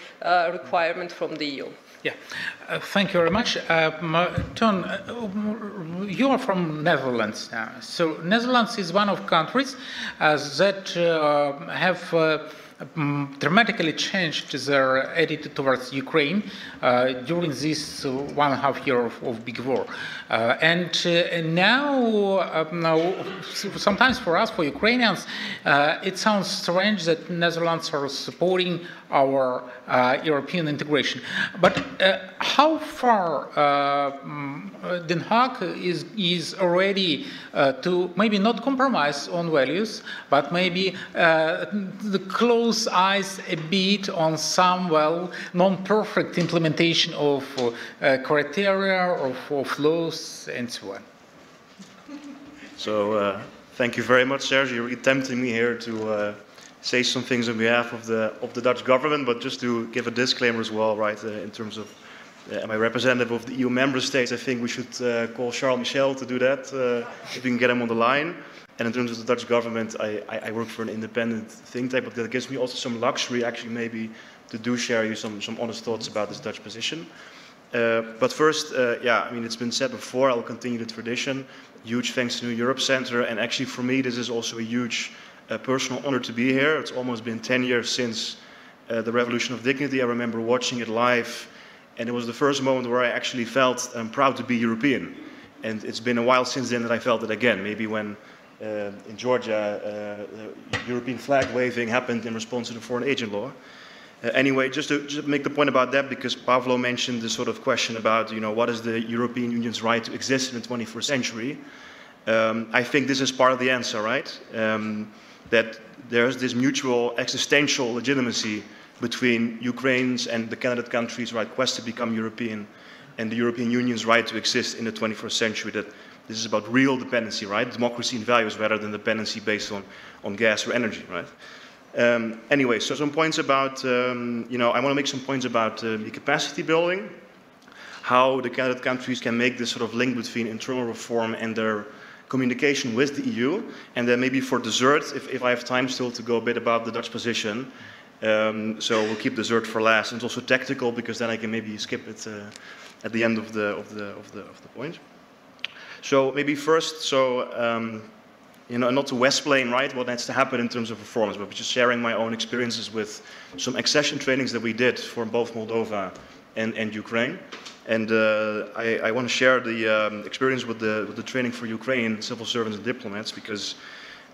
requirement from the EU. Yeah, thank you very much. Ton, you are from Netherlands now. So Netherlands is one of countries that have dramatically changed their attitude towards Ukraine during this 1.5 years of big war. And now, sometimes for us, for Ukrainians, it sounds strange that Netherlands are supporting our European integration. But how far Den Haag is already to maybe not compromise on values, but maybe close eyes a bit on some, well, non-perfect implementation of criteria, of laws, and so on? So thank you very much, Serge. You're tempting me here to say some things on behalf of the Dutch government, but just to give a disclaimer as well, right, in terms of am I representative of the EU member states, I think we should call Charles Michel to do that, if we can get him on the line. And in terms of the Dutch government, I work for an independent think tank, but that gives me also some luxury, actually, maybe to share you some honest thoughts about this Dutch position. But first, yeah, I mean, it's been said before, I'll continue the tradition. Huge thanks to New Europe Center, and actually for me, this is also a huge personal honor to be here. It's almost been 10 years since the Revolution of Dignity. I remember watching it live, and it was the first moment where I actually felt I'm proud to be European. And it's been a while since then that I felt it again, maybe when in Georgia, the European flag waving happened in response to the foreign agent law. Anyway, just to make the point about that, because Pavlo mentioned the sort of question about, what is the European Union's right to exist in the 21st century? I think this is part of the answer, right? That there's this mutual existential legitimacy between Ukraine's and the candidate countries' right quest to become European and the European Union's right to exist in the 21st century. That this is about real dependency, right? Democracy and values rather than dependency based on gas or energy, right? Anyway, so some points about, I want to make some points about the capacity building, how the candidate countries can make this sort of link between internal reform and their communication with the EU, and then maybe for dessert, if I have time still to go a bit about the Dutch position. So we'll keep dessert for last, and it's also tactical because then I can maybe skip it at the end of the point. So maybe first, not to Westplain, right, what needs to happen in terms of reforms, but just sharing my own experiences with some accession trainings that we did for both Moldova and Ukraine. And I want to share the experience with the training for Ukraine civil servants and diplomats, because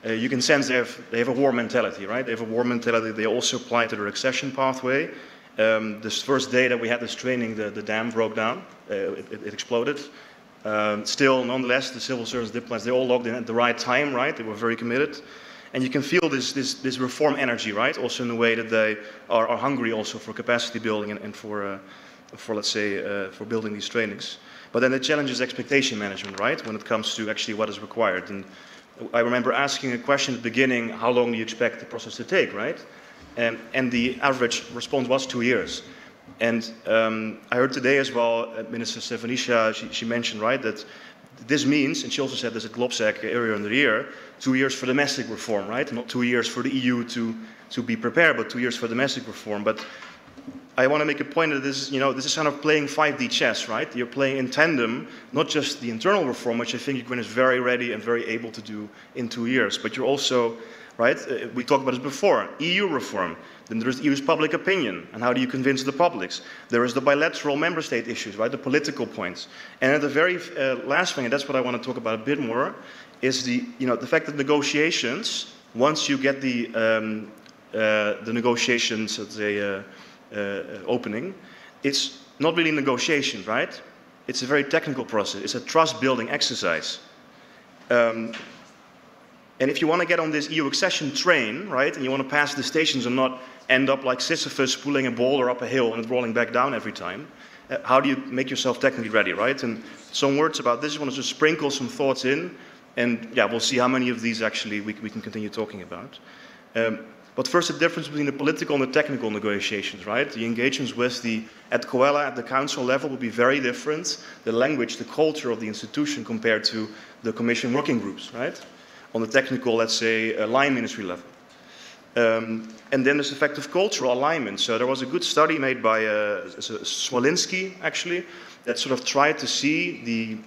you can sense they have a war mentality, right? They have a war mentality. They also apply to their accession pathway. This first day that we had this training, the dam broke down. It exploded. Still, nonetheless, the civil servants, diplomats, they all logged in at the right time, right? They were very committed. And you can feel this reform energy, right? Also in the way that they are hungry also for capacity building and for let's say, for building these trainings. But then it challenges expectation management, right? When it comes to actually what is required. And I remember asking a question at the beginning, how long do you expect the process to take, right? And the average response was 2 years. And I heard today as well, Minister Stefanishyna, she mentioned, right, that this means, and she also said this at GLOBSEC earlier in the year, 2 years for domestic reform, right? Not 2 years for the EU to be prepared, but 2 years for domestic reform. But I want to make a point that this is kind of playing 5D chess, right? You're playing in tandem, not just the internal reform, which I think Ukraine is very ready and very able to do in 2 years, but you're also, right, we talked about this before, EU reform. Then there's EU's public opinion, and how do you convince the publics? There is the bilateral member state issues, right, the political points. And at the very last thing, and that's what I want to talk about a bit more, is the fact that negotiations, once you get the negotiations, let's say, opening, it's not really negotiations, right? It's a very technical process. It's a trust-building exercise. And if you want to get on this EU accession train, right, and you want to pass the stations and not end up like Sisyphus pulling a boulder up a hill and it rolling back down every time, how do you make yourself technically ready, right? And some words about this, I want to just sprinkle some thoughts in, and yeah, we'll see how many of these actually we can continue talking about. But first, the difference between the political and the technical negotiations, right? The engagements with at COELA, at the council level, will be very different. The language, the culture of the institution compared to the Commission working groups, right? On the technical, let's say, line ministry level. And then there's the fact of cultural alignment. So there was a good study made by Smolinski, actually, that sort of tried to see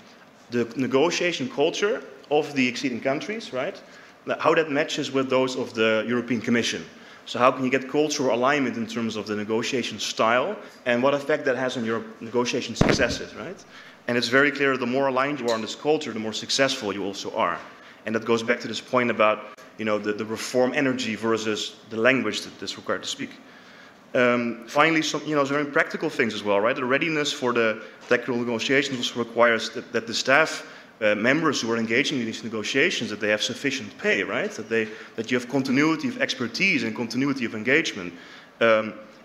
the negotiation culture of the acceding countries, right? How that matches with those of the European Commission. So how can you get cultural alignment in terms of the negotiation style, and what effect that has on your negotiation successes, right? And it's very clear the more aligned you are on this culture, the more successful you also are. And that goes back to this point about, the reform energy versus the language that is required to speak. Finally, some very practical things as well, right? The readiness for the technical negotiations also requires that the staff members who are engaging in these negotiations, that they have sufficient pay, right? That you have continuity of expertise and continuity of engagement.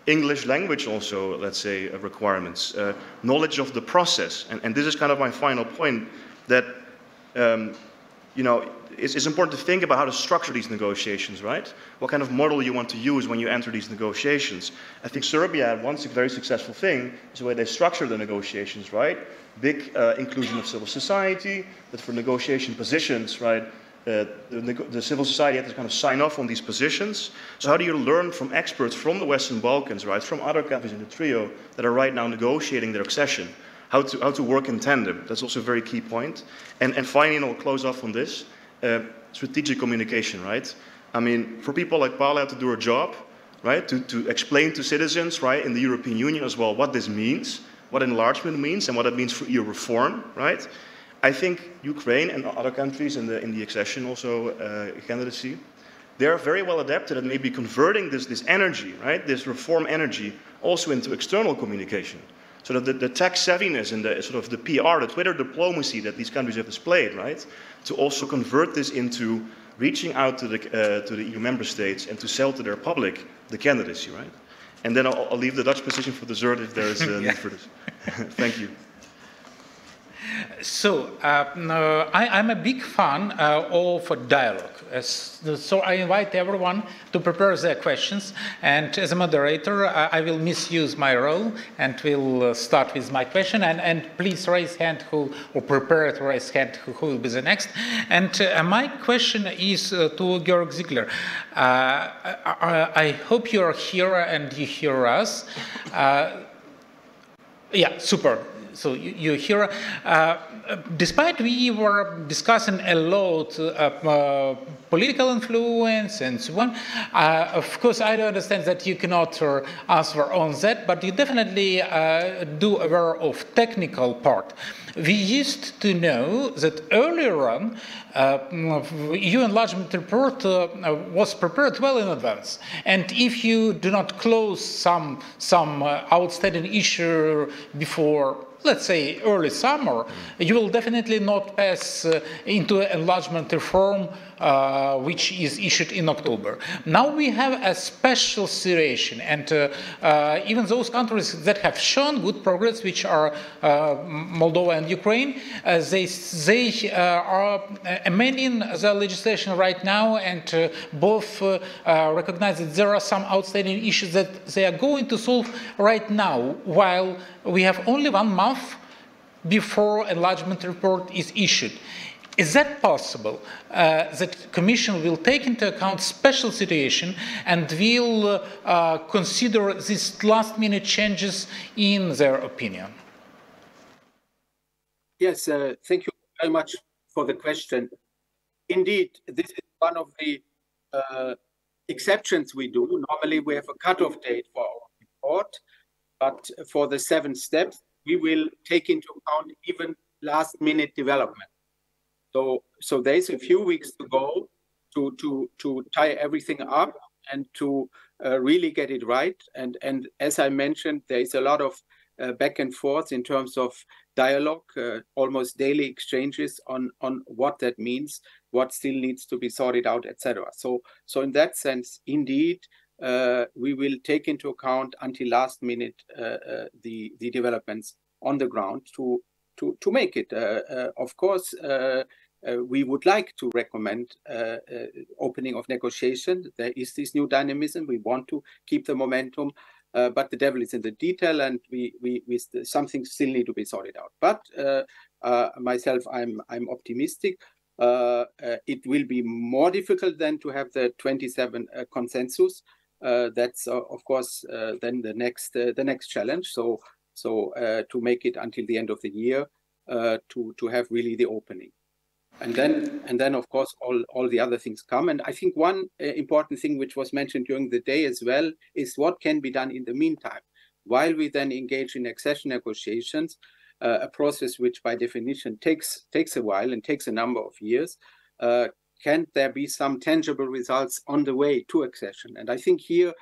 English language also, let's say, requirements. Knowledge of the process. And this is kind of my final point, that it's important to think about how to structure these negotiations, right? What kind of model you want to use when you enter these negotiations. I think Serbia had one very successful thing, is the way they structure the negotiations, right? Big inclusion of civil society, that for negotiation positions, right, the civil society had to kind of sign off on these positions. So how do you learn from experts from the Western Balkans, right, from other countries in the trio that are right now negotiating their accession? How to work in tandem. That's also a very key point. And finally, and I'll close off on this, strategic communication, right? I mean, for people like Paula to do her job, right, to explain to citizens, right, in the European Union as well, what this means, what enlargement means, and what it means for EU reform, right? I think Ukraine and other countries in the accession also candidacy, they're very well adapted at maybe converting this energy, right, this reform energy, also into external communication. So that the tech savviness and the sort of the PR, the Twitter diplomacy that these countries have displayed, right, to also convert this into reaching out to the EU member states and to sell to their public the candidacy, right? And then I'll leave the Dutch position for dessert if there is a need for this. Thank you. So, I'm a big fan of dialogue. So I invite everyone to prepare their questions. And as a moderator, I will misuse my role and will start with my question. And please raise hand or prepare to raise hand who will be the next. And my question is to Georg Ziegler. I hope you are here and you hear us. Yeah, super. so you hear, despite we were discussing a lot political influence and so on, of course I do understand that you cannot answer on that, but you definitely do aware of technical part. We used to know that earlier on, EU enlargement report was prepared well in advance, and if you do not close some outstanding issue before, let's say, early summer, you will definitely not pass into enlargement reform which is issued in October. Now we have a special situation, and even those countries that have shown good progress, which are Moldova and Ukraine, they are amending the legislation right now, and both recognize that there are some outstanding issues that they are going to solve right now, while we have only 1 month before enlargement report is issued. Is that possible, that Commission will take into account special situation and will consider these last-minute changes in their opinion? Yes, thank you very much for the question. Indeed, this is one of the exceptions we do. Normally, we have a cutoff date for our report, but for the 7 steps, we will take into account even last-minute development. So there's a few weeks to go to tie everything up and to really get it right. And as I mentioned, there is a lot of back and forth in terms of dialogue, almost daily exchanges on what that means, what still needs to be sorted out, etc. So in that sense, indeed, we will take into account until last minute the developments on the ground to make it. Of course, we would like to recommend opening of negotiation. There is this new dynamism. We want to keep the momentum, but the devil is in the detail, and we something still need to be sorted out. But myself, I'm optimistic. It will be more difficult than to have the 27 consensus. That's of course then the next challenge. So to make it until the end of the year, to have really the opening. And then of course all the other things come. And I think one important thing which was mentioned during the day as well is what can be done in the meantime, while we then engage in accession negotiations, a process which by definition takes a while and takes a number of years. Can there be some tangible results on the way to accession? And I think here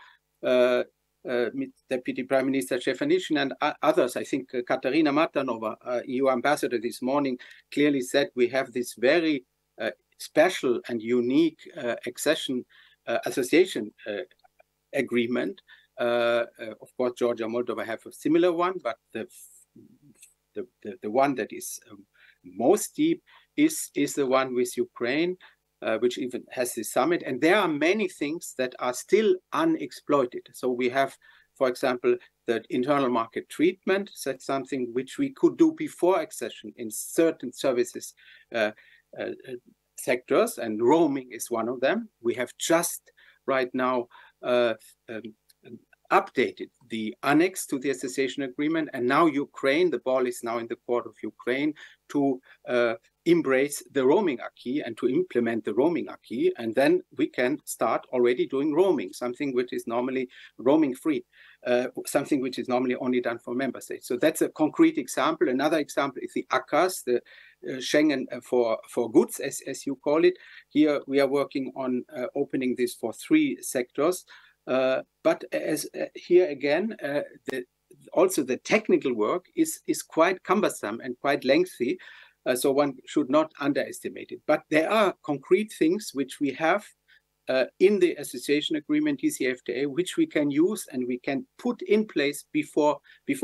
Deputy Prime Minister Stefanishyna and others, I think Katarina Martanova, EU ambassador this morning, clearly said we have this very special and unique accession association agreement. Of course, Georgia and Moldova have a similar one, but the one that is most deep is the one with Ukraine, which even has this summit. And there are many things that are still unexploited. So we have, for example, the internal market treatment. That's something which we could do before accession in certain services sectors, and roaming is one of them. We have just right now updated the annex to the association agreement, and now Ukraine, the ball is now in the court of Ukraine to embrace the roaming acquis and to implement the roaming acquis, and then we can start already doing roaming, something which is normally roaming free, something which is normally only done for member states. So that's a concrete example. Another example is the ACAS, the Schengen for goods, as you call it. Here we are working on opening this for 3 sectors. But as here again, also the technical work is quite cumbersome and quite lengthy, so one should not underestimate it. But there are concrete things which we have in the association agreement, DCFTA, which we can use and we can put in place before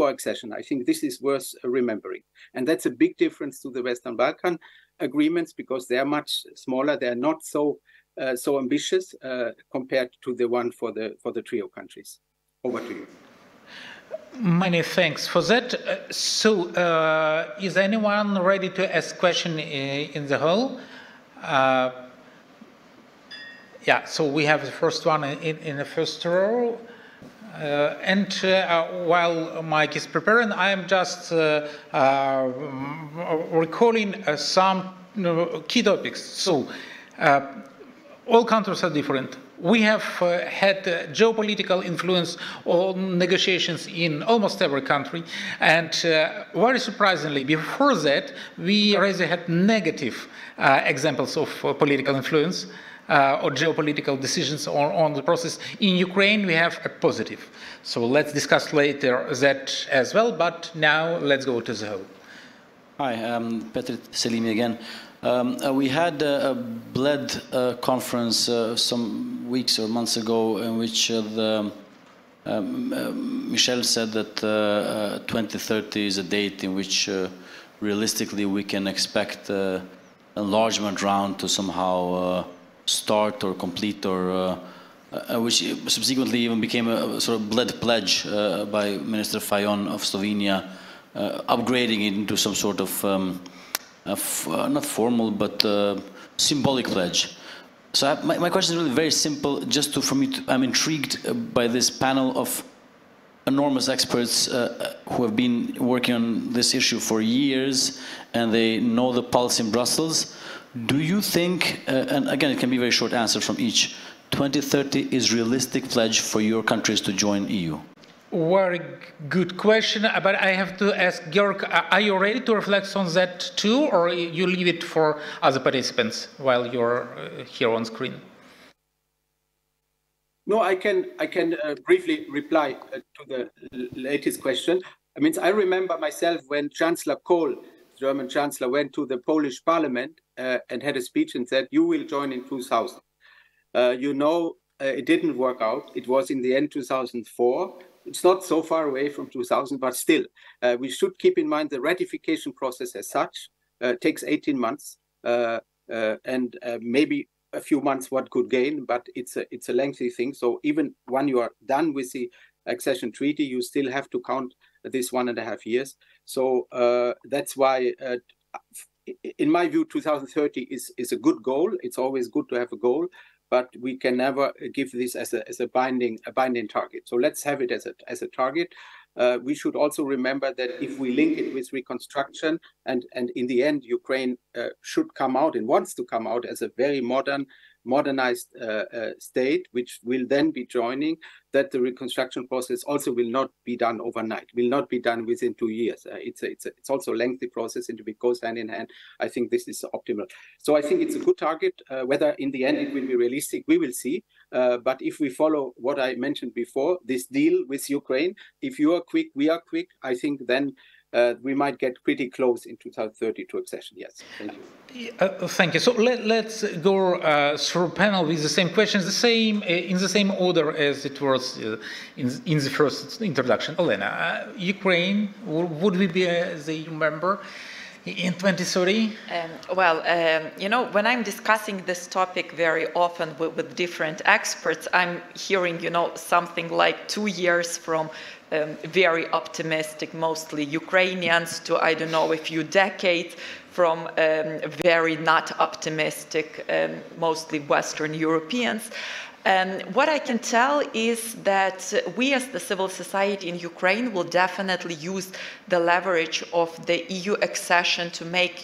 accession. I think this is worth remembering, and that's a big difference to the Western Balkan agreements, because they are much smaller. They are not so ambitious compared to the one for the trio countries. Over to you. Many thanks for that. So, is anyone ready to ask question in the hall? Yeah. So we have the first one in the first row. While Mike is preparing, I am just recalling some key topics. So, all countries are different. We have had geopolitical influence on negotiations in almost every country, and very surprisingly, before that, we already had negative examples of political influence or geopolitical decisions on the process. In Ukraine, we have a positive. So let's discuss later that as well, but now let's go to the whole. Hi, Petr Selimi again. We had a BLED conference some weeks or months ago in which Michel said that 2030 is a date in which realistically we can expect enlargement round to somehow start or complete, or which subsequently even became a sort of BLED pledge by Minister Fajon of Slovenia, upgrading it into some sort of not formal, but symbolic pledge. So my question is really very simple. Just I'm intrigued by this panel of enormous experts who have been working on this issue for years, and they know the pulse in Brussels. Do you think, and again, it can be a very short answer from each, 2030 is realistic pledge for your countries to join EU? Very good question, but I have to ask Georg, are you ready to reflect on that too, or you leave it for other participants while you're here on screen? No, I can briefly reply to the latest question. I mean, I remember myself when Chancellor Kohl, German Chancellor, went to the Polish Parliament and had a speech and said, "You will join in 2000." You know, it didn't work out. It was in the end 2004. It's not so far away from 2000, but still, we should keep in mind the ratification process as such takes 18 months and maybe a few months what could gain, but it's a lengthy thing. So even when you are done with the accession treaty, you still have to count this 1.5 years. So that's why, in my view, 2030 is a good goal. It's always good to have a goal, but we can never give this as a binding target. So let's have it as a target. We should also remember that if we link it with reconstruction, and in the end, Ukraine should come out and wants to come out as a very modernized state, which will then be joining, that the reconstruction process also will not be done overnight, will not be done within 2 years. It's also a lengthy process, and if it goes hand in hand, I think this is optimal. So I think it's a good target. Whether in the end it will be realistic, we will see. But if we follow what I mentioned before, this deal with Ukraine, if you are quick, we are quick, I think then we might get pretty close in 2030 to accession. Yes, thank you. Thank you. So let's go through panel with the same questions, in the same order as it was in the first introduction. Olena, Ukraine, would we be the EU member in 2030? You know, when I'm discussing this topic very often with different experts, I'm hearing, you know, something like 2 years from very optimistic, mostly Ukrainians, to, I don't know, a few decades from very not optimistic, mostly Western Europeans. What I can tell is that we as the civil society in Ukraine will definitely use the leverage of the EU accession to make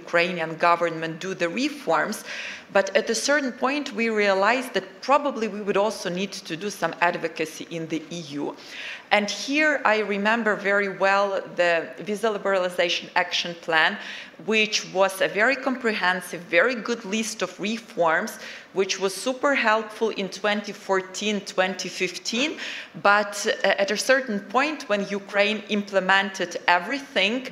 Ukrainian government do the reforms. But at a certain point, we realized that probably we would also need to do some advocacy in the EU. And here I remember very well the Visa Liberalization Action Plan, which was a very comprehensive, very good list of reforms, which was super helpful in 2014, 2015. But at a certain point, when Ukraine implemented everything,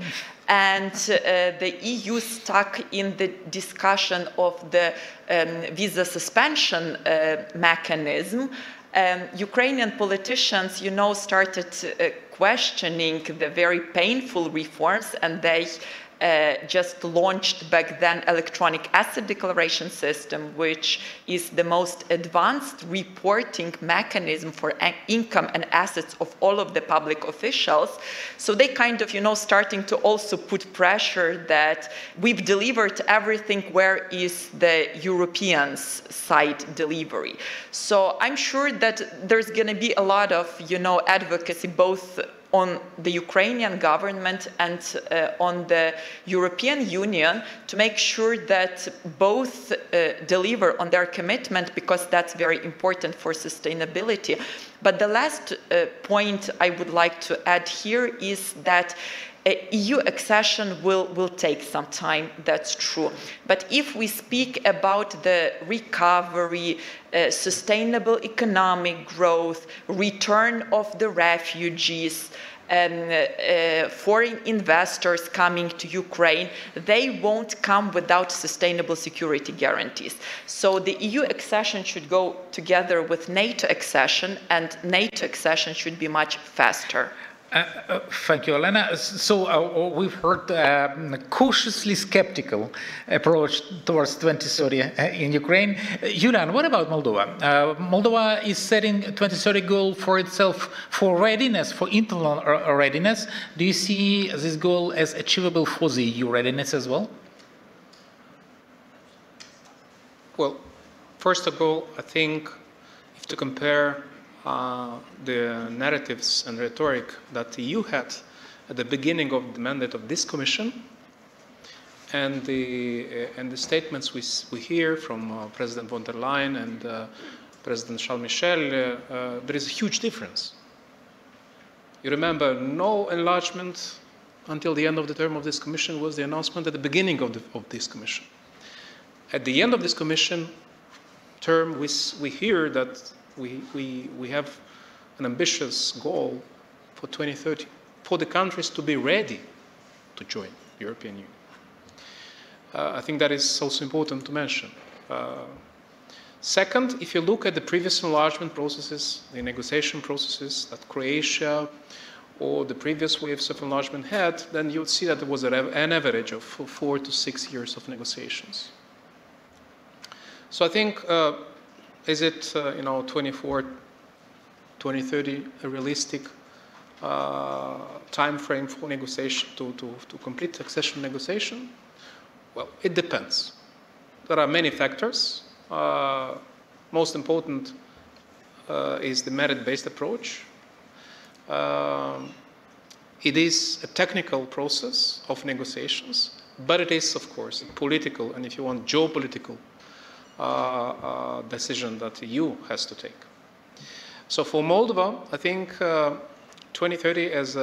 and the EU stuck in the discussion of the visa suspension mechanism, Ukrainian politicians, you know, started questioning the very painful reforms, and they just launched back then electronic asset declaration system, which is the most advanced reporting mechanism for income and assets of all of the public officials. So they kind of, starting to also put pressure that we've delivered everything, where is the Europeans' side delivery? So I'm sure that there's going to be a lot of, advocacy both on the Ukrainian government and on the European Union to make sure that both deliver on their commitment, because that's very important for sustainability. But the last point I would like to add here is that EU accession will take some time, that's true. But if we speak about the recovery, sustainable economic growth, return of the refugees, foreign investors coming to Ukraine, they won't come without sustainable security guarantees. So the EU accession should go together with NATO accession, and NATO accession should be much faster. Thank you, Elena. So we've heard a cautiously skeptical approach towards 2030 in Ukraine. Julian, what about Moldova? Moldova is setting a 2030 goal for itself for readiness, for internal readiness. Do you see this goal as achievable for the EU readiness as well? Well, first of all, I think if to compare the narratives and rhetoric that the EU had at the beginning of the mandate of this Commission, and the statements we hear from President von der Leyen and President Charles Michel, there is a huge difference. You remember, no enlargement until the end of the term of this Commission was the announcement at the beginning of this Commission. At the end of this Commission term, we hear that we have an ambitious goal for 2030 for the countries to be ready to join the European Union. I think that is also important to mention. Second, if you look at the previous enlargement processes, the negotiation processes that Croatia or the previous waves of enlargement had, then you would see that there was an average of 4 to 6 years of negotiations. So I think is it, 2030 a realistic time frame for negotiation to complete accession negotiation? Well, it depends. There are many factors. Most important is the merit-based approach. It is a technical process of negotiations, but it is, of course, a political and, if you want, geopolitical decision that the EU has to take. So for Moldova, I think 2030 is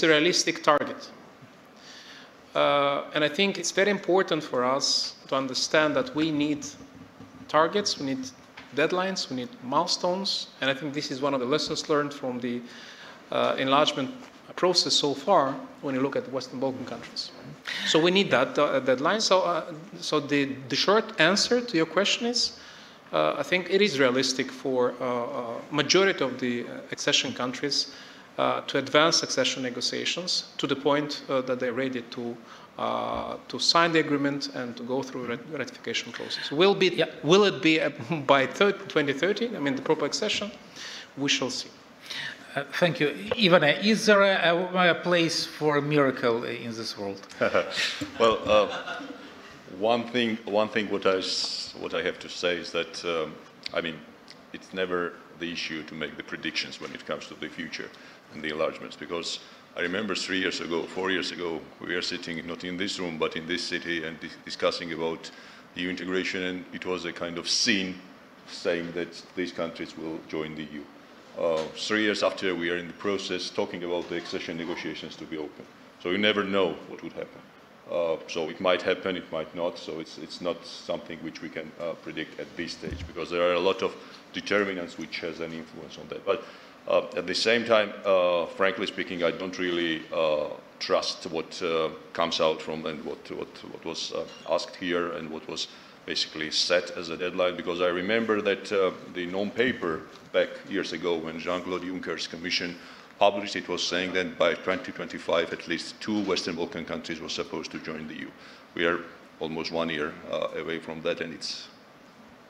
a realistic target. And I think it's very important for us to understand that we need targets, we need deadlines, we need milestones, and I think this is one of the lessons learned from the enlargement process so far when you look at the Western Balkan countries. So we need that deadline. So the short answer to your question is, I think it is realistic for majority of the accession countries to advance accession negotiations to the point that they're ready to sign the agreement and to go through the ratification process. Will it be by 2030, I mean the proper accession? We shall see. Thank you. Ivana, is there a place for a miracle in this world? Well, one thing what I have to say is that, I mean, it's never the issue to make the predictions when it comes to the future and the enlargements, because I remember 3 years ago, 4 years ago, we were sitting not in this room, but in this city and discussing about EU integration, and it was a kind of scene saying that these countries will join the EU. 3 years after, we are in the process talking about the accession negotiations to be open. So you never know what would happen. So it might happen, it might not. So it's not something which we can predict at this stage, because there are a lot of determinants which has an influence on that. But at the same time, frankly speaking, I don't really trust what comes out from and what was asked here and what was basically set as a deadline, because I remember that the non-paper back years ago when Jean-Claude Juncker's Commission published, it was saying that by 2025, at least 2 Western Balkan countries were supposed to join the EU. We are almost 1 year away from that, and it's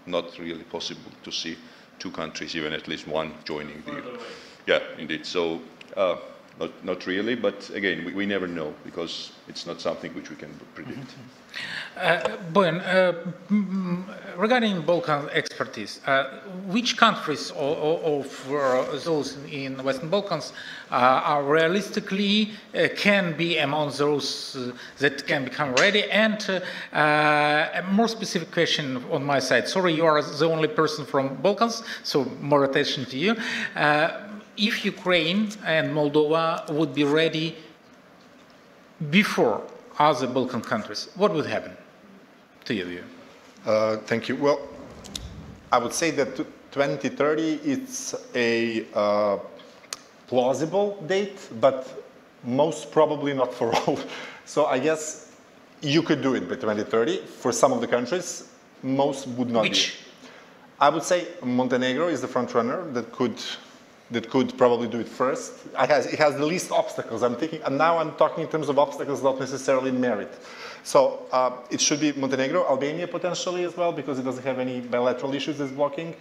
not really possible to see 2 countries, even at least 1, joining the EU. Yeah, indeed. So not really, but again, we never know, because it's not something which we can predict. Bojan, regarding Balkan expertise, which countries of those in the Western Balkans are realistically can be among those that can become ready? And a more specific question on my side. Sorry, you are the only person from Balkans, so more attention to you. If Ukraine and Moldova would be ready before other Balkan countries, what would happen to you? Thank you. Well, I would say that 2030 is a plausible date, but most probably not for all. So I guess you could do it by 2030 for some of the countries. Most would not. Which? I would say Montenegro is the front runner that could probably do it first. It has the least obstacles. I'm thinking, and now I'm talking in terms of obstacles, not necessarily merit. So it should be Montenegro, Albania potentially as well, because it doesn't have any bilateral issues that's blocking.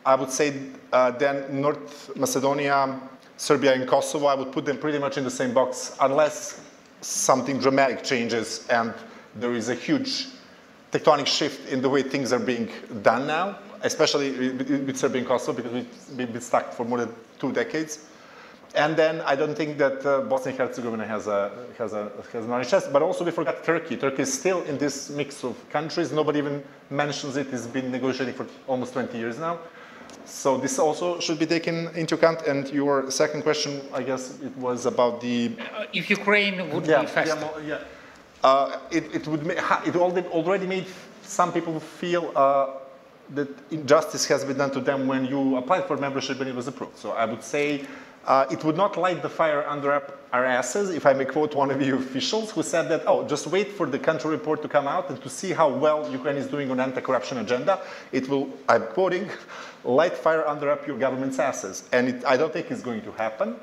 I would say then North Macedonia, Serbia, and Kosovo. I would put them pretty much in the same box, unless something dramatic changes and there is a huge tectonic shift in the way things are being done now, especially with Serbia and Kosovo, because we've been stuck for more than 2 decades. And then I don't think that Bosnia and Herzegovina has an honest chance. But also we forgot Turkey. Turkey is still in this mix of countries. Nobody even mentions it. It's been negotiating for almost 20 years now. So this also should be taken into account. And your second question, I guess it was about the... if Ukraine would be faster. It already made some people feel that injustice has been done to them when you applied for membership and it was approved. So I would say it would not light the fire under our asses, if I may quote one of you officials who said that, oh, just wait for the country report to come out and to see how well Ukraine is doing on anti-corruption agenda. It will, I'm quoting, light fire under your government's asses. And I don't think it's going to happen,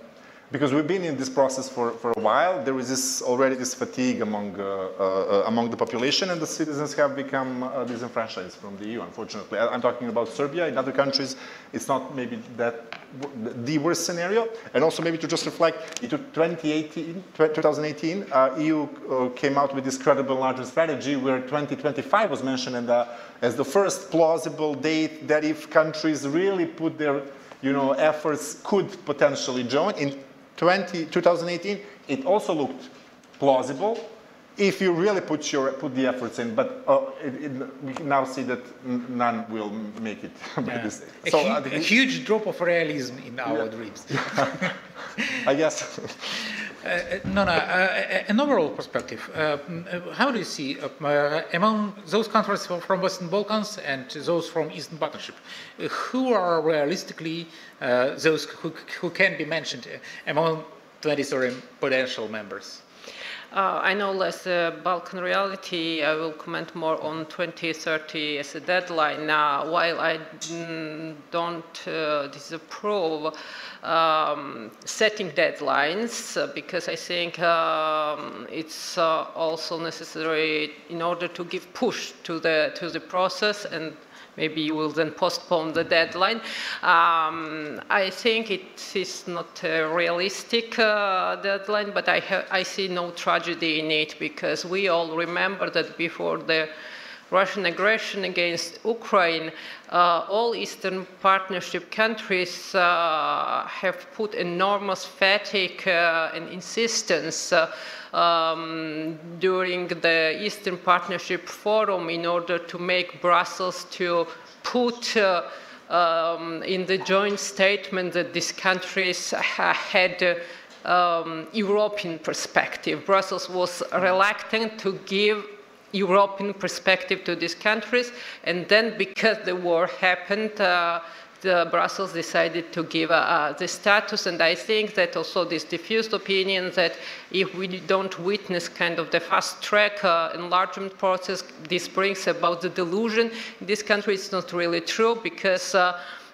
because we've been in this process for a while. There is already this fatigue among the population, and the citizens have become disenfranchised from the EU, unfortunately. I'm talking about Serbia. In other countries, it's not maybe the worst scenario. And also maybe to just reflect, into 2018, EU came out with this credible enlargement strategy where 2025 was mentioned as the first plausible date that if countries really put their efforts could potentially join. In 2018, it also looked plausible if you really put the efforts in, but we can now see that none will make it by this day. So a huge drop of realism in our dreams. I guess. An overall perspective, how do you see among those countries from Western Balkans and those from Eastern Partnership, who are realistically those who can be mentioned among 23 potential members? I know less Balkan reality. I will comment more on 2030 as a deadline. While I don't disapprove setting deadlines, because I think it's also necessary in order to give push to the process, and maybe you will then postpone the deadline. I think it is not a realistic deadline, but I see no tragedy in it, because we all remember that before the Russian aggression against Ukraine, all Eastern Partnership countries have put enormous fatigue and insistence during the Eastern Partnership Forum in order to make Brussels to put in the joint statement that these countries had European perspective. Brussels was reluctant to give European perspective to these countries, and then because the war happened, Brussels decided to give the status. And I think that also this diffused opinion that if we don't witness kind of the fast-track enlargement process, this brings about the delusion in this country. It's not really true, because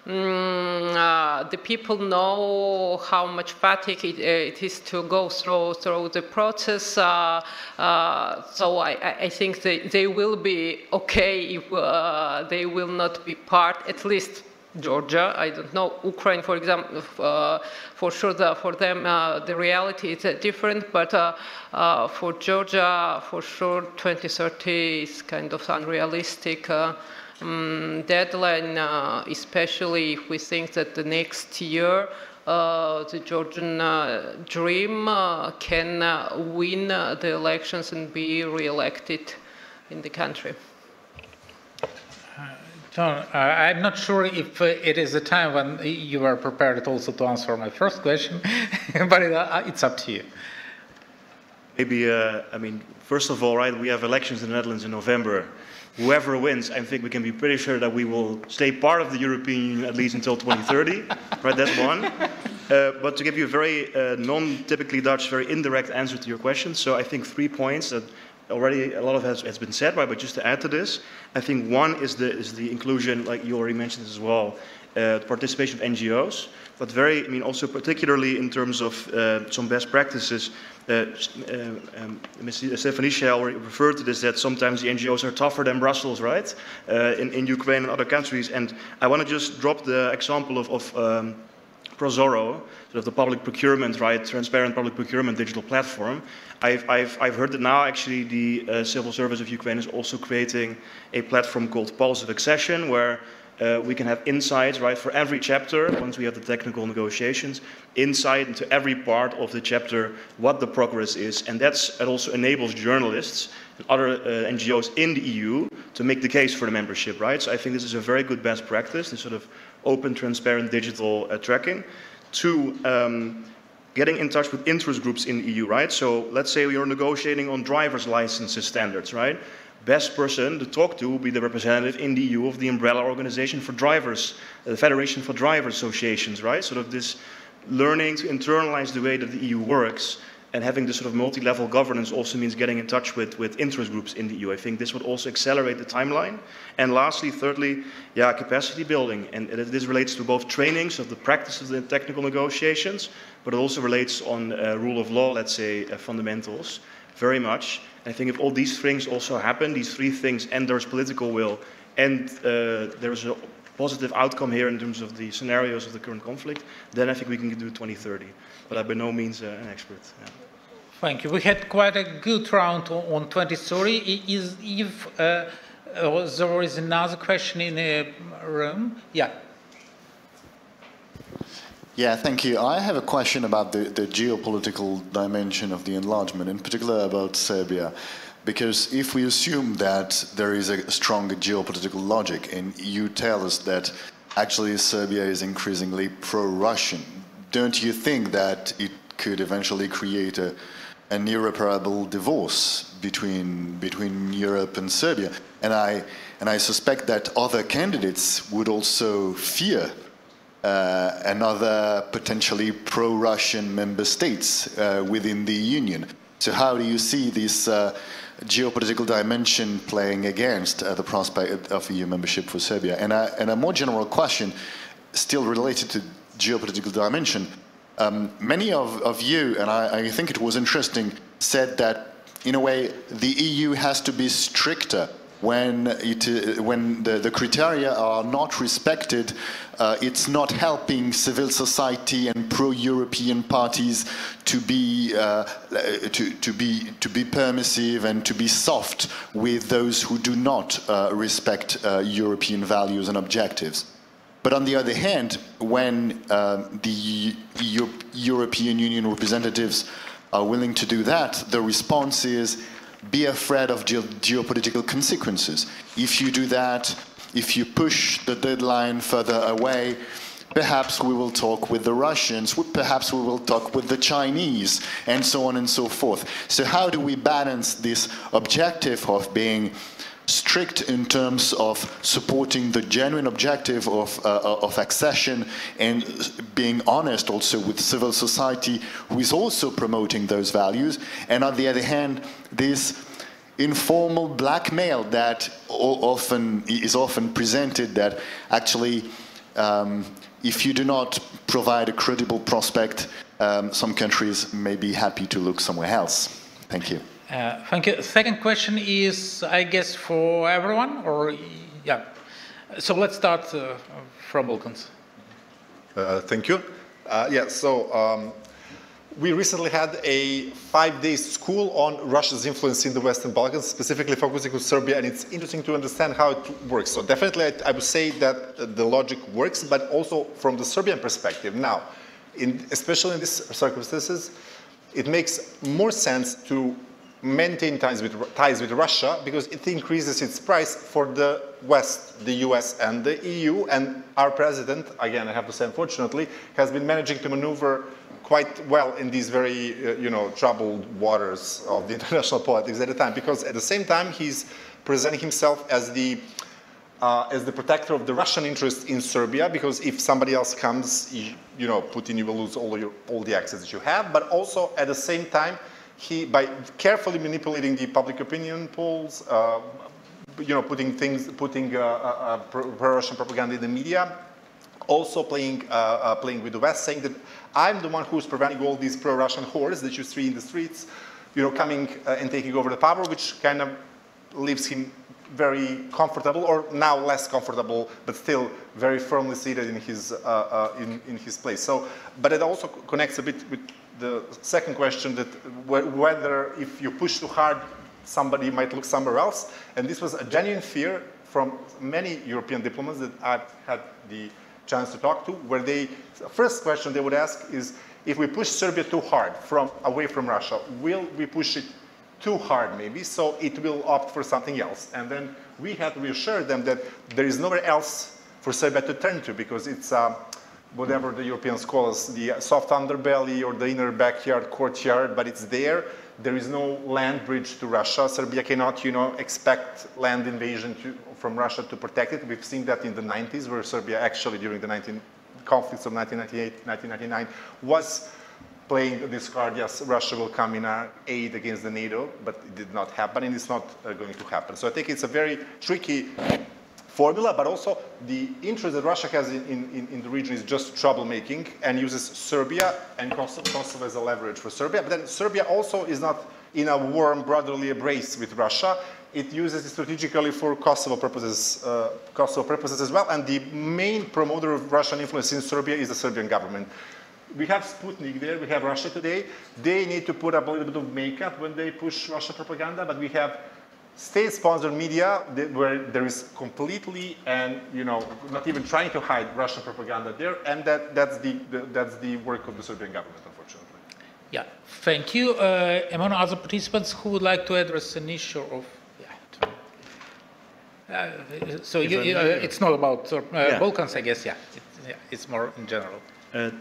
the people know how much fatigue it is to go through the process. So I think they will be okay if they will not be part, at least Georgia. I don't know, Ukraine, for example, for sure for them the reality is different, but for Georgia, for sure 2030 is kind of unrealistic deadline, especially if we think that the next year the Georgian dream can win the elections and be re-elected in the country. John, I'm not sure if it is a time when you are prepared also to answer my first question, but it's up to you. Maybe, I mean, first of all, right, we have elections in the Netherlands in November. Whoever wins, I think we can be pretty sure that we will stay part of the European Union at least until 2030, right? That's one. But to give you a very non-typically Dutch, very indirect answer to your question, so I think 3 points that already a lot of has been said, right? But just to add to this, I think one is the inclusion, like you already mentioned as well, participation of NGOs, but very, I mean, also particularly in terms of some best practices. Ms. Stefanishyna already referred to this, that sometimes the NGOs are tougher than Brussels, right? In Ukraine and other countries. And I want to just drop the example of Prozoro, sort of the public procurement, right, transparent public procurement digital platform. I've heard that now actually the civil service of Ukraine is also creating a platform called Pulse of Accession, where we can have insights, right, for every chapter, once we have the technical negotiations, insight into every part of the chapter, what the progress is, and it also enables journalists and other NGOs in the EU to make the case for the membership, right? So I think this is a very good best practice, this sort of open, transparent digital tracking. Two, getting in touch with interest groups in the EU, right? So let's say we are negotiating on driver's licenses standards, right? Best person to talk to will be the representative in the EU of the umbrella organization for drivers, the Federation for Drivers Associations, right? Sort of this learning to internalize the way that the EU works, and having this sort of multi-level governance also means getting in touch with interest groups in the EU. I think this would also accelerate the timeline. And lastly, thirdly, yeah, capacity building. And this relates to both trainings of the practice of the technical negotiations, but it also relates on rule of law, let's say, fundamentals, very much. I think if all these things also happen, these three things, and there's political will, and there's a positive outcome here in terms of the scenarios of the current conflict, then I think we can do 2030. But I'm by no means an expert. Yeah. Thank you. We had quite a good round on 2030. If there is another question in the room, yeah. Yeah, thank you. I have a question about the geopolitical dimension of the enlargement, in particular about Serbia. Because if we assume that there is a strong geopolitical logic, and you tell us that actually Serbia is increasingly pro-Russian, don't you think that it could eventually create an irreparable divorce between Europe and Serbia? And I suspect that other candidates would also fear another potentially pro-Russian member states within the Union. So how do you see this geopolitical dimension playing against the prospect of EU membership for Serbia? And a more general question, still related to geopolitical dimension. Many of you, and I think it was interesting, said that in a way the EU has to be stricter when the criteria are not respected. It's not helping civil society and pro-European parties to be permissive and to be soft with those who do not respect European values and objectives. But on the other hand, when the European Union representatives are willing to do that, the response is, be afraid of geopolitical consequences. If you do that, if you push the deadline further away, perhaps we will talk with the Russians, perhaps we will talk with the Chinese, and so on and so forth. So how do we balance this objective of being strict in terms of supporting the genuine objective of accession and being honest also with civil society who is also promoting those values, and on the other hand this informal blackmail that is often presented, that actually if you do not provide a credible prospect, some countries may be happy to look somewhere else. Thank you. Thank you. Second question is, I guess, for everyone, or yeah. So let's start from Balkans. Thank you. We recently had a 5-day school on Russia's influence in the Western Balkans, specifically focusing on Serbia, and it's interesting to understand how it works. So definitely I would say that the logic works, but also from the Serbian perspective. Now, especially in these circumstances, it makes more sense to maintain ties with Russia because it increases its price for the West, the US and the EU, and our president, again I have to say unfortunately, has been managing to maneuver quite well in these very troubled waters of the international politics at the time, because at the same time he's presenting himself as the protector of the Russian interest in Serbia, because if somebody else comes, Putin, you will lose all the access that you have, but also at the same time by carefully manipulating the public opinion polls, putting pro-Russian propaganda in the media, also playing with the West, saying that I'm the one who's preventing all these pro-Russian hordes that you see in the streets, coming and taking over the power, which kind of leaves him very comfortable, or now less comfortable, but still very firmly seated in his place. So, but it also connects a bit with the second question, that whether if you push too hard, somebody might look somewhere else. And this was a genuine fear from many European diplomats that I've had the chance to talk to, where the first question they would ask is, if we push Serbia too hard away from Russia, will we push it too hard maybe, so it will opt for something else? And then we had to reassure them that there is nowhere else for Serbia to turn to, because it's whatever the Europeans call us, the soft underbelly or the inner backyard, courtyard, but it's there. There is no land bridge to Russia. Serbia cannot, expect land invasion from Russia to protect it. We've seen that in the 90s, where Serbia actually, during the conflicts of 1998, 1999, was playing this card, yes, Russia will come in our aid against the NATO, but it did not happen, and it's not going to happen. So I think it's a very tricky formula, but also the interest that Russia has in the region is just troublemaking, and uses Serbia and Kosovo as a leverage for Serbia. But then Serbia also is not in a warm, brotherly embrace with Russia. It uses it strategically for Kosovo purposes as well. And the main promoter of Russian influence in Serbia is the Serbian government. We have Sputnik there, we have Russia Today. They need to put up a little bit of makeup when they push Russian propaganda, but we have state-sponsored media where there is completely and not even trying to hide Russian propaganda there, and that's the work of the Serbian government, unfortunately. Yeah, thank you. Among other participants who would like to address an issue of it's not about Balkans, I guess. It's more in general.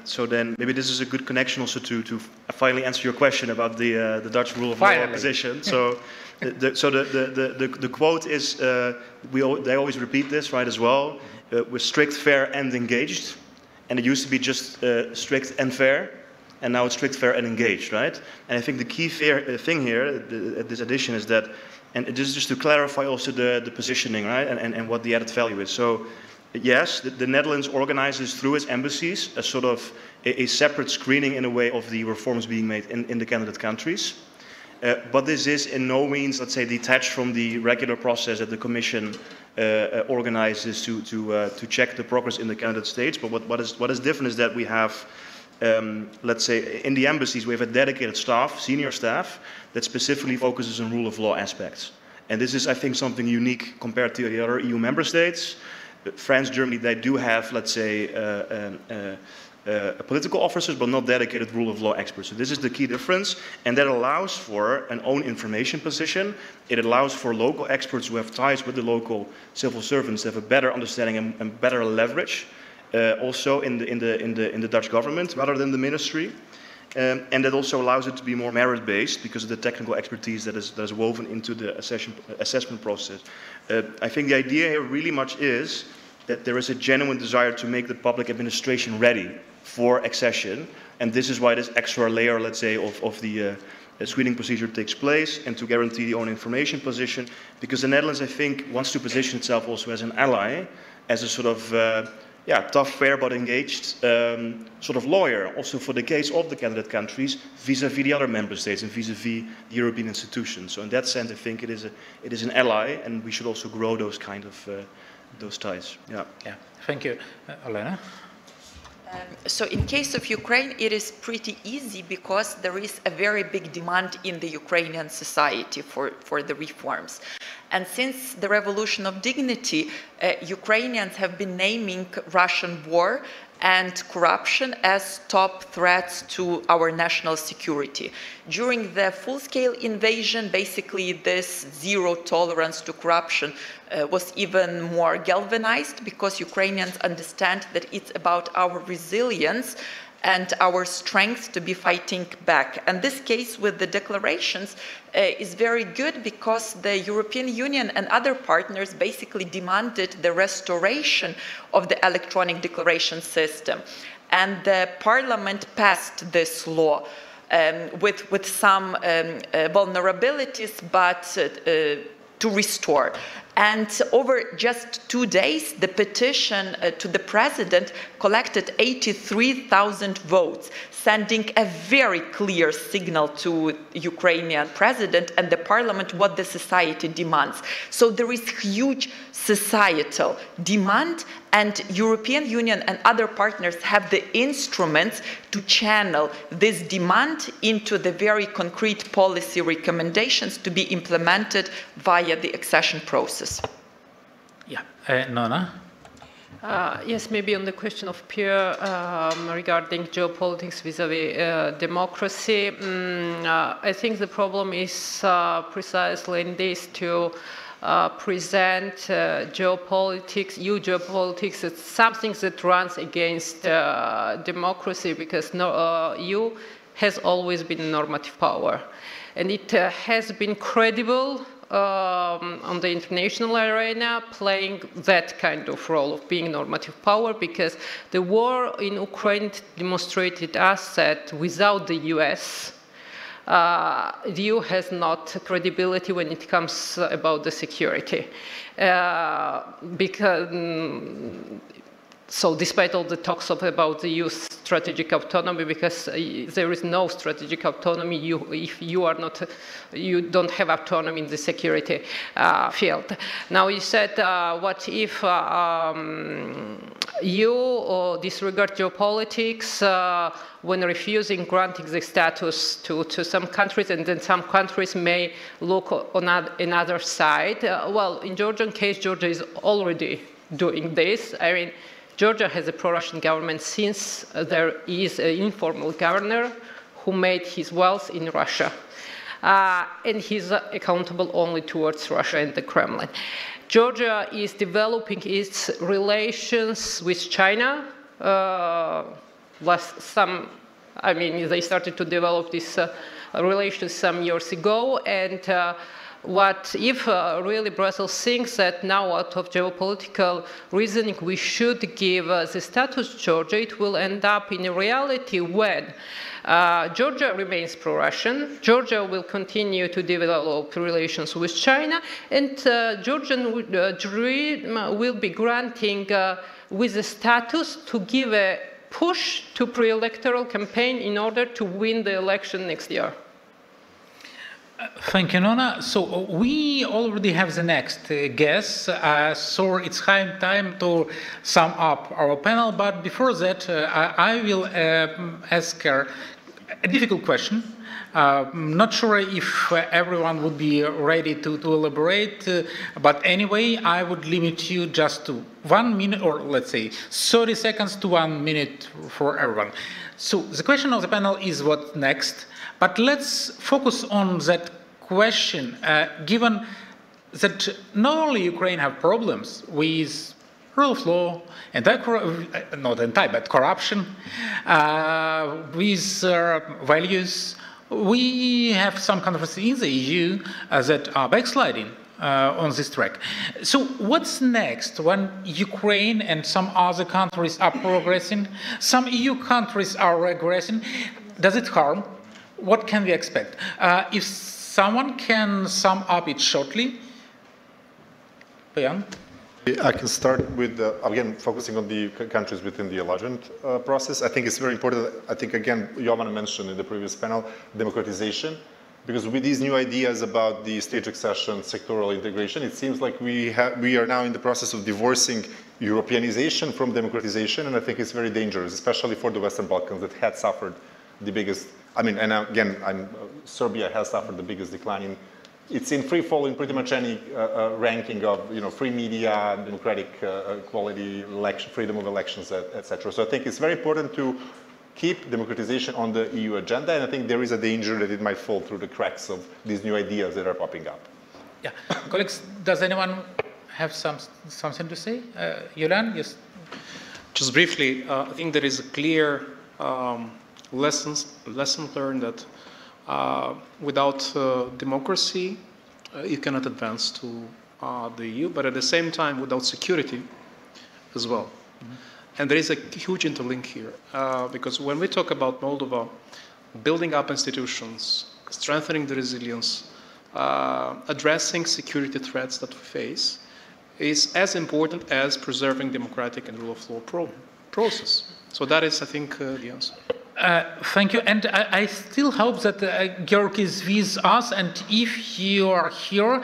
So then maybe this is a good connection also to finally answer your question about the Dutch rule of law position. So the quote is, they always repeat this, right, as well, with strict, fair and engaged. And it used to be just strict and fair, and now it's strict, fair and engaged, right? And I think the key thing here, this addition, is that, and this is just to clarify also the positioning, right, and what the added value is. So yes, the Netherlands organizes through its embassies a sort of a separate screening in a way of the reforms being made in the candidate countries. But this is in no means, let's say, detached from the regular process that the Commission organizes to check the progress in the candidate states. But what is different is that we have, let's say, in the embassies we have a dedicated staff, senior staff, that specifically focuses on rule of law aspects. And this is, I think, something unique compared to the other EU member states. France, Germany, they do have, let's say, political officers, but not dedicated rule of law experts. So this is the key difference, and that allows for an own information position. It allows for local experts who have ties with the local civil servants to have a better understanding and better leverage, also in the Dutch government rather than the ministry. And that also allows it to be more merit-based because of the technical expertise that is woven into the assessment process. I think the idea here really much is that there is a genuine desire to make the public administration ready for accession, and this is why this extra layer, let's say, of the screening procedure takes place, and to guarantee the own information position, because the Netherlands, I think, wants to position itself also as an ally, as a sort of tough, fair, but engaged sort of lawyer, also for the case of the candidate countries vis-à-vis the other member states and vis-à-vis the European institutions. So in that sense, I think it is an ally, and we should also grow those kind of those ties. Yeah. Yeah. Thank you, Olena. So in case of Ukraine, it is pretty easy because there is a very big demand in the Ukrainian society for the reforms. And since the Revolution of Dignity, Ukrainians have been naming Russian war and corruption as top threats to our national security. During the full-scale invasion, basically this zero tolerance to corruption was even more galvanized because Ukrainians understand that it's about our resilience and our strength to be fighting back. And this case with the declarations is very good because the European Union and other partners basically demanded the restoration of the electronic declaration system. And the parliament passed this law with some vulnerabilities, but to restore. And over just 2 days, the petition to the president collected 83,000 votes, sending a very clear signal to Ukrainian president and the parliament what the society demands. So there is huge societal demand, and European Union and other partners have the instruments to channel this demand into the very concrete policy recommendations to be implemented via the accession process. Yeah, Nona? Yes, maybe on the question of Pierre regarding geopolitics vis-à-vis democracy, I think the problem is precisely in this to present geopolitics, EU geopolitics, as something that runs against democracy, because EU has always been normative power. And it has been credible on the international arena, playing that kind of role of being normative power, because the war in Ukraine demonstrated us that without the US, the EU has not credibility when it comes about the security. So despite all the talks about the EU's strategic autonomy, because there is no strategic autonomy if you don't have autonomy in the security field. Now you said, what if you disregard geopolitics when refusing granting the status to some countries, and then some countries may look on another side? Well, in Georgian case, Georgia is already doing this. I mean, Georgia has a pro-Russian government since there is an informal governor who made his wealth in Russia. And he's accountable only towards Russia and the Kremlin. Georgia is developing its relations with China. They started to develop this relations some years ago, and what if really Brussels thinks that now out of geopolitical reasoning we should give the status to Georgia, it will end up in a reality when Georgia remains pro-Russian, Georgia will continue to develop relations with China, and Georgian dream will be granting with a status to give a push to pre-electoral campaign in order to win the election next year. Thank you, Nona. So we already have the next guest, so it's high time to sum up our panel. But before that, I will ask her a difficult question. Not sure if everyone would be ready to elaborate, but anyway, I would limit you just to 1 minute, or let's say 30 seconds to 1 minute for everyone. So the question of the panel is what next? But let's focus on that question, given that not only Ukraine have problems with rule of law, but corruption, with values, we have some controversy in the EU that are backsliding on this track. So what's next when Ukraine and some other countries are progressing, some EU countries are regressing? Does it harm? What can we expect? If someone can sum up it shortly. Bayan? I can start with, again, focusing on the countries within the enlargement process. I think it's very important. I think, again, Jovana mentioned in the previous panel, democratization. Because with these new ideas about the stage accession, sectoral integration, it seems like we are now in the process of divorcing Europeanization from democratization, and I think it's very dangerous, especially for the Western Balkans that had suffered the biggest, I mean, and again, Serbia has suffered the biggest decline it's in free fall in pretty much any ranking of, free media, democratic quality, freedom of elections, etc. So I think it's very important to keep democratization on the EU agenda, and I think there is a danger that it might fall through the cracks of these new ideas that are popping up. Yeah, colleagues, does anyone have something to say? Yulian, yes. Just briefly, I think there is a clear lesson learned that without democracy, you cannot advance to the EU, but at the same time, without security as well. Mm-hmm. And there is a huge interlink here, because when we talk about Moldova, building up institutions, strengthening the resilience, addressing security threats that we face, is as important as preserving democratic and rule of law process. So that is, I think, the answer. Thank you. And I still hope that Georg is with us. And if you are here,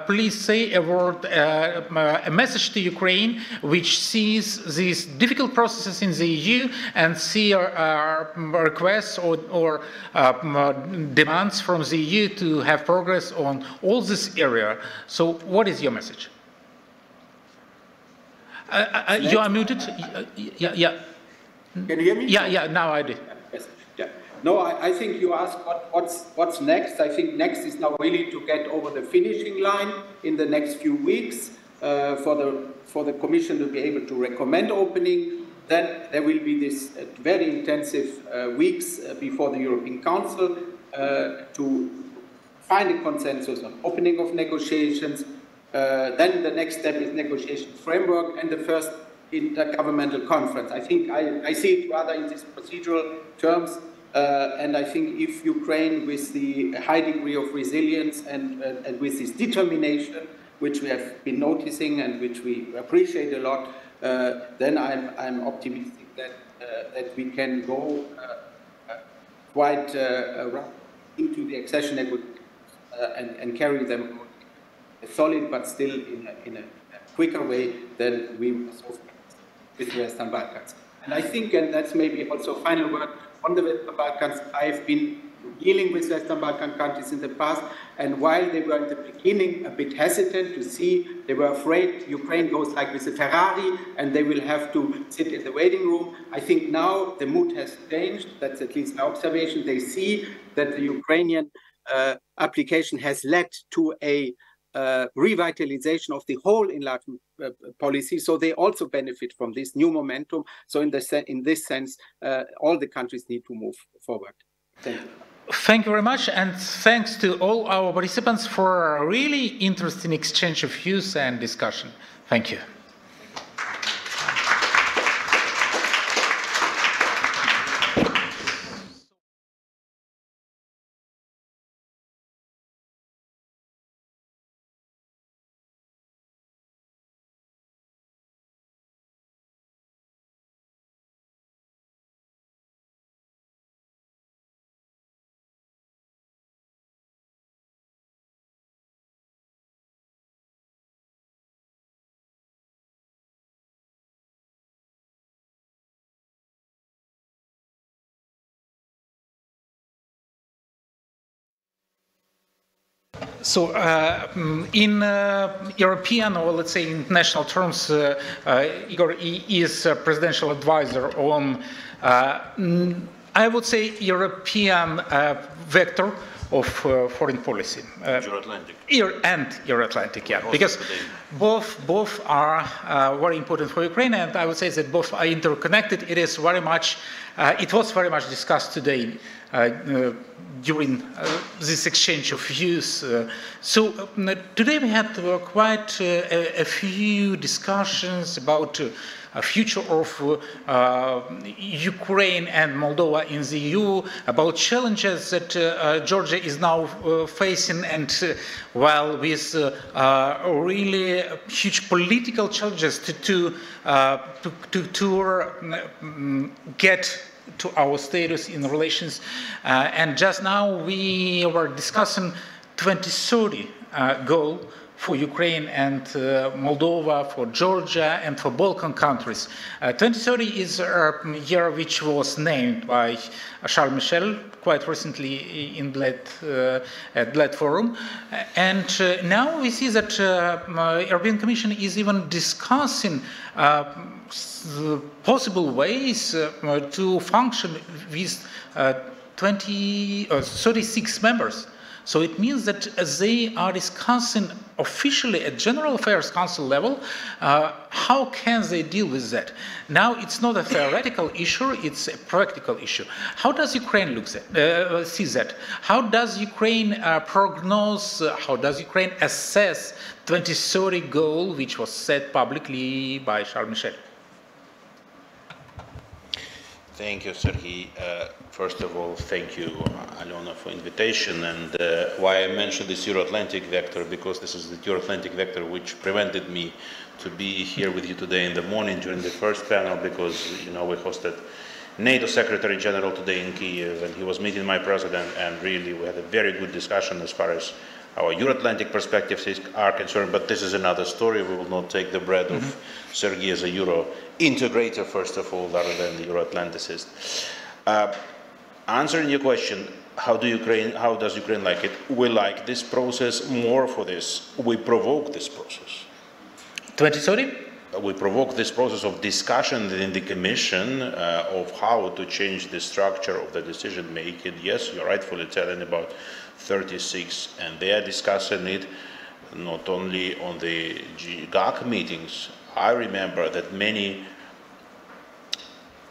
please say a word, a message to Ukraine, which sees these difficult processes in the EU and see requests or demands from the EU to have progress on all this area. So what is your message? You are muted. Yeah. Can you hear me? Yeah, now I do. Yes. Yeah. No, I think you asked what's next. I think next is now really to get over the finishing line in the next few weeks for the Commission to be able to recommend opening. Then there will be this very intensive weeks before the European Council to find a consensus on opening of negotiations. Then the next step is negotiation framework and the first intergovernmental conference. I think I see it rather in these procedural terms, and I think if Ukraine, with the high degree of resilience and with this determination, which we have been noticing and which we appreciate a lot, then I'm optimistic that we can go quite into the accession negotiations and carry them solid, but still in a quicker way than we were so far with the Western Balkans. And I think, and that's maybe also a final word on the Western Balkans, I've been dealing with Western Balkan countries in the past, and while they were in the beginning a bit hesitant to see, they were afraid Ukraine goes like with a Ferrari and they will have to sit in the waiting room. I think now the mood has changed. That's at least my observation. They see that the Ukrainian application has led to a revitalization of the whole enlargement policy, so they also benefit from this new momentum. So in this sense, all the countries need to move forward. Thank you. Thank you very much, and thanks to all our participants for a really interesting exchange of views and discussion. Thank you. So in European, or let's say in national terms, Ihor is a presidential advisor on, I would say, European vector of foreign policy. Euro-Atlantic. Euro-Atlantic, yeah. Because both are very important for Ukraine, and I would say that both are interconnected. It is very much, it was very much discussed today during this exchange of views. So today we had quite a few discussions about future of Ukraine and Moldova in the EU, about challenges that Georgia is now facing, and while with really huge political challenges to get to our status in relations. And just now we were discussing 2030 goal for Ukraine and Moldova, for Georgia, and for Balkan countries. 2030 is a year which was named by Charles Michel quite recently in at Bled Forum. And now we see that the European Commission is even discussing possible ways to function with 36 members. So it means that they are discussing officially at General Affairs Council level how can they deal with that. Now it's not a theoretical issue, it's a practical issue. How does Ukraine see that? How does Ukraine prognose, how does Ukraine assess 2030 goal which was set publicly by Charles Michel? Thank you, Sergei. First of all, thank you, Alona, for invitation. And why I mentioned this Euro-Atlantic vector, because this is the Euro-Atlantic vector which prevented me to be here with you today in the morning during the first panel, because we hosted NATO Secretary General today in Kyiv, and he was meeting my president, and really we had a very good discussion as far as our Euro-Atlantic perspectives are concerned, but this is another story. We will not take the bread of Sergei as a Euro integrator, first of all, rather than the Euro-Atlanticist. Answering your question, how does Ukraine like it? We like this process more for this. We provoke this process. 2030? We provoke this process of discussion in the Commission of how to change the structure of the decision-making. Yes, you're rightfully telling about 36, and they are discussing it not only on the GAC meetings. I remember that many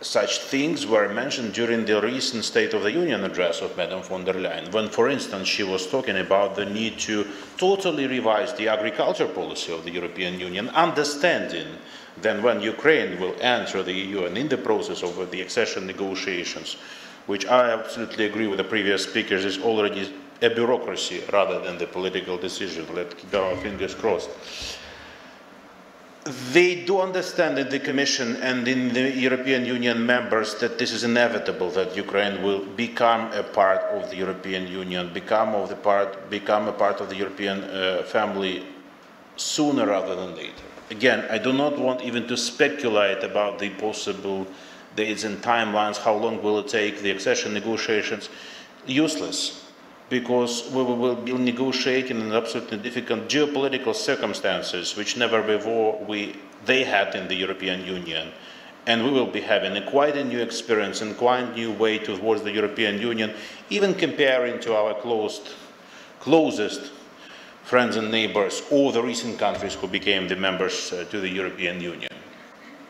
such things were mentioned during the recent State of the Union address of Madam von der Leyen, when, for instance, she was talking about the need to totally revise the agriculture policy of the European Union, understanding that when Ukraine will enter the EU and in the process of the accession negotiations, which I absolutely agree with the previous speakers, is already a bureaucracy rather than the political decision. Let's keep our fingers crossed. They do understand in the Commission and in the European Union members that this is inevitable, that Ukraine will become a part of the European Union, become a part of the European family sooner rather than later. Again, I do not want even to speculate about the possible dates and timelines, how long will it take, the accession negotiations. Useless. Because we will be negotiating in absolutely difficult geopolitical circumstances, which never before they had in the European Union. And we will be having quite a new experience and quite a new way towards the European Union, even comparing to our closest friends and neighbors, or the recent countries who became the members to the European Union.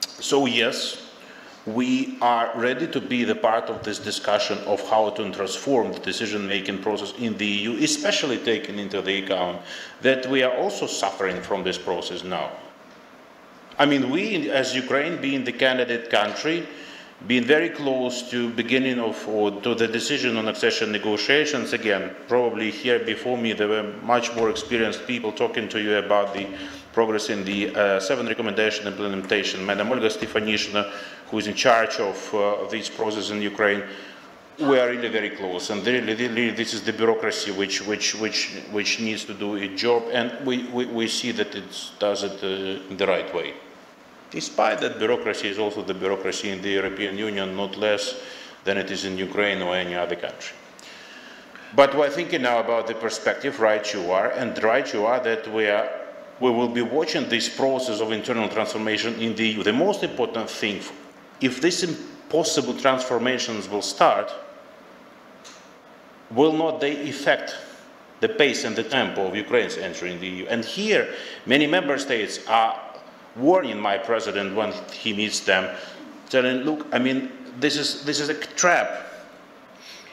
So yes, we are ready to be the part of this discussion of how to transform the decision-making process in the EU, especially taking into the account that we are also suffering from this process now. I mean, we, as Ukraine, being the candidate country, being very close to beginning of, or to the decision on accession negotiations, again, probably here before me, there were much more experienced people talking to you about the progress in the 7 recommendation implementation. Madam Olha Stefanishyna, who is in charge of this process in Ukraine, we are really very close, and really this is the bureaucracy which needs to do its job, and we see that it does it in the right way. Despite that, bureaucracy is also the bureaucracy in the European Union, not less than it is in Ukraine or any other country. But we're thinking now about the perspective, right you are, and right you are that we will be watching this process of internal transformation in the EU. The most important thing, if these impossible transformations will start, will not they affect the pace and the tempo of Ukraine's entry in the EU? And here, many member states are warning my president when he meets them, telling, look, I mean, this is a trap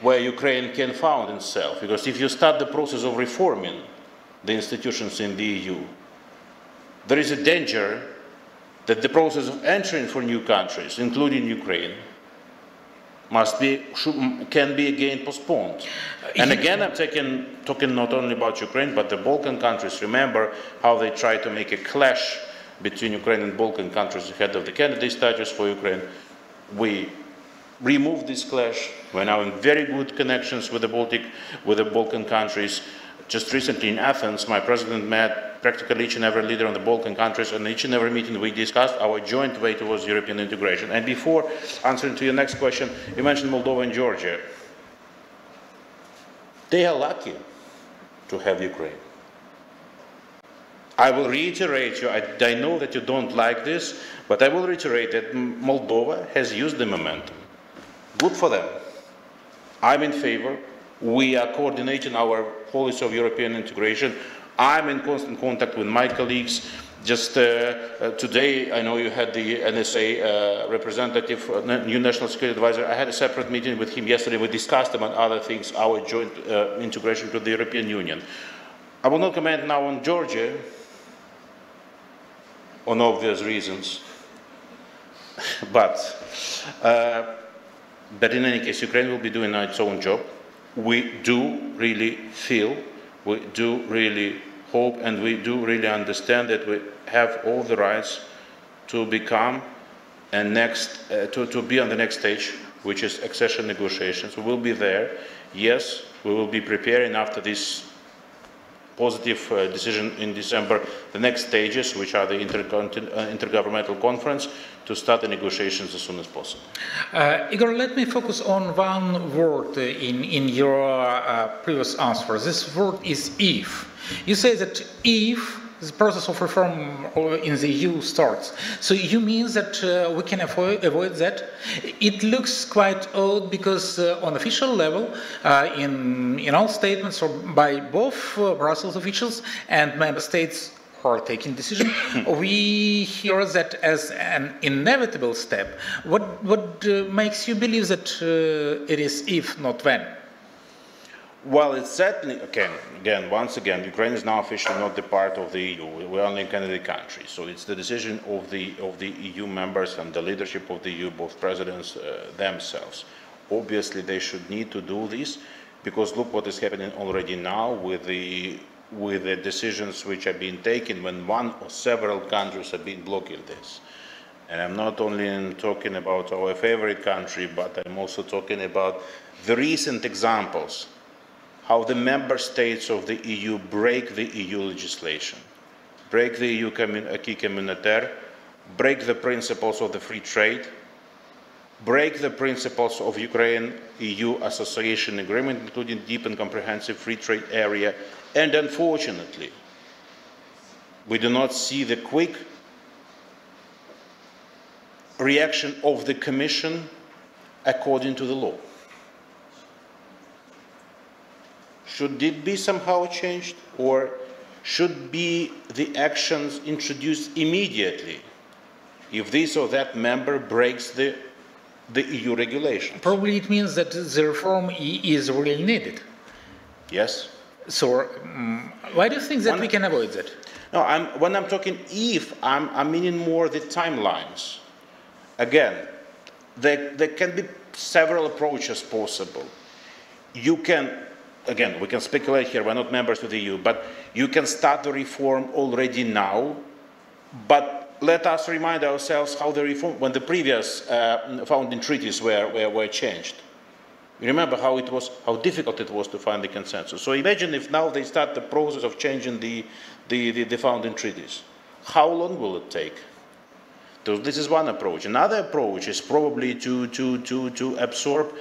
where Ukraine can find itself, because if you start the process of reforming the institutions in the EU, there is a danger that the process of entering for new countries, including Ukraine, can be again postponed. And again, I'm talking not only about Ukraine, but the Balkan countries. Remember how they tried to make a clash between Ukraine and Balkan countries ahead of the candidate status for Ukraine. We removed this clash. We're now in very good connections with the Balkan countries. Just recently in Athens, my president met practically each and every leader in the Balkan countries, and each and every meeting we discussed our joint way towards European integration. And before answering to your next question, you mentioned Moldova and Georgia. They are lucky to have Ukraine. I will reiterate you, I know that you don't like this, but I will reiterate that Moldova has used the momentum. Good for them. I'm in favor. We are coordinating our policy of European integration. I'm in constant contact with my colleagues. Just today, I know you had the NSA representative, new National Security Advisor. I had a separate meeting with him yesterday. We discussed, among other things, our joint integration to the European Union. I will not comment now on Georgia, on obvious reasons. But in any case, Ukraine will be doing its own job. We do really feel, we do really hope, and we do really understand that we have all the rights to become and to be on the next stage, which is accession negotiations. We will be there. Yes, we will be preparing after this positive decision in December the next stages, which are the intergovernmental conference, to start the negotiations as soon as possible. Igor, let me focus on one word in your previous answer. This word is if. You say that if the process of reform in the EU starts, so you mean that we can avoid that? It looks quite odd because on official level, in all statements or by both Brussels officials and member states who are taking decisions, we hear that as an inevitable step. What makes you believe that it is if, not when? Well, it's certainly, once again, Ukraine is now officially not the part of the EU. We're only a candidate country. So it's the decision of the EU members and the leadership of the EU, both presidents themselves. Obviously, they should need to do this, because look what is happening already now with the decisions which are being taken when one or several countries have been blocking this. And I'm not only talking about our favorite country, but I'm also talking about the recent examples, how the member states of the EU break the EU legislation, break the EU acquis communautaire, break the principles of the free trade, break the principles of Ukraine-EU association agreement, including deep and comprehensive free trade area, and unfortunately, we do not see the quick reaction of the Commission according to the law. Should it be somehow changed, or should be the actions introduced immediately if this or that member breaks the EU regulation? Probably it means that the reform is really needed. Yes. So why do you think that we can avoid that? No, when I'm talking if, I'm meaning more the timelines. Again, there can be several approaches possible. You can, again, we can speculate here, we're not members of the EU, but you can start the reform already now, but let us remind ourselves how the reform, when the previous founding treaties were changed. You remember how difficult it was to find the consensus. So imagine if now they start the process of changing the founding treaties. How long will it take? So this is one approach. Another approach is probably to absorb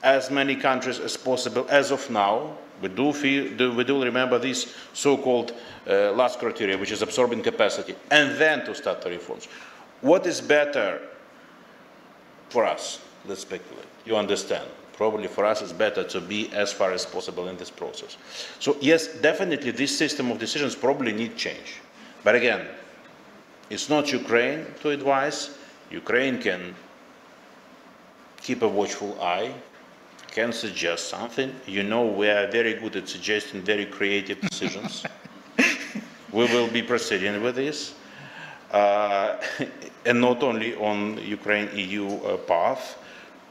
as many countries as possible as of now. We do remember this so-called last criteria, which is absorbing capacity, and then to start the reforms. What is better for us? Let's speculate. You understand. Probably for us it's better to be as far as possible in this process. So yes, definitely this system of decisions probably need change. But again, it's not Ukraine to advise. Ukraine can keep a watchful eye, can suggest something. You know, we are very good at suggesting very creative decisions. We will be proceeding with this. and not only on Ukraine-EU path.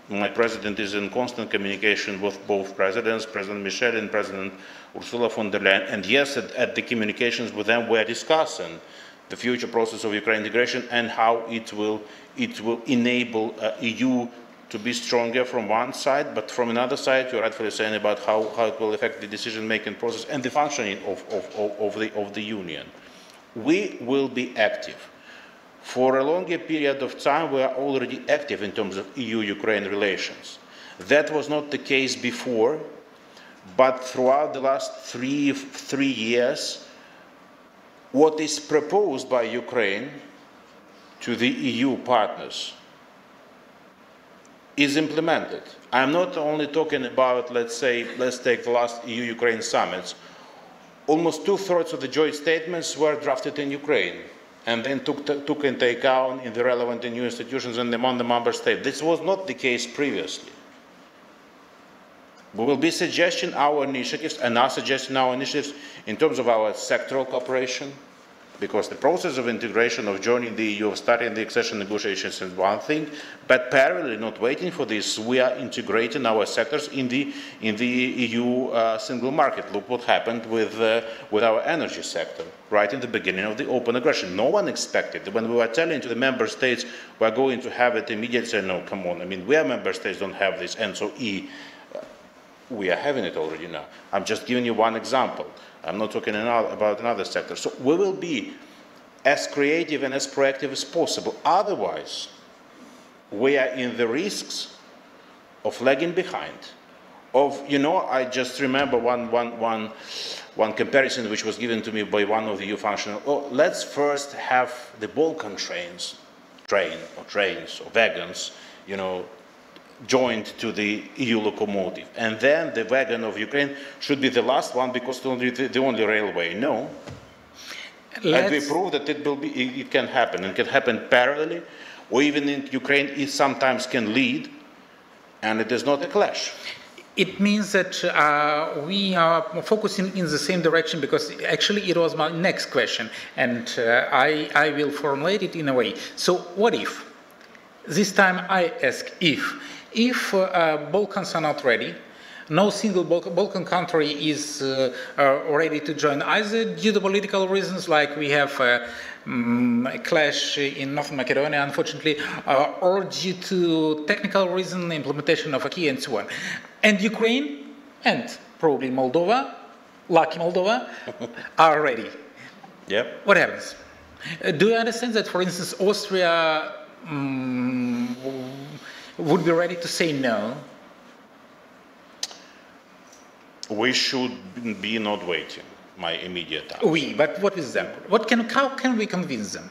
My president is in constant communication with both presidents, President Michel and President Ursula von der Leyen. And yes, at the communications with them, we're discussing the future process of Ukraine integration and how it will enable EU to be stronger from one side, but from another side, you're rightfully saying about how it will affect the decision-making process and the functioning of the Union. We will be active. For a longer period of time, we are already active in terms of EU-Ukraine relations. That was not the case before, but throughout the last three years, what is proposed by Ukraine to the EU partners is implemented. I'm not only talking about, let's take the last EU-Ukraine summits. Almost 2/3 of the joint statements were drafted in Ukraine and then took into account in the relevant EU institutions and among the member states. This was not the case previously. We will be suggesting our initiatives and are suggesting our initiatives in terms of our sectoral cooperation, because the process of integration, of joining the EU, of starting the accession negotiations is one thing, but parallelly, not waiting for this, we are integrating our sectors in the EU single market. Look what happened with our energy sector, right in the beginning of the open aggression. No one expected. When we were telling to the member states we're going to have it immediately, said, no, come on, I mean, we are member states don't have this, and so we are having it already now. I'm just giving you one example. I'm not talking about another sector. So we will be as creative and as proactive as possible. Otherwise, we are in the risks of lagging behind. I just remember one comparison which was given to me by one of the EU functionaries. Oh, let's first have the Balkan trains or wagons, joined to the EU locomotive, and then the wagon of Ukraine should be the last one because it's the only railway. No. And we prove that it can happen. It can happen parallelly, or even in Ukraine it sometimes can lead, and it is not a clash. It means that we are focusing in the same direction, because actually it was my next question, and I will formulate it in a way. So what if? This time I ask if Balkans are not ready, no single Balkan country is ready to join, either due to political reasons, like we have a clash in North Macedonia, unfortunately, or due to technical reason, implementation of acquis and so on. And Ukraine and probably Moldova, lucky Moldova, are ready. Yep. What happens? Do you understand that, for instance, Austria would be ready to say no? We should be not waiting, my immediate answer. Oui, but what is them? How can we convince them?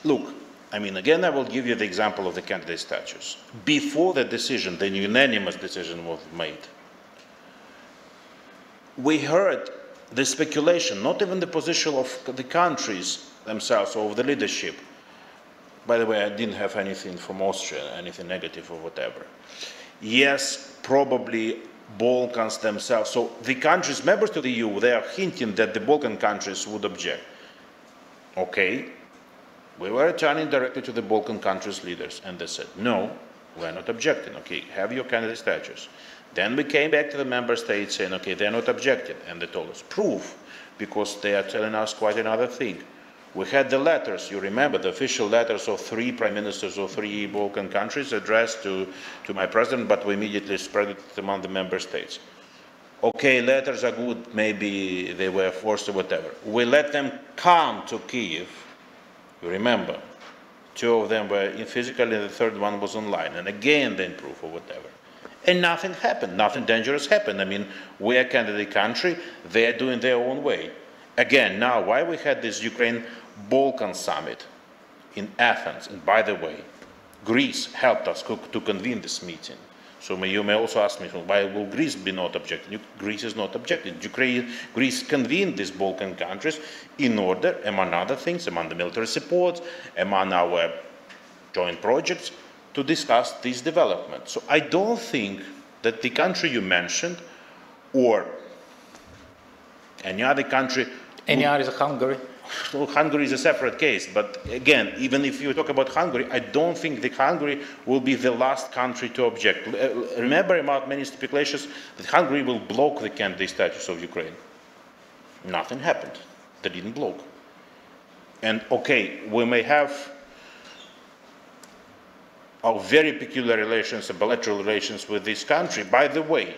Look, I mean, again, I will give you the example of the candidate status. Before the decision, the unanimous decision was made, we heard the speculation, not even the position of the countries themselves or of the leadership. By the way, I didn't have anything from Austria, anything negative or whatever. Yes, probably Balkans themselves. So the countries, members to the EU, they are hinting that the Balkan countries would object. Okay, we were returning directly to the Balkan countries' leaders, and they said, no, we're not objecting. Okay, have your candidate status. Then we came back to the member states saying, okay, they're not objecting, and they told us, proof, because they are telling us quite another thing. We had the letters, you remember, the official letters of 3 prime ministers of 3 Balkan countries addressed to my president, but we immediately spread it among the member states. Okay, letters are good, maybe they were forced or whatever. We let them come to Kyiv. You remember, 2 of them were physically and the 3rd one was online, and again then proof or whatever. And nothing happened, nothing dangerous happened. I mean, we are a candidate country, they are doing their own way. Again, now, why we had this Ukraine-Balkan summit in Athens, and by the way, Greece helped us to convene this meeting. So you may also ask me, why will Greece be not objecting? Greece is not objecting. Greece convened these Balkan countries in order, among other things, among the military support, among our joint projects, to discuss these developments. So I don't think that the country you mentioned, or any other country, any other Hungary, well, Hungary is a separate case, but again, even if you talk about Hungary, I don't think that Hungary will be the last country to object. Remember about many speculations that Hungary will block the candidate status of Ukraine. Nothing happened. They didn't block. And okay, we may have our very peculiar relations, bilateral relations with this country. By the way,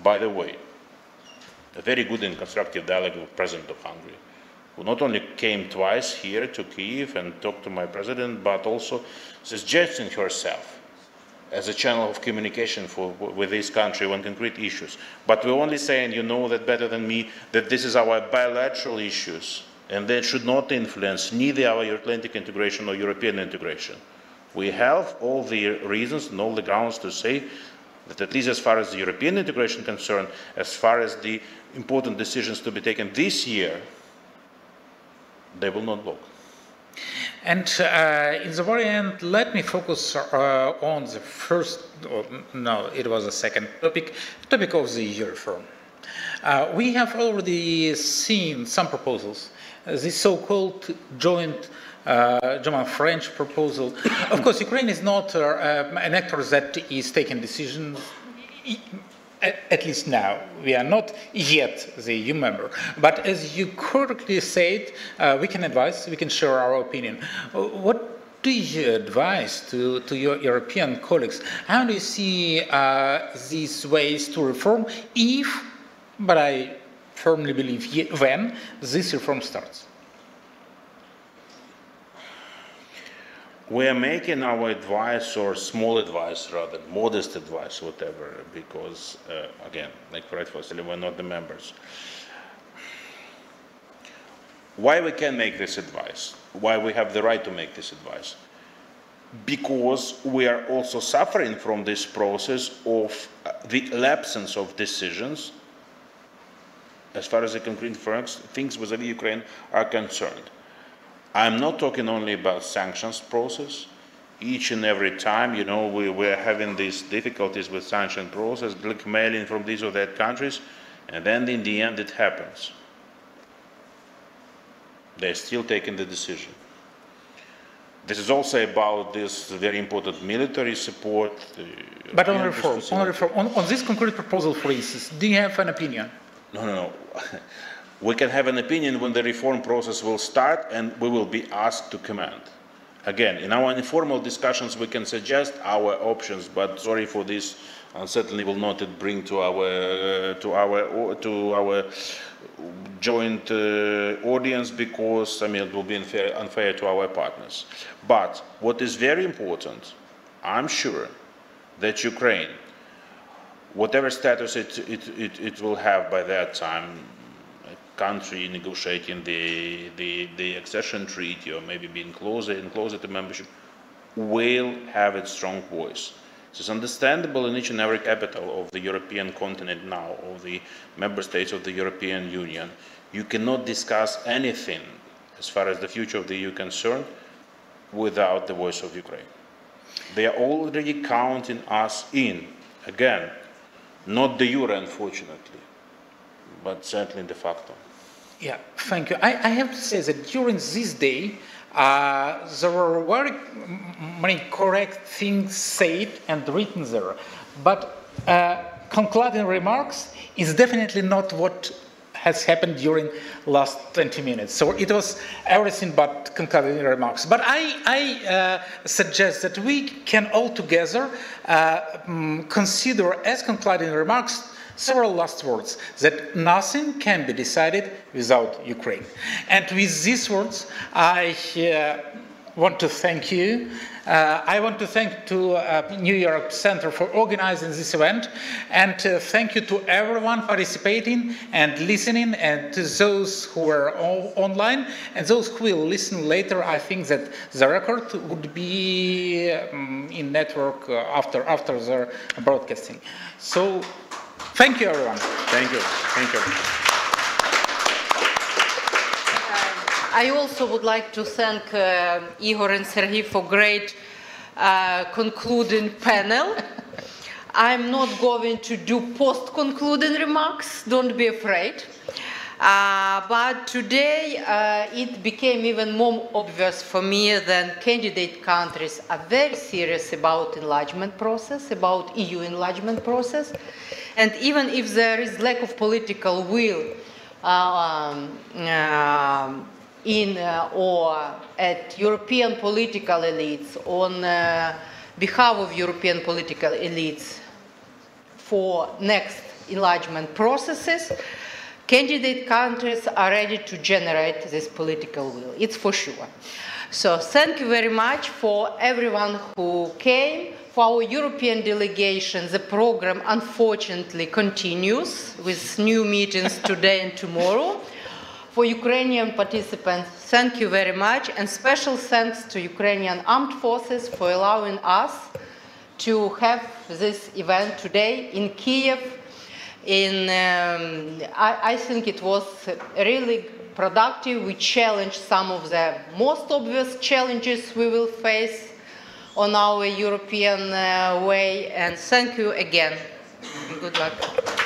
a very good and constructive dialogue with the President of Hungary, who not only came twice here to Kyiv and talked to my president, but also suggesting herself as a channel of communication with this country on concrete issues. But we're only saying, you know that better than me, that this is our bilateral issues, and they should not influence neither our Atlantic integration nor European integration. We have all the reasons and all the grounds to say that at least as far as the European integration is concerned, as far as the important decisions to be taken this year, they will not block. And in the very end, let me focus on the first, it was the second topic of the EU reform. We have already seen some proposals, this so-called joint German-French proposal. Of course, Ukraine is not an actor that is taking decisions. At least now, we are not yet the EU member. But as you correctly said, we can advise, we can share our opinion. What do you advise to your European colleagues? How do you see these ways to reform if, but I firmly believe when, this reform starts? We are making our advice, or small advice rather, modest advice, whatever, because, again, like rightfully said, we're not the members. Why we can make this advice? Why we have the right to make this advice? Because we are also suffering from this process of the absence of decisions as far as the concrete things with Ukraine are concerned. I'm not talking only about sanctions process. Each and every time, you know, we're having these difficulties with sanction process, blackmailing from these or that countries, and then in the end it happens. They're still taking the decision. This is also about this very important military support. But on reform, on this concrete proposal, for instance, do you have an opinion? No. We can have an opinion when the reform process will start, and we will be asked to comment. Again, in our informal discussions, we can suggest our options, but sorry for this, and certainly will not bring to our joint audience, because I mean it will be unfair to our partners. But what is very important, I'm sure that Ukraine, whatever status it will have by that time, country negotiating the accession treaty, or maybe being closer and closer to membership, will have its strong voice. This is understandable in each and every capital of the European continent now, of the member states of the European Union. You cannot discuss anything as far as the future of the EU is concerned without the voice of Ukraine. They are already counting us in, again, not de jure, unfortunately, but certainly de facto. Yeah, thank you. I have to say that during this day, there were very many correct things said and written there. But concluding remarks is definitely not what has happened during last 20 minutes. So it was everything but concluding remarks. But I suggest that we can all together consider as concluding remarks several last words, that nothing can be decided without Ukraine. And with these words, I want to thank you. I want to thank to New York Center for organizing this event, and thank you to everyone participating and listening, and to those who were online and those who will listen later. I think that the record would be in network after the broadcasting. So, thank you, everyone. Thank you. Thank you. I also would like to thank Ihor and Sergei for great concluding panel. I'm not going to do post-concluding remarks, don't be afraid. But today it became even more obvious for me that candidate countries are very serious about enlargement process, about EU enlargement process. And even if there is lack of political will or at European political elites, on behalf of European political elites for next enlargement processes, candidate countries are ready to generate this political will, it's for sure. So thank you very much for everyone who came. For our European delegation, the program unfortunately continues with new meetings today and tomorrow. For Ukrainian participants, thank you very much, and special thanks to Ukrainian armed forces for allowing us to have this event today in Kiev. I think it was really productive. We challenged some of the most obvious challenges we will face on our European way, and thank you again. Good luck.